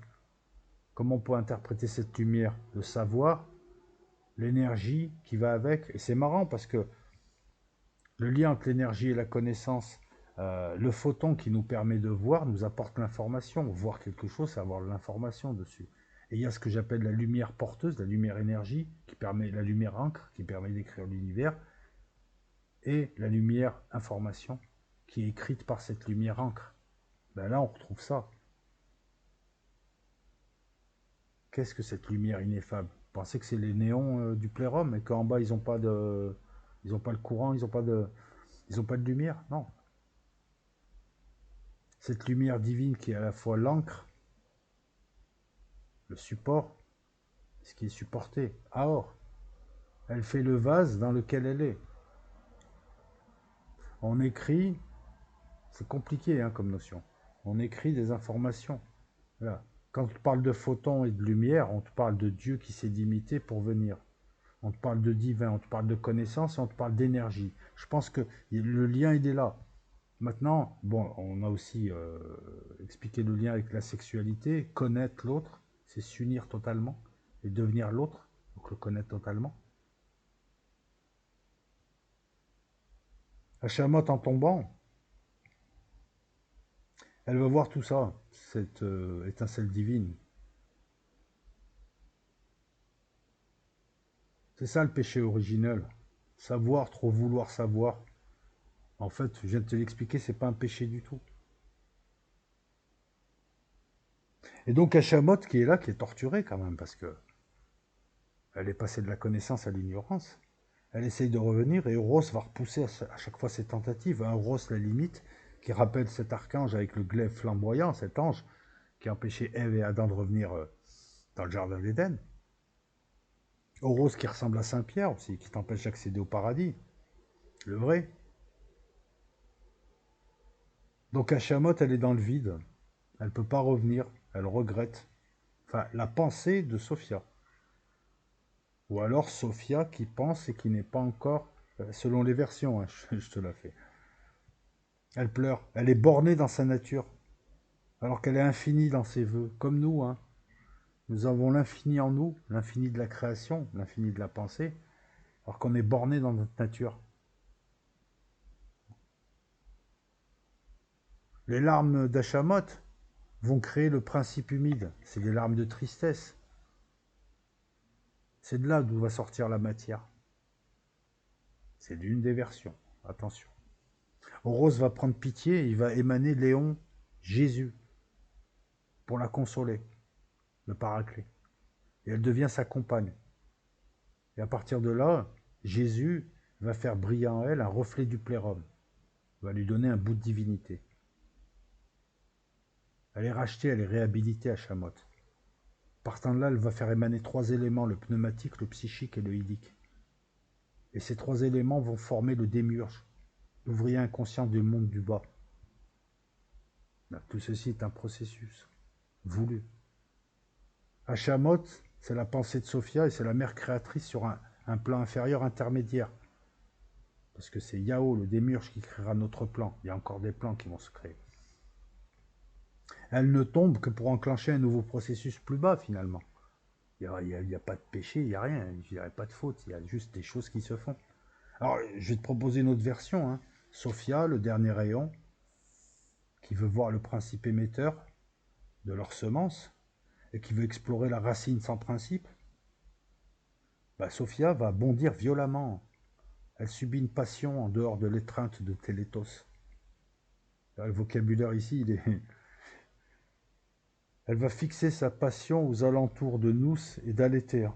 A: Comment on peut interpréter cette lumière? Le savoir, l'énergie qui va avec, et c'est marrant parce que le lien entre l'énergie et la connaissance, le photon qui nous permet de voir nous apporte l'information. Voir quelque chose, c'est avoir l'information dessus. Et il y a ce que j'appelle la lumière porteuse, la lumière énergie, qui permet, la lumière encre, qui permet d'écrire l'univers, et la lumière information, qui est écrite par cette lumière encre. Ben là, on retrouve ça. Qu'est-ce que cette lumière ineffable? Vous pensez que c'est les néons du plérum et qu'en bas, ils n'ont pas de... Ils n'ont pas le courant, ils n'ont pas de lumière? Non. Cette lumière divine qui est à la fois l'encre, le support, ce qui est supporté. Or, elle fait le vase dans lequel elle est. On écrit, c'est compliqué hein, comme notion, on écrit des informations. Voilà. Quand on te parle de photons et de lumière, on te parle de Dieu qui s'est limité pour venir. On te parle de divin, on te parle de connaissance et on te parle d'énergie. Je pense que le lien, il est là. Maintenant, bon, on a aussi expliqué le lien avec la sexualité. Connaître l'autre, c'est s'unir totalement et devenir l'autre, donc le connaître totalement. Hachamot en tombant, elle va voir tout ça, cette étincelle divine. C'est ça le péché originel. Savoir, trop vouloir savoir. En fait, je viens de te l'expliquer, c'est pas un péché du tout. Et donc Hachamot qui est là, qui est torturée quand même, parce que elle est passée de la connaissance à l'ignorance. Elle essaye de revenir et Euros va repousser à chaque fois ses tentatives. Euros, la limite, qui rappelle cet archange avec le glaive flamboyant, cet ange qui a empêché Ève et Adam de revenir dans le jardin d'Éden. Euros qui ressemble à Saint-Pierre aussi, qui t'empêche d'accéder au paradis. Le vrai. Donc Hachamot, elle est dans le vide. Elle ne peut pas revenir. Elle regrette. Enfin, la pensée de Sophia. Ou alors Sophia qui pense et qui n'est pas encore, selon les versions, hein, je te la fais. Elle pleure. Elle est bornée dans sa nature, alors qu'elle est infinie dans ses vœux, comme nous, hein. Nous avons l'infini en nous, l'infini de la création, l'infini de la pensée, alors qu'on est borné dans notre nature. Les larmes d'Hachamot vont créer le principe humide. C'est des larmes de tristesse. C'est de là d'où va sortir la matière. C'est l'une des versions. Attention. Horus va prendre pitié et il va émaner Léon, Jésus, pour la consoler, le paraclet. Et elle devient sa compagne. Et à partir de là, Jésus va faire briller en elle un reflet du plérum, va lui donner un bout de divinité. Elle est rachetée, elle est réhabilitée à Shamath. Partant de là, elle va faire émaner 3 éléments, le pneumatique, le psychique et le idique. Et ces 3 éléments vont former le démiurge, l'ouvrier inconscient du monde du bas. Tout ceci est un processus voulu. Hachamot, c'est la pensée de Sophia et c'est la mère créatrice sur un plan inférieur intermédiaire. Parce que c'est Yahoo, le démiurge, qui créera notre plan. Il y a encore des plans qui vont se créer. Elle ne tombe que pour enclencher un nouveau processus plus bas, finalement. Il n'y a pas de péché, il n'y a rien. Il n'y a pas de faute, il y a juste des choses qui se font. Alors, je vais te proposer une autre version. Hein. Sophia, le dernier rayon, qui veut voir le principe émetteur de leur semence et qui veut explorer la racine sans principe. Bah, Sophia va bondir violemment. Elle subit une passion en dehors de l'étreinte de Télétos. Le vocabulaire ici, il est... Elle va fixer sa passion aux alentours de Nous et d'Aléthéa.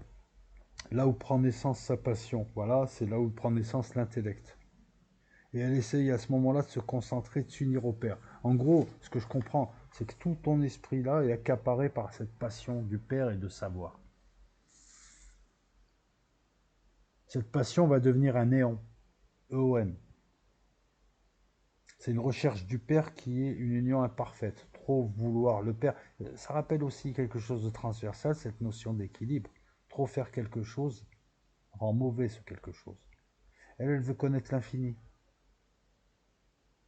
A: Là où prend naissance sa passion, voilà, c'est là où prend naissance l'intellect. Et elle essaye à ce moment-là de se concentrer, de s'unir au Père. En gros, ce que je comprends, c'est que tout ton esprit-là est accaparé par cette passion du Père et de savoir. Cette passion va devenir un néon, E-O-N. C'est une recherche du Père qui est une union imparfaite. Trop vouloir le Père. Ça rappelle aussi quelque chose de transversal, cette notion d'équilibre. Trop faire quelque chose rend mauvais ce quelque chose. Elle veut connaître l'infini.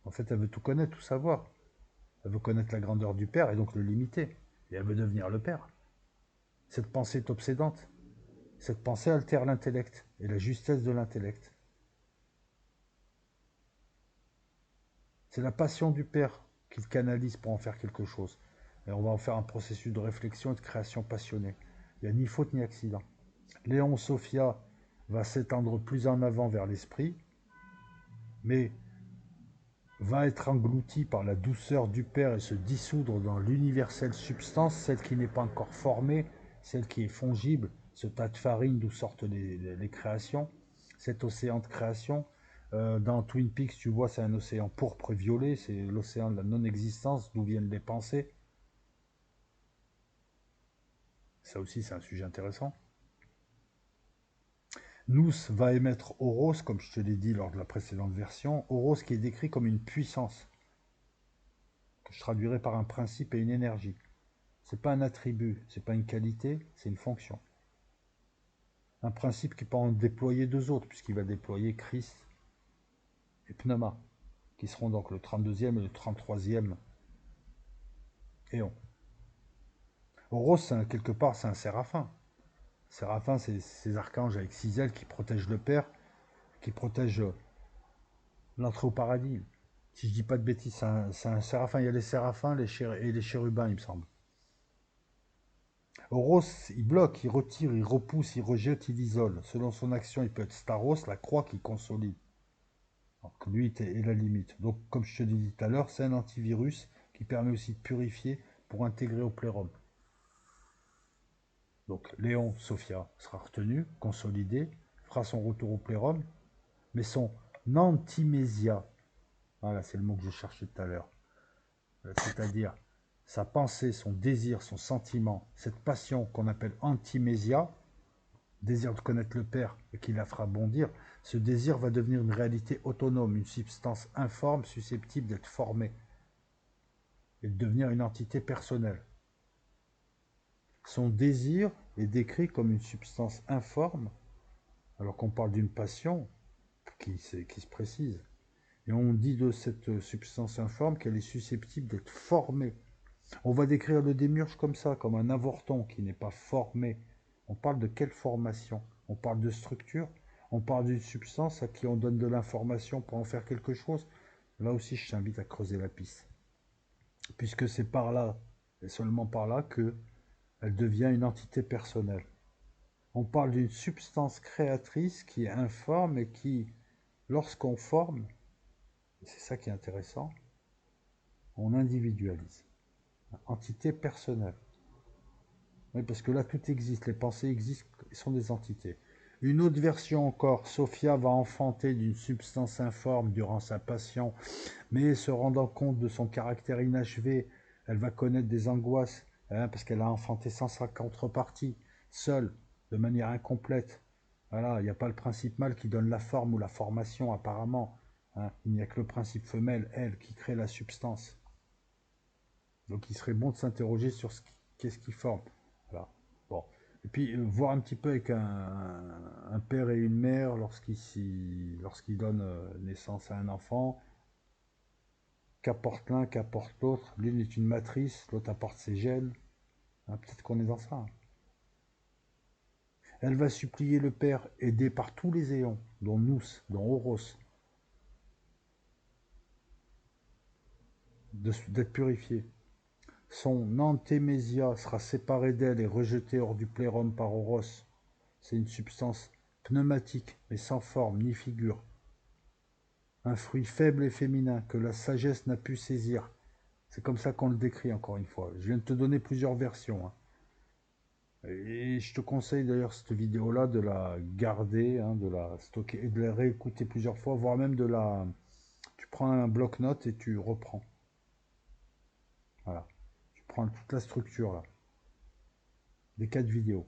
A: En fait, elle veut tout connaître, tout savoir. Elle veut connaître la grandeur du Père et donc le limiter. Et elle veut devenir le Père. Cette pensée est obsédante. Cette pensée altère l'intellect et la justesse de l'intellect. C'est la passion du Père qu'il canalise pour en faire quelque chose. Et on va en faire un processus de réflexion et de création passionnée. Il n'y a ni faute ni accident. Léon Sophia va s'étendre plus en avant vers l'esprit, mais va être englouti par la douceur du Père et se dissoudre dans l'universelle substance, celle qui n'est pas encore formée, celle qui est fongible, ce tas de farine d'où sortent les créations, cet océan de création. Dans Twin Peaks, tu vois, c'est un océan pourpre et violet, c'est l'océan de la non-existence, d'où viennent les pensées. Ça aussi, c'est un sujet intéressant. Nous va émettre Horus, comme je te l'ai dit lors de la précédente version, Horus qui est décrit comme une puissance, que je traduirais par un principe et une énergie. C'est pas un attribut, c'est pas une qualité, c'est une fonction. Un principe qui peut en déployer 2 autres, puisqu'il va déployer Christ et Pneuma, qui seront donc le 32e et le 33e éon. Horus, quelque part, c'est un séraphin. Séraphin, c'est ces archanges avec 6 ailes qui protègent le Père, qui protègent l'entrée au paradis. Si je dis pas de bêtises, c'est un séraphin. Il y a les séraphins et les chérubins, il me semble. Horus, il bloque, il retire, il repousse, il rejette, il isole. Selon son action, il peut être Staros, la croix qui consolide. Donc lui est la limite. Donc, comme je te l'ai dit tout à l'heure, c'est un antivirus qui permet aussi de purifier pour intégrer au plérum. Donc Léon Sophia sera retenu, consolidé, fera son retour au plérum, mais son antimésia, voilà, c'est le mot que je cherchais tout à l'heure, c'est-à-dire sa pensée, son désir, son sentiment, cette passion qu'on appelle antimésia, désir de connaître le Père et qui la fera bondir, ce désir va devenir une réalité autonome, une substance informe susceptible d'être formée et de devenir une entité personnelle. Son désir est décrit comme une substance informe, alors qu'on parle d'une passion qui se précise. Et on dit de cette substance informe qu'elle est susceptible d'être formée. On va décrire le démiurge comme ça, comme un avorton qui n'est pas formé. On parle de quelle formation? On parle de structure? On parle d'une substance à qui on donne de l'information pour en faire quelque chose? Là aussi, je t'invite à creuser la piste. Puisque c'est par là, et seulement par là, que elle devient une entité personnelle. On parle d'une substance créatrice qui est informe et qui, lorsqu'on forme, et c'est ça qui est intéressant, on individualise. Entité personnelle. Oui, parce que là, tout existe. Les pensées existent, sont des entités. Une autre version encore, Sophia va enfanter d'une substance informe durant sa passion, mais se rendant compte de son caractère inachevé, elle va connaître des angoisses, hein, parce qu'elle a enfanté sans sa contrepartie, seule, de manière incomplète. Voilà, il n'y a pas le principe mâle qui donne la forme ou la formation, apparemment. Hein. Il n'y a que le principe femelle, elle, qui crée la substance. Donc il serait bon de s'interroger sur qu'est-ce qui forme. Voilà. Bon. Et puis voir un petit peu avec un père et une mère lorsqu'ils donnent naissance à un enfant, qu'apporte l'un, qu'apporte l'autre. L'une est une matrice, l'autre apporte ses gènes. Hein, peut-être qu'on est dans ça. Hein. Elle va supplier le père, aidé par tous les éons, dont Nous, dont Horos, d'être purifié. Son antémésia sera séparé d'elle et rejeté hors du plérum par Horos. C'est une substance pneumatique, mais sans forme ni figure. Un fruit faible et féminin que la sagesse n'a pu saisir. C'est comme ça qu'on le décrit, encore une fois. Je viens de te donner plusieurs versions. Hein. Et je te conseille d'ailleurs cette vidéo-là de la garder, hein, de la stocker et de la réécouter plusieurs fois, voire même de la... Tu prends un bloc-notes et tu reprends. Voilà. Tu prends toute la structure là, des 4 vidéos.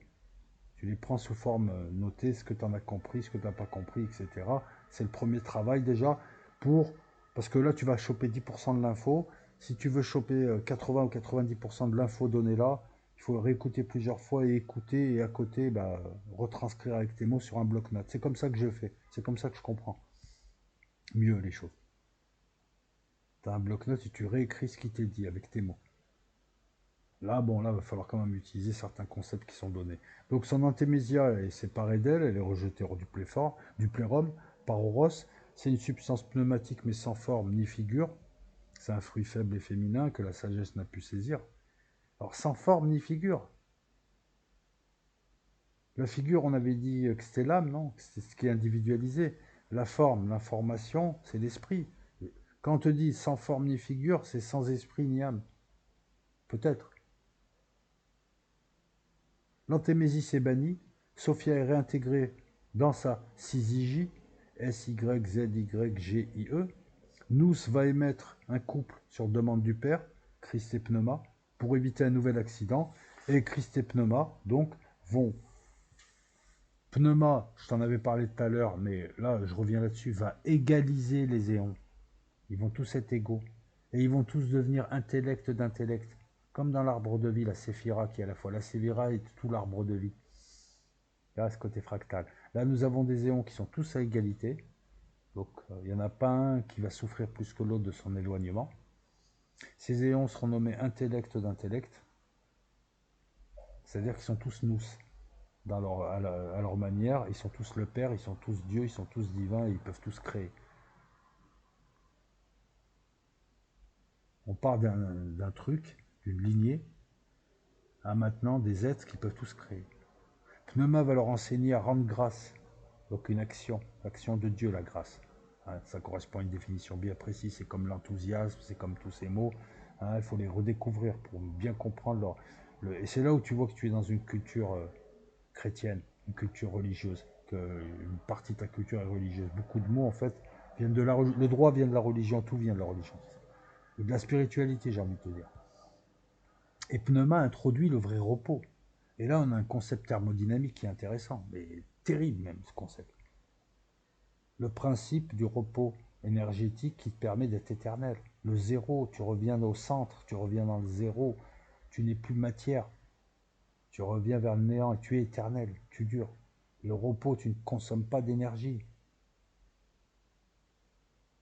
A: Tu les prends sous forme notée, ce que tu en as compris, ce que tu n'as pas compris, etc. C'est le premier travail déjà pour... Parce que là, tu vas choper 10% de l'info. Si tu veux choper 80 ou 90% de l'info donnée là, il faut réécouter plusieurs fois et écouter et à côté, bah, retranscrire avec tes mots sur un bloc-notes. C'est comme ça que je fais. C'est comme ça que je comprends mieux les choses. Tu as un bloc-notes et tu réécris ce qui t'est dit avec tes mots. Là, bon, là, il va falloir quand même utiliser certains concepts qui sont donnés. Donc, son antémésia est séparée d'elle, elle est rejetée hors du plérum, par Horos. C'est une substance pneumatique mais sans forme ni figure. C'est un fruit faible et féminin que la sagesse n'a pu saisir. Alors, sans forme ni figure. La figure, on avait dit que c'était l'âme, non? C'est ce qui est individualisé. La forme, l'information, c'est l'esprit. Quand on te dit sans forme ni figure, c'est sans esprit ni âme. Peut-être. L'antémésis est bannie, Sophia est réintégrée dans sa syzygie, S-Y-Z-Y-G-I-E. Nous va émettre un couple sur demande du père, Christ et Pneuma, pour éviter un nouvel accident. Et Christ et Pneuma, donc, vont... Pneuma, je t'en avais parlé tout à l'heure, mais là, je reviens là-dessus, va égaliser les éons. Ils vont tous être égaux. Et ils vont tous devenir intellect d'intellect. Comme dans l'arbre de vie, la séphira, qui est à la fois la séphira et tout l'arbre de vie. Là, ce côté fractal. Là, nous avons des éons qui sont tous à égalité. Donc, il n'y en a pas un qui va souffrir plus que l'autre de son éloignement. Ces éons seront nommés intellect d'intellect. C'est-à-dire qu'ils sont tous nous, à leur manière. Ils sont tous le Père, ils sont tous Dieu, ils sont tous divins et ils peuvent tous créer. On part d'un truc, d'une lignée, à maintenant des êtres qui peuvent tous créer. Pneuma va leur enseigner à rendre grâce. Donc une action, l'action de Dieu, la grâce. Hein, ça correspond à une définition bien précise, c'est comme l'enthousiasme, c'est comme tous ces mots. Hein, il faut les redécouvrir pour bien comprendre et c'est là où tu vois que tu es dans une culture chrétienne, une culture religieuse, qu'une partie de ta culture est religieuse. Beaucoup de mots, en fait, viennent de le droit vient de la religion, tout vient de la religion. Et de la spiritualité, j'ai envie de te dire. Et Pneuma introduit le vrai repos. Et là, on a un concept thermodynamique qui est intéressant, mais terrible même, ce concept. Le principe du repos énergétique qui te permet d'être éternel. Le zéro, tu reviens au centre, tu reviens dans le zéro, tu n'es plus matière, tu reviens vers le néant et tu es éternel, tu dures. Le repos, tu ne consommes pas d'énergie.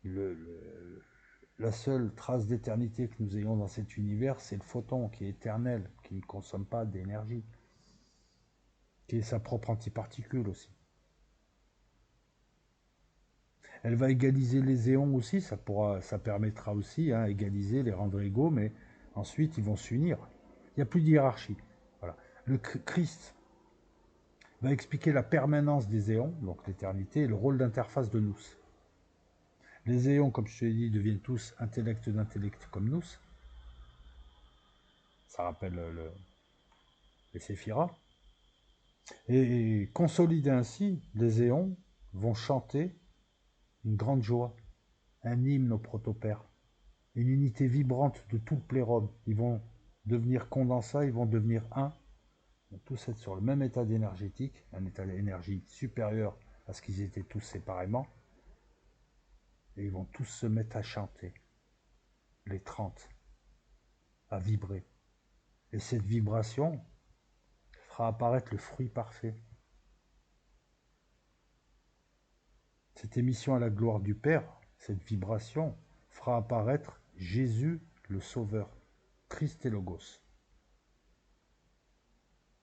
A: La seule trace d'éternité que nous ayons dans cet univers, c'est le photon qui est éternel, qui ne consomme pas d'énergie, qui est sa propre antiparticule aussi. Elle va égaliser les éons aussi, ça permettra aussi, hein, égaliser, les rendre égaux, mais ensuite ils vont s'unir. Il n'y a plus de hiérarchie. Voilà. Le Christ va expliquer la permanence des éons, donc l'éternité, et le rôle d'interface de nous. Les éons, comme je te l'ai dit, deviennent tous intellect d'intellect comme nous. Ça rappelle les séphiras. Et consolidés ainsi, les éons vont chanter une grande joie, un hymne au protopère, une unité vibrante de tout le plérum. Ils vont devenir condensats, ils vont devenir un, ils vont tous être sur le même état énergétique, un état d'énergie supérieur à ce qu'ils étaient tous séparément, et ils vont tous se mettre à chanter, les 30, à vibrer. Et cette vibration fera apparaître le fruit parfait. Cette émission à la gloire du Père, cette vibration, fera apparaître Jésus le Sauveur, Christ et Logos.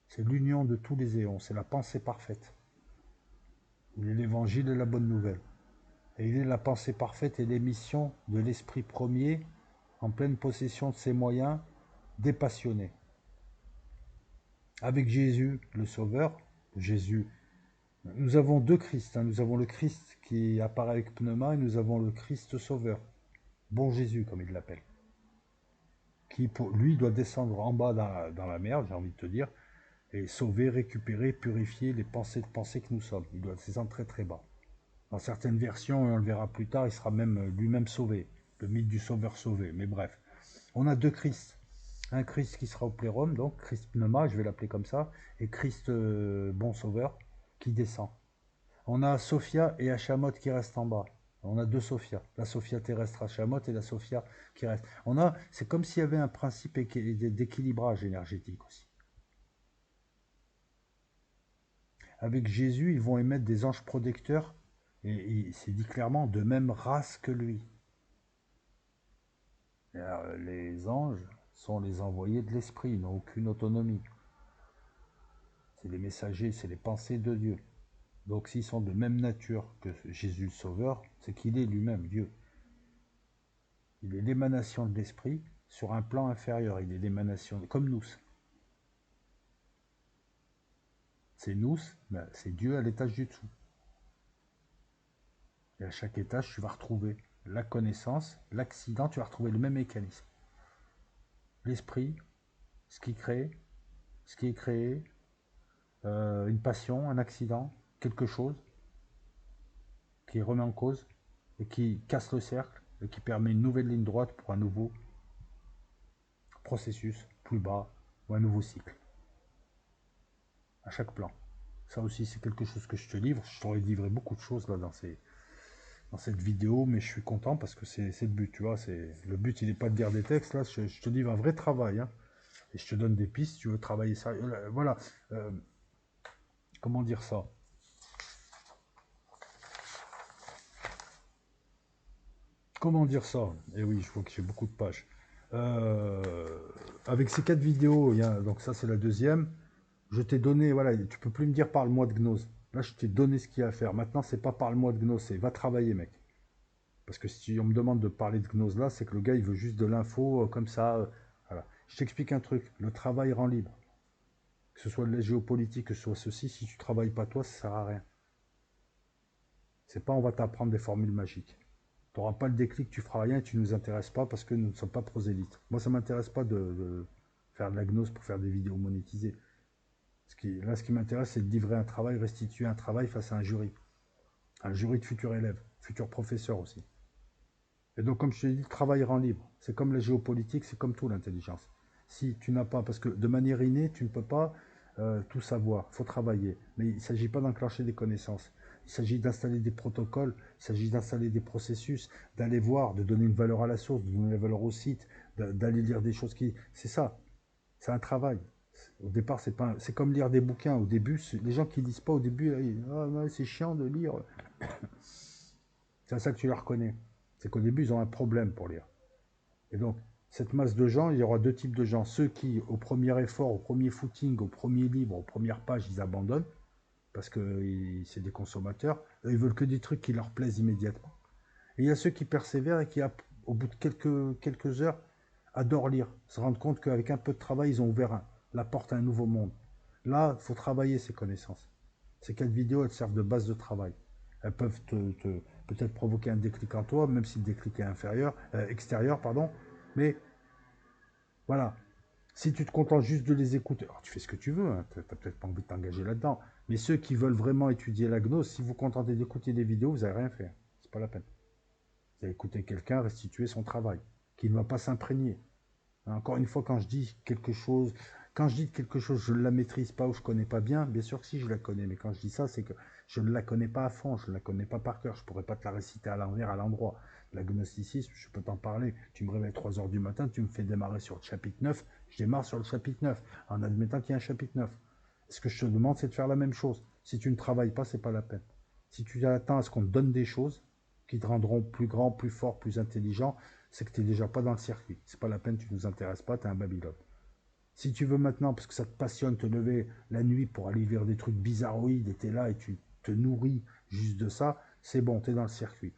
A: C'est l'union de tous les éons, c'est la pensée parfaite. Il est l'évangile et la bonne nouvelle. Et il est la pensée parfaite et l'émission de l'esprit premier en pleine possession de ses moyens, dépassionné. Avec Jésus le Sauveur, Jésus, nous avons deux Christ, hein. Nous avons le Christ qui apparaît avec pneuma et nous avons le Christ Sauveur, bon Jésus comme il l'appelle, qui pour lui doit descendre en bas dans la merde, j'ai envie de te dire, et sauver, récupérer, purifier les pensées que nous sommes. Il doit descendre très très bas. Dans certaines versions, et on le verra plus tard, il sera même lui-même sauvé, le mythe du sauveur sauvé, mais bref. On a deux Christ. Un Christ qui sera au plérum, donc Christ pneuma, je vais l'appeler comme ça, et Christ bon sauveur qui descend. On a Sophia et Hachamot qui restent en bas. On a deux Sophia, la Sophia terrestre Hachamot et la Sophia qui reste. C'est comme s'il y avait un principe d'équilibrage énergétique aussi. Avec Jésus, ils vont émettre des anges protecteurs, et c'est dit clairement, de même race que lui. Alors, les anges sont les envoyés de l'esprit, ils n'ont aucune autonomie. C'est les messagers, c'est les pensées de Dieu. Donc s'ils sont de même nature que Jésus le Sauveur, c'est qu'il est lui-même Dieu. Il est l'émanation de l'esprit sur un plan inférieur, il est l'émanation, comme nous. C'est nous, ben, c'est Dieu à l'étage du dessous. Et à chaque étage, tu vas retrouver la connaissance, l'accident, tu vas retrouver le même mécanisme. L'esprit, ce qui crée, ce qui est créé, une passion, un accident, quelque chose qui remet en cause et qui casse le cercle et qui permet une nouvelle ligne droite pour un nouveau processus plus bas ou un nouveau cycle à chaque plan. Ça aussi, c'est quelque chose que je te livre. Je t'aurais livré beaucoup de choses là dans cette vidéo, mais je suis content parce que c'est le but, tu vois. Le but, il n'est pas de dire des textes, là, je te livre un vrai travail, hein, et je te donne des pistes, tu veux travailler ça. Voilà, comment dire ça? Comment dire ça? Eh oui, je vois que j'ai beaucoup de pages. Avec ces 4 vidéos, donc ça c'est la deuxième, je t'ai donné, voilà, tu peux plus me dire parle-moi de Gnose. Là, je t'ai donné ce qu'il y a à faire. Maintenant, c'est pas parle-moi de Gnose, c'est va travailler, mec. Parce que si on me demande de parler de Gnose là, c'est que le gars, il veut juste de l'info comme ça. Voilà. Je t'explique un truc, le travail rend libre. Que ce soit de la géopolitique, que ce soit ceci, si tu travailles pas toi, ça sert à rien. C'est pas on va t'apprendre des formules magiques. Tu n'auras pas le déclic, tu feras rien et tu ne nous intéresses pas parce que nous ne sommes pas prosélytes. Moi, ça ne m'intéresse pas de faire de la gnose pour faire des vidéos monétisées. Là, ce qui m'intéresse, c'est de livrer un travail, restituer un travail face à un jury. Un jury de futurs élèves, futurs professeurs aussi. Et donc, comme je te l'ai dit, le travail rend libre. C'est comme la géopolitique, c'est comme tout l'intelligence. Si tu n'as pas, parce que de manière innée, tu ne peux pas tout savoir, il faut travailler. Mais il ne s'agit pas d'enclencher des connaissances. Il s'agit d'installer des protocoles, il s'agit d'installer des processus, d'aller voir, de donner une valeur à la source, de donner la valeur au site, d'aller lire des choses qui... C'est ça, c'est un travail. Au départ, c'est comme lire des bouquins. Au début, les gens qui ne lisent pas au début, ah, c'est chiant de lire. C'est à ça que tu la reconnais. C'est qu'au début, ils ont un problème pour lire. Et donc, cette masse de gens, il y aura deux types de gens. Ceux qui, au premier effort, au premier footing, au premier livre, aux premières pages, ils abandonnent, parce que c'est des consommateurs. Eux, ils veulent que des trucs qui leur plaisent immédiatement. Et il y a ceux qui persévèrent et qui, au bout de quelques heures, adorent lire, se rendent compte qu'avec un peu de travail, ils ont ouvert la porte à un nouveau monde. Là, il faut travailler ces connaissances. Ces 4 vidéos, elles servent de base de travail. Elles peuvent peut-être provoquer un déclic en toi, même si le déclic est extérieur, pardon. Mais voilà, si tu te contentes juste de les écouter, alors tu fais ce que tu veux, hein, tu n'as peut-être pas envie de t'engager là-dedans. Mais ceux qui veulent vraiment étudier la gnose, si vous vous contentez d'écouter des vidéos, vous n'allez rien faire. C'est pas la peine. Vous allez écouter quelqu'un restituer son travail, qui ne va pas s'imprégner. Encore une fois, quand je dis quelque chose, je ne la maîtrise pas ou je ne connais pas bien sûr que si je la connais, mais quand je dis ça, c'est que je ne la connais pas à fond, je ne la connais pas par cœur, je ne pourrais pas te la réciter à l'envers, à l'endroit. L'agnosticisme, je peux t'en parler. Tu me réveilles 3 heures du matin, tu me fais démarrer sur le chapitre 9, je démarre sur le chapitre 9, en admettant qu'il y a un chapitre 9. Ce que je te demande, c'est de faire la même chose. Si tu ne travailles pas, c'est pas la peine. Si tu attends à ce qu'on te donne des choses qui te rendront plus grand, plus fort, plus intelligent, c'est que tu n'es déjà pas dans le circuit. C'est pas la peine, tu ne nous intéresses pas, tu es un Babylone. Si tu veux maintenant, parce que ça te passionne, te lever la nuit pour aller vers des trucs bizarroïdes, et tu es là et tu te nourris juste de ça, c'est bon, tu es dans le circuit.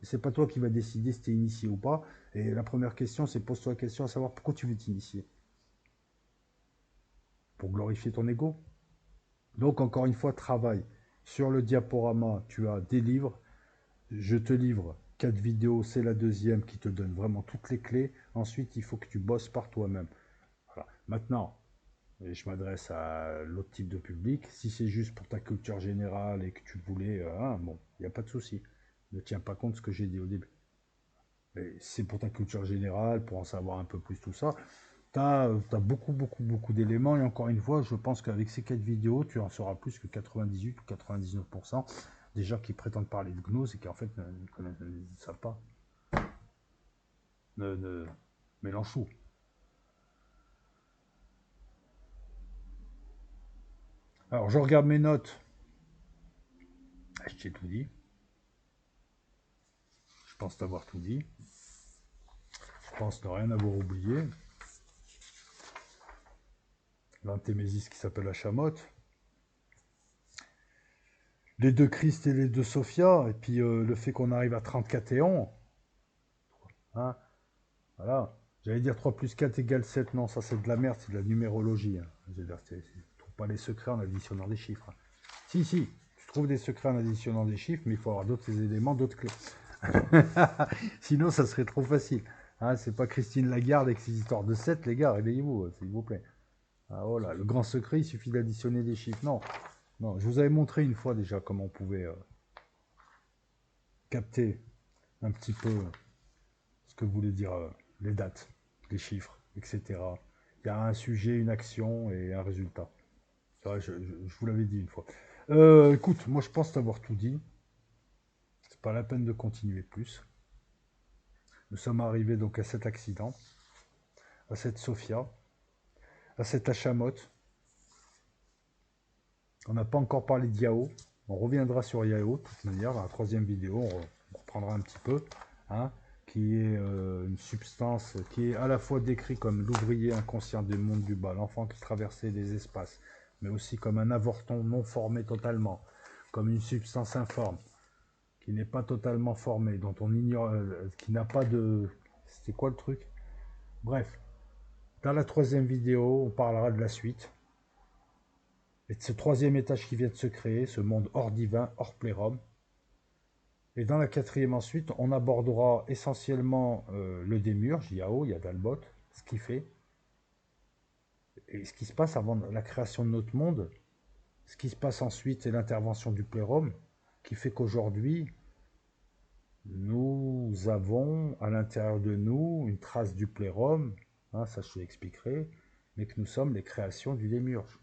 A: C'est pas toi qui vas décider si tu es initié ou pas. Et la première question, c'est pose-toi la question à savoir pourquoi tu veux t'initier. Pour glorifier ton ego. Donc encore une fois, travaille. Sur le diaporama, tu as des livres. Je te livre 4 vidéos, c'est la deuxième qui te donne vraiment toutes les clés. Ensuite, il faut que tu bosses par toi-même. Voilà. Maintenant, je m'adresse à l'autre type de public. Si c'est juste pour ta culture générale et que tu voulais, bon, il n'y a pas de souci. Ne tiens pas compte de ce que j'ai dit au début. C'est pour ta culture générale, pour en savoir un peu plus tout ça. Tu as beaucoup d'éléments. Et encore une fois, je pense qu'avec ces 4 vidéos, tu en sauras plus que 98 ou 99% des gens qui prétendent parler de gnose et qui en fait ne savent pas. Mélange tout. Alors, je regarde mes notes. Je t'ai tout dit. Je pense t'avoir tout dit. Je pense ne rien avoir oublié. L'antémésis qui s'appelle la chamotte. Les deux Christ et les deux Sophia. Et puis le fait qu'on arrive à 34 éons. Hein, voilà. J'allais dire 3 plus 4 égale 7. Non, ça c'est de la merde, c'est de la numérologie. Hein. Je veux dire, tu ne trouves pas les secrets en additionnant des chiffres. Hein. Si, tu trouves des secrets en additionnant des chiffres, mais il faut avoir d'autres éléments, d'autres clés. Sinon, ça serait trop facile. Hein, c'est pas Christine Lagarde avec ses histoires de 7, les gars, réveillez-vous, s'il vous plaît. Ah, voilà, le grand secret, il suffit d'additionner des chiffres. Non, non, je vous avais montré une fois déjà comment on pouvait capter un petit peu ce que voulaient dire les dates, les chiffres, etc. Il y a un sujet, une action et un résultat. Vrai, je vous l'avais dit une fois. Écoute, moi je pense t'avoir tout dit. C'est pas la peine de continuer plus. Nous sommes arrivés donc à cet accident, à cette Sophia, à cette Hachamotte. On n'a pas encore parlé d'Yao. On reviendra sur Yao, de toute manière, dans la troisième vidéo, on reprendra un petit peu, hein, qui est une substance qui est à la fois décrit comme l'ouvrier inconscient du monde du bas, l'enfant qui traversait les espaces, mais aussi comme un avorton non formé totalement, comme une substance informe, qui n'est pas totalement formée, dont on ignore, qui n'a pas de... C'était quoi le truc? Bref, dans la troisième vidéo, on parlera de la suite. Et de ce troisième étage qui vient de se créer, ce monde hors divin, hors plérum. Et dans la quatrième ensuite, on abordera essentiellement le démiurge, Yao, Yadalbot, ce qu'il fait, et ce qui se passe avant la création de notre monde. Ce qui se passe ensuite, c'est l'intervention du plérum, qui fait qu'aujourd'hui, nous avons à l'intérieur de nous une trace du plérum, hein, ça je te l'expliquerai, mais que nous sommes les créations du démiurge.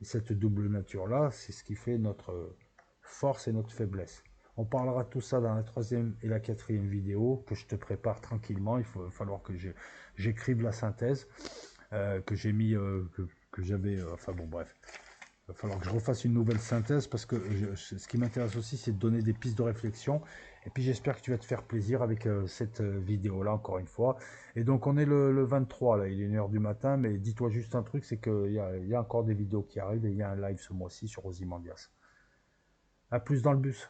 A: Et cette double nature-là, c'est ce qui fait notre force et notre faiblesse. On parlera de tout ça dans la troisième et la quatrième vidéo que je te prépare tranquillement. Il va falloir que j'écrive la synthèse que j'ai mis, que j'avais... enfin bon, bref. Il va falloir que je refasse une nouvelle synthèse parce que ce qui m'intéresse aussi, c'est de donner des pistes de réflexion Et puis j'espère que tu vas te faire plaisir avec cette vidéo-là, encore une fois. Et donc on est le 23, là, il est 1h du matin, mais dis-toi juste un truc, c'est qu'il y a encore des vidéos qui arrivent et il y a un live ce mois-ci sur Ozymandias. A plus dans le bus.